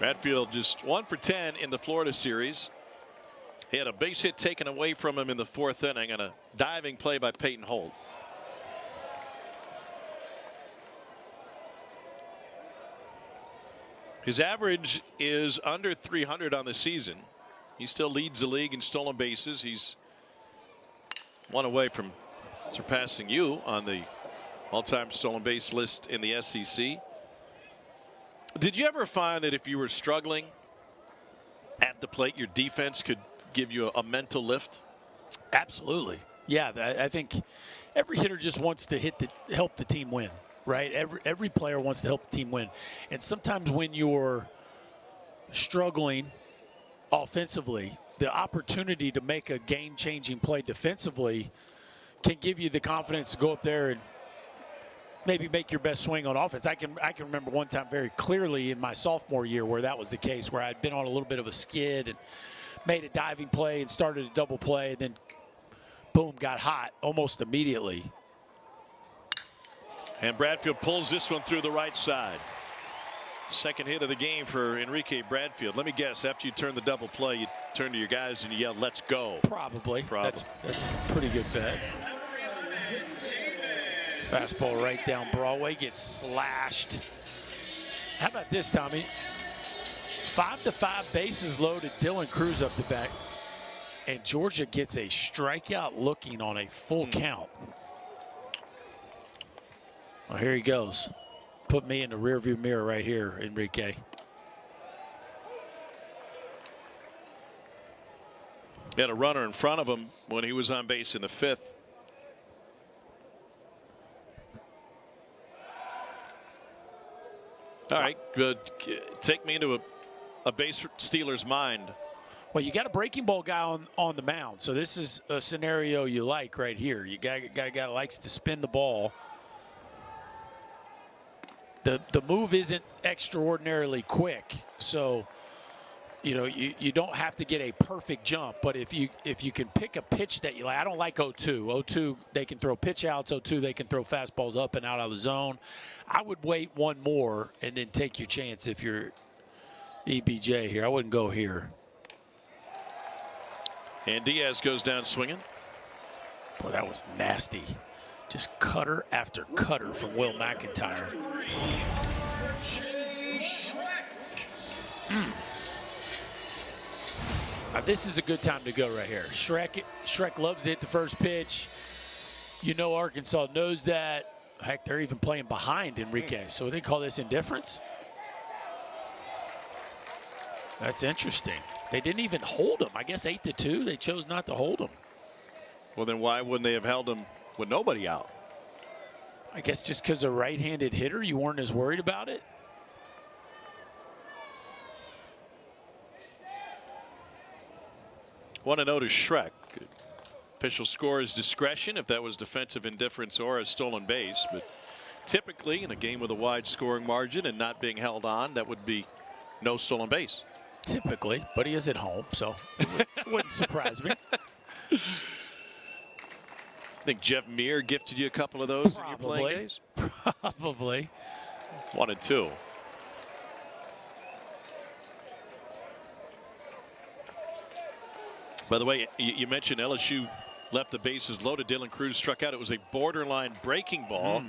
Bradfield just 1 for 10 in the Florida series. He had a base hit taken away from him in the 4th inning and a diving play by Peyton Holt. His average is under 300 on the season. He still leads the league in stolen bases. He's 1 away from surpassing you on the all-time stolen base list in the SEC. Did you ever find that if you were struggling at the plate, your defense could give you a mental lift? Absolutely. Yeah, I think every hitter just wants to help the team win, right? Every player wants to help the team win. And sometimes when you're struggling offensively, the opportunity to make a game-changing play defensively can give you the confidence to go up there and maybe make your best swing on offense. I can remember one time very clearly in my sophomore year where that was the case, where I'd been on a little bit of a skid and made a diving play and started a double play, and then boom, got hot almost immediately. And Bradfield pulls this one through the right side. Second hit of the game for Enrique Bradfield. Let me guess, after you turn the double play, you turn to your guys and you yell, "Let's go." Probably. That's a pretty good bet. Fastball right down Broadway, gets slashed. How about this, Tommy? 5-5 bases loaded, Dylan Cruz up the back. And Georgia gets a strikeout looking on a full count. Well, here he goes. Put me in the rearview mirror right here, Enrique. He had a runner in front of him when he was on base in the 5th. All right, take me into a base stealer's mind. Well, you got a breaking ball guy on the mound, so this is a scenario you like right here. You got a guy that likes to spin the ball. The move isn't extraordinarily quick, so you don't have to get a perfect jump. But if you can pick a pitch that you like, I don't like 0-2. 0-2 they can throw pitch outs. 0-2 they can throw fastballs up and out of the zone. I would wait one more and then take your chance if you're EBJ here. I wouldn't go here. And Diaz goes down swinging. Boy, that was nasty. Just cutter after cutter from Will McIntyre. Now, this is a good time to go right here. Shrek loves to hit the first pitch. You know Arkansas knows that. Heck, they're even playing behind Enrique. So they call this indifference? That's interesting. They didn't even hold him. I guess 8-2. They chose not to hold him. Well, then why wouldn't they have held him with nobody out? I guess just because a right-handed hitter, you weren't as worried about it. Want to notice Shrek. Official score is discretion if that was defensive indifference or a stolen base. But typically in a game with a wide scoring margin and not being held on, that would be no stolen base. Typically, but he is at home, so it wouldn't surprise me. I think Jeff Meir gifted you a couple of those in your playing days? Probably. 1 and 2. By the way, you mentioned LSU left the bases loaded. Dylan Cruz struck out. It was a borderline breaking ball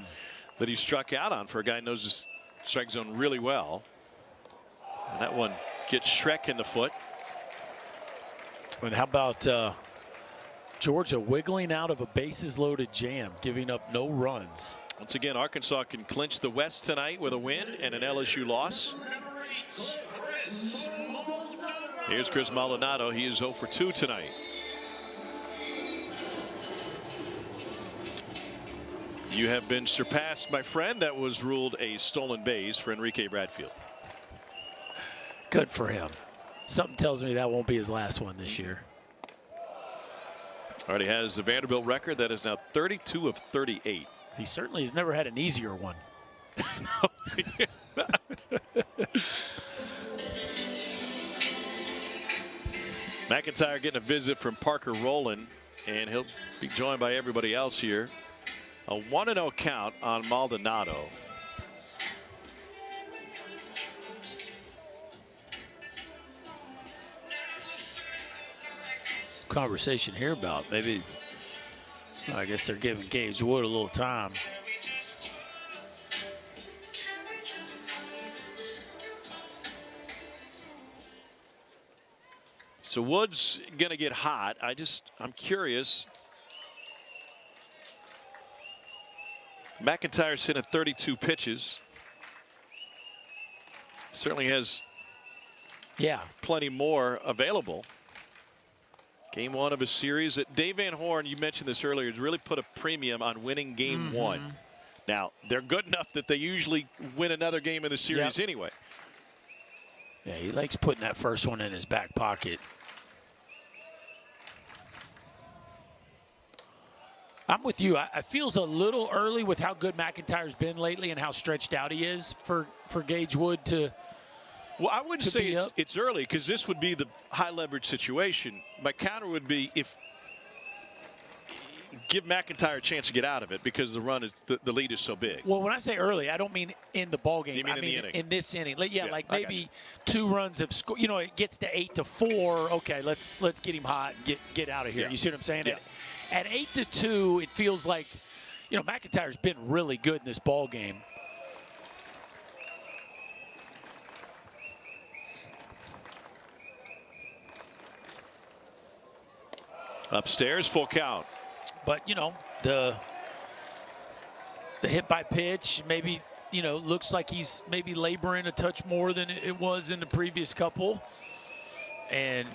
that he struck out on for a guy who knows his strike zone really well. And that one gets Shrek in the foot. And how about Georgia wiggling out of a bases loaded jam, giving up no runs? Once again, Arkansas can clinch the West tonight with a win and an LSU loss. Here's Chris Maldonado. He is 0 for 2 tonight. You have been surpassed, my friend. That was ruled a stolen base for Enrique Bradfield. Good for him. Something tells me that won't be his last one this year. Already has the Vanderbilt record. That is now 32 of 38. He certainly has never had an easier one. No, he not. McIntyre getting a visit from Parker Rowland, and he'll be joined by everybody else here. A 1-0 count on Maldonado. Conversation here about maybe, I guess they're giving Gage Wood a little time. So Wood's going to get hot. I'm curious. McIntyre's hit at 32 pitches. Certainly has plenty more available. Game 1 of a series. Dave Van Horn, you mentioned this earlier, has really put a premium on winning game 1. Now, they're good enough that they usually win another game in the series anyway. Yeah, he likes putting that first one in his back pocket. I'm with you. I feels a little early with how good McIntyre's been lately and how stretched out he is for Gage Wood to. Well, I wouldn't say it's early because this would be the high leverage situation. My counter would be if give McIntyre a chance to get out of it because the run is the lead is so big. Well, when I say early, I don't mean in the ball game. You mean I in the inning? In this inning. Yeah, like maybe 2 runs have scored. You know, it gets to 8-4. Okay, let's get him hot and get out of here. Yeah. You see what I'm saying? Yeah. At 8-2, it feels like, you know, McIntyre's been really good in this ball game. Upstairs, full count. But, you know, the hit by pitch maybe, you know, looks like he's maybe laboring a touch more than it was in the previous couple. And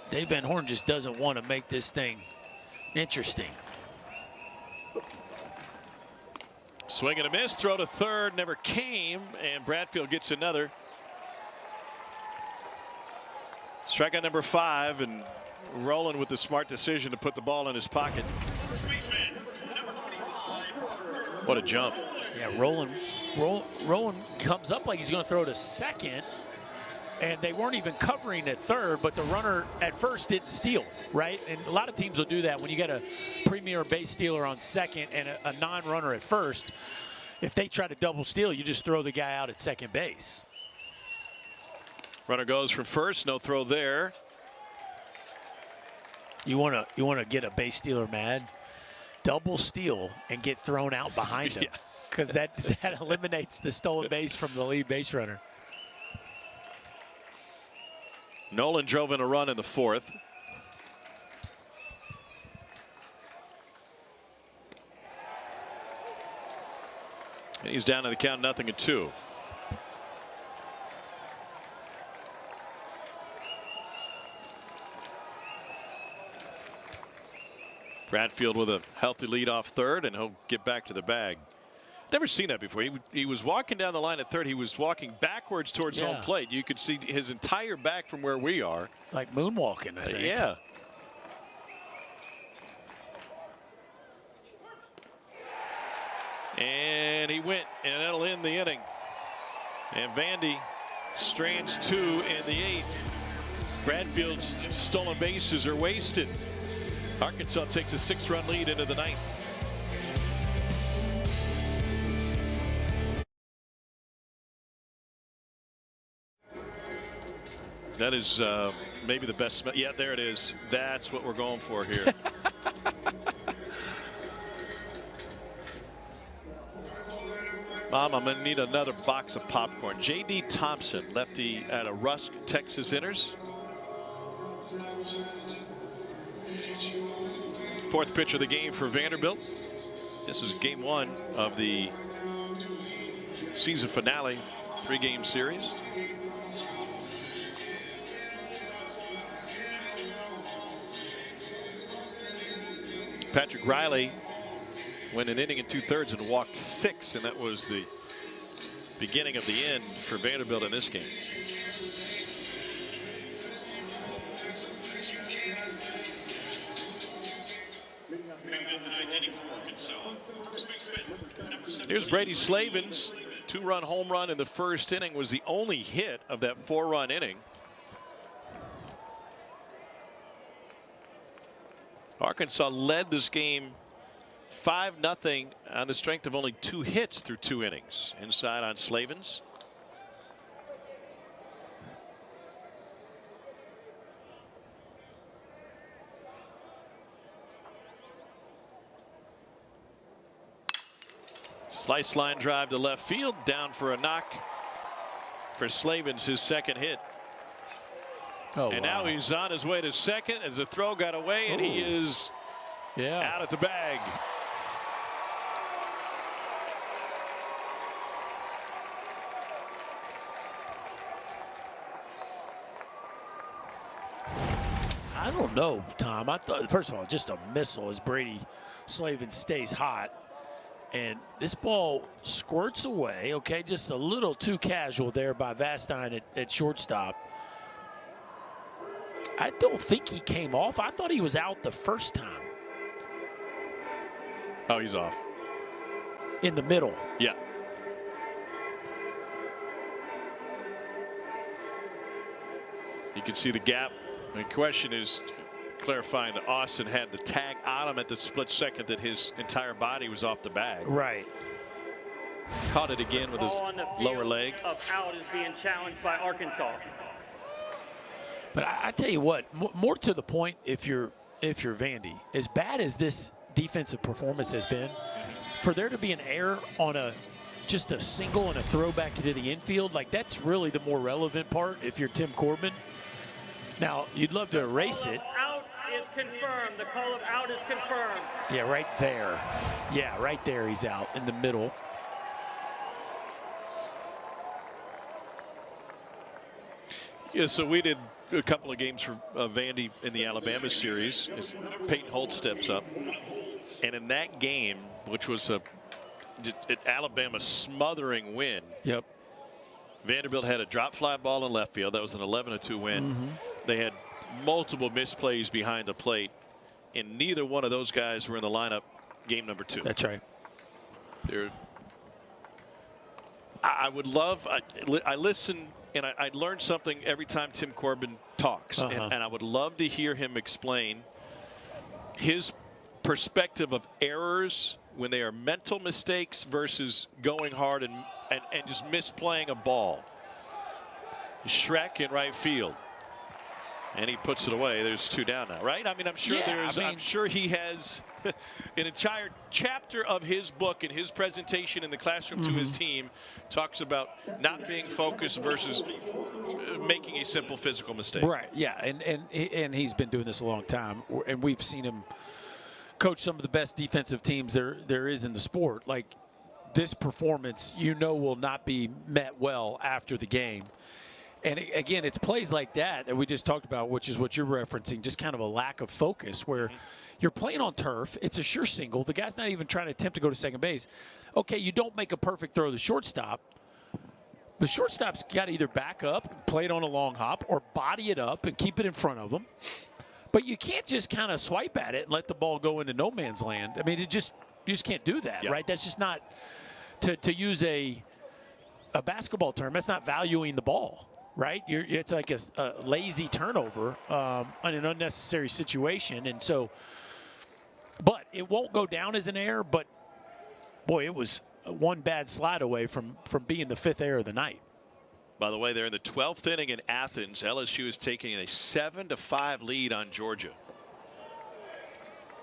Dave Van Horn just doesn't want to make this thing interesting. Swing and a miss, throw to third, never came, and Bradfield gets another. Strikeout number 5, and Rolen with the smart decision to put the ball in his pocket. What a jump. Yeah, Rolen comes up like he's going to throw to second, and they weren't even covering at third, but the runner at first didn't steal, right? And a lot of teams will do that when you get a premier base stealer on second and a non-runner at first. If they try to double steal, you just throw the guy out at second base. Runner goes from first, no throw there. You want to get a base stealer mad? Double steal and get thrown out behind him, because that eliminates the stolen base from the lead base runner. Nolan drove in a run in the 4th. And he's down to the count 0-2. Bradfield with a healthy lead off third, and he'll get back to the bag. Never seen that before. He was walking down the line at third. He was walking backwards towards home plate. You could see his entire back from where we are. Like moonwalking, I think. Yeah. And he went, and that'll end the inning. And Vandy strands 2 in the 8th. Bradfield's stolen bases are wasted. Arkansas takes a 6-run lead into the 9th. That is maybe the best. Yeah, there it is. That's what we're going for here. Mom, I'm going to need another box of popcorn. J.D. Thompson, lefty out of Rusk, Texas enters. 4th pitch of the game for Vanderbilt. This is game 1 of the season finale 3-game series. Patrick Riley went an inning and 2/3 and walked 6, and that was the beginning of the end for Vanderbilt in this game. Here's Brady Slavens. 2-run home run in the 1st inning was the only hit of that 4-run inning. Arkansas led this game 5-0 on the strength of only 2 hits through 2 innings. Inside on Slavens. Slice line drive to left field, down for a knock for Slavens, his 2nd hit. Oh, and wow. now he's on his way to second as the throw got away, and he is out at the bag. I don't know, Tom. I thought, first of all, just a missile as Brady Slavens stays hot. And this ball squirts away, okay, just a little too casual there by Vastine at shortstop. I don't think he came off. I thought he was out the first time. Oh, he's off. In the middle. Yeah. You can see the gap. The question is clarifying that Austin had the tag on him at the split second that his entire body was off the bag. Right. Caught it again with his lower leg. Of out is being challenged by Arkansas. But I tell you what, more to the point, if you're Vandy, as bad as this defensive performance has been, for there to be an error on just a single and a throwback to the infield, like that's really the more relevant part if you're Tim Corbin. Now, you'd love to erase it. Out is confirmed. The call of out is confirmed. Yeah, right there. Yeah, right there he's out in the middle. Yeah, so we did a couple of games for Vandy in the Alabama series as Peyton Holt steps up. And in that game, which was an Alabama smothering win. Yep. Vanderbilt had a drop fly ball in left field. That was an 11-2 win. Mm-hmm. They had multiple misplays behind the plate, and neither one of those guys were in the lineup game number 2. That's right. I would love, I listen, and I learn something every time Tim Corbin talks, and I would love to hear him explain his perspective of errors when they are mental mistakes versus going hard and just misplaying a ball. Shrek in right field. And he puts it away. There's 2 down now, right? I mean, I'm sure I'm sure he has an entire chapter of his book and his presentation in the classroom to his team talks about not being focused versus making a simple physical mistake. Right. Yeah. And he's been doing this a long time, and we've seen him coach some of the best defensive teams there is in the sport. Like this performance, will not be met well after the game. And again, it's plays like that we just talked about, which is what you're referencing, just kind of a lack of focus where you're playing on turf. It's a sure single. The guy's not even trying to attempt to go to second base. Okay, you don't make a perfect throw to the shortstop. The shortstop's got to either back up, play it on a long hop, or body it up and keep it in front of him. But you can't just kind of swipe at it and let the ball go into no man's land. I mean, you just can't do that, right? That's just not, to use a basketball term, that's not valuing the ball. Right, it's like a lazy turnover on an unnecessary situation, and so. But it won't go down as an error. But boy, it was one bad slide away from being the 5th error of the night. By the way, they're in the 12th inning in Athens. LSU is taking a 7-5 lead on Georgia.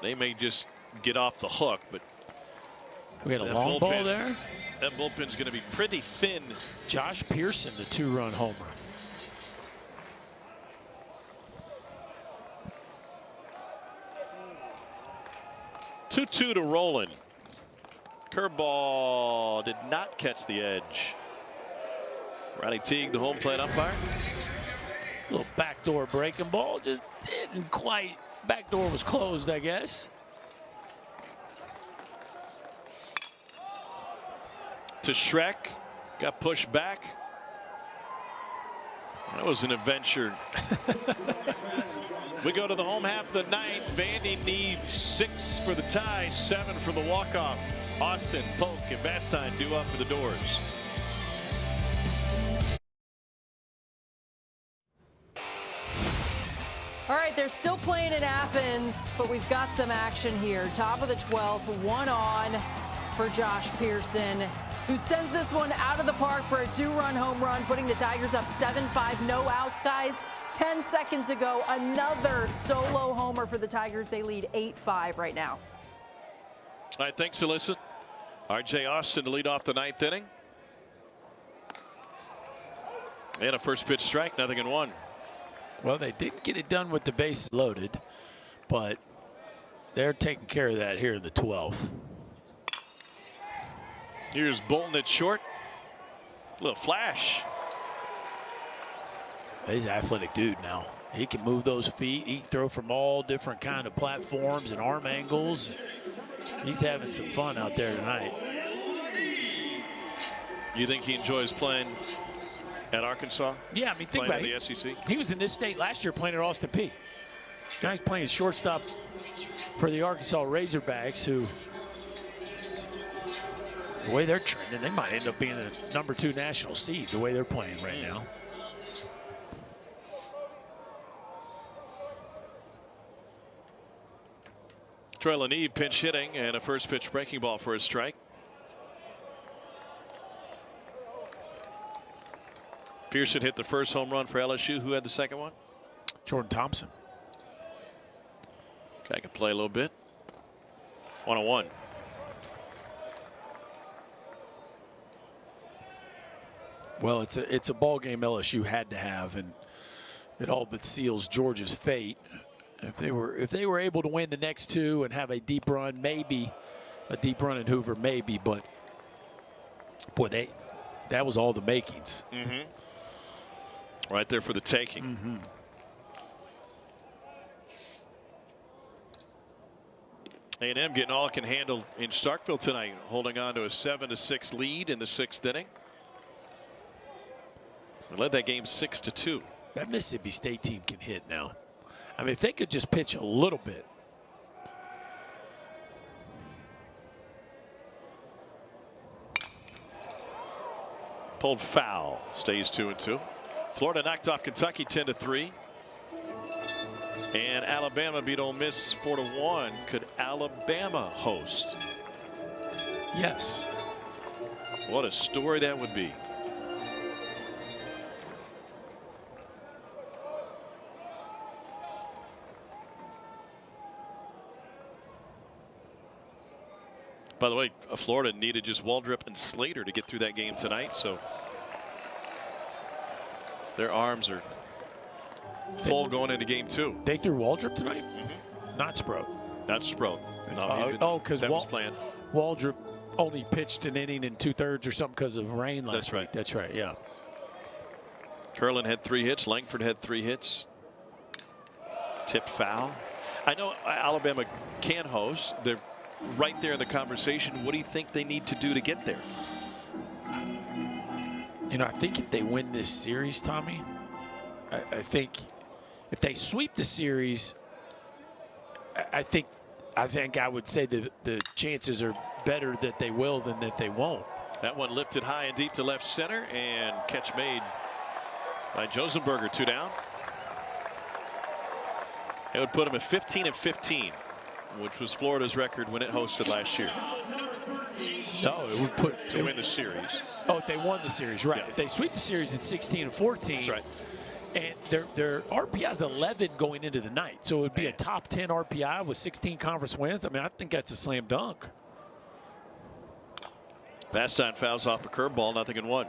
They may just get off the hook, but we had a long ball there. That bullpen's going to be pretty thin. Josh Pearson, the 2-run homer. Two to Roland. Curveball did not catch the edge. Ronnie Teague, the home plate umpire. Little backdoor breaking ball, just didn't quite. Backdoor was closed, I guess. To Shrek, got pushed back. That was an adventure. We go to the home half of the ninth. Vandy needs 6 for the tie, 7 for the walk-off. Austin, Polk, and Vastine due up for the doors. All right, they're still playing in Athens, but we've got some action here. Top of the 12th, 1 on for Josh Pearson, who sends this one out of the park for a 2-run home run, putting the Tigers up 7-5, no outs, guys. 10 seconds ago, another solo homer for the Tigers. They lead 8-5 right now. All right, thanks, Alyssa. R.J. Austin to lead off the 9th inning. And a first pitch strike, 0-1. Well, they didn't get it done with the bases loaded, but they're taking care of that here in the 12th. Here's Bolton at short. A little flash. He's an athletic dude now. He can move those feet. He can throw from all different kind of platforms and arm angles. He's having some fun out there tonight. You think he enjoys playing at Arkansas? Yeah, I mean, think about it. The SEC. He was in this state last year playing at Austin Peay. Now he's playing shortstop for the Arkansas Razorbacks, who The way they're trending, they might end up being the #2 national seed, the way they're playing right now. Troy Leneve pinch hitting and a first pitch breaking ball for a strike. Pearson hit the first home run for LSU. Who had the second one? Jordan Thompson. Guy can play a little bit. 1-1. Well, it's a ball game LSU had to have, and it all but seals Georgia's fate. If they were able to win the next two and have a deep run, maybe a deep run in Hoover, maybe, but boy, that was all the makings. Right there for the taking. A&M getting all it can handle in Starkville tonight, holding on to a 7-6 lead in the 6th inning. We led that game 6-2. That Mississippi State team can hit now. I mean, if they could just pitch a little bit. Pulled foul, stays 2-2. Florida knocked off Kentucky 10-3. And Alabama beat Ole Miss 4-1. Could Alabama host? Yes. What a story that would be. By the way, Florida needed just Waldrop and Slater to get through that game tonight, so their arms are full going into game 2. They threw Waldrop tonight? Not Sproat. Not Sproat. Because Waldrop only pitched an inning and 2/3 or something because of rain last week. That's right, yeah. Curlin had 3 hits. Langford had 3 hits. Tip foul. I know Alabama can host. They're right there in the conversation. What do you think they need to do to get there? You know, I think if they win this series, Tommy, I think if they sweep the series, I think I would say the chances are better that they will than that they won't. That one lifted high and deep to left center, and catch made by Josenberger. 2 down. It would put them at 15-15, which was Florida's record when it hosted last year. No, it would put to win the series. Oh, if they won the series, right? Yeah. If they sweep the series at 16-14, that's right. And their RPI is 11 going into the night, so it would be a top 10 RPI with 16 conference wins. I mean, I think that's a slam dunk. Bastine fouls off a curveball, 0-1.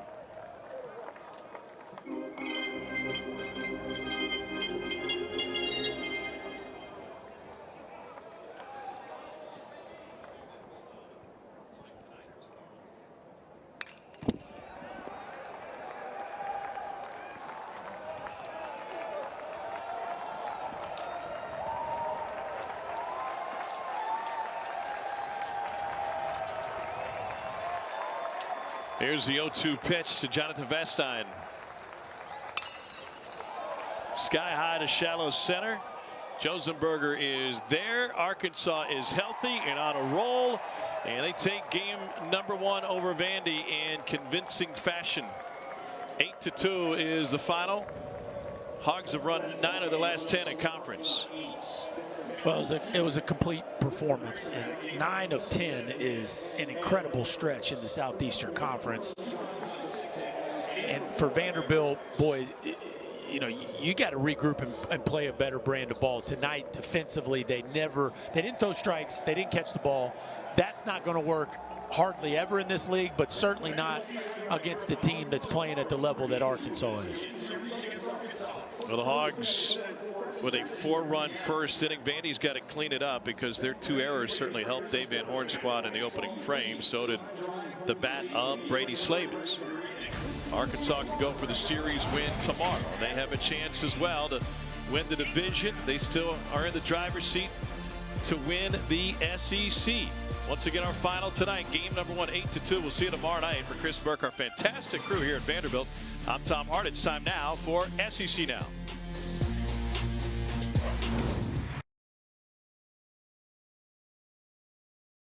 Here's the 0-2 pitch to Jonathan Vastine. Sky high to shallow center. Josenberger is there. Arkansas is healthy and on a roll. And they take game #1 over Vandy in convincing fashion. 8-2 is the final. Hogs have run 9 of the last 10 in conference. Well, it was a complete performance, and 9 of 10 is an incredible stretch in the Southeastern Conference. And for Vanderbilt, boys, you know, you got to regroup and play a better brand of ball. Tonight, defensively, they didn't throw strikes, they didn't catch the ball. That's not going to work hardly ever in this league, but certainly not against the team that's playing at the level that Arkansas is. Well, the Hogs with a 4-run first inning. Vandy's got to clean it up because their 2 errors certainly helped Dave Van Horn's squad in the opening frame. So did the bat of Brady Slavens. Arkansas can go for the series win tomorrow. They have a chance as well to win the division. They still are in the driver's seat to win the SEC. Once again, our final tonight, game #1, 8-2. We'll see you tomorrow night. For Chris Burke, our fantastic crew here at Vanderbilt, I'm Tom Hart. It's time now for SEC Now.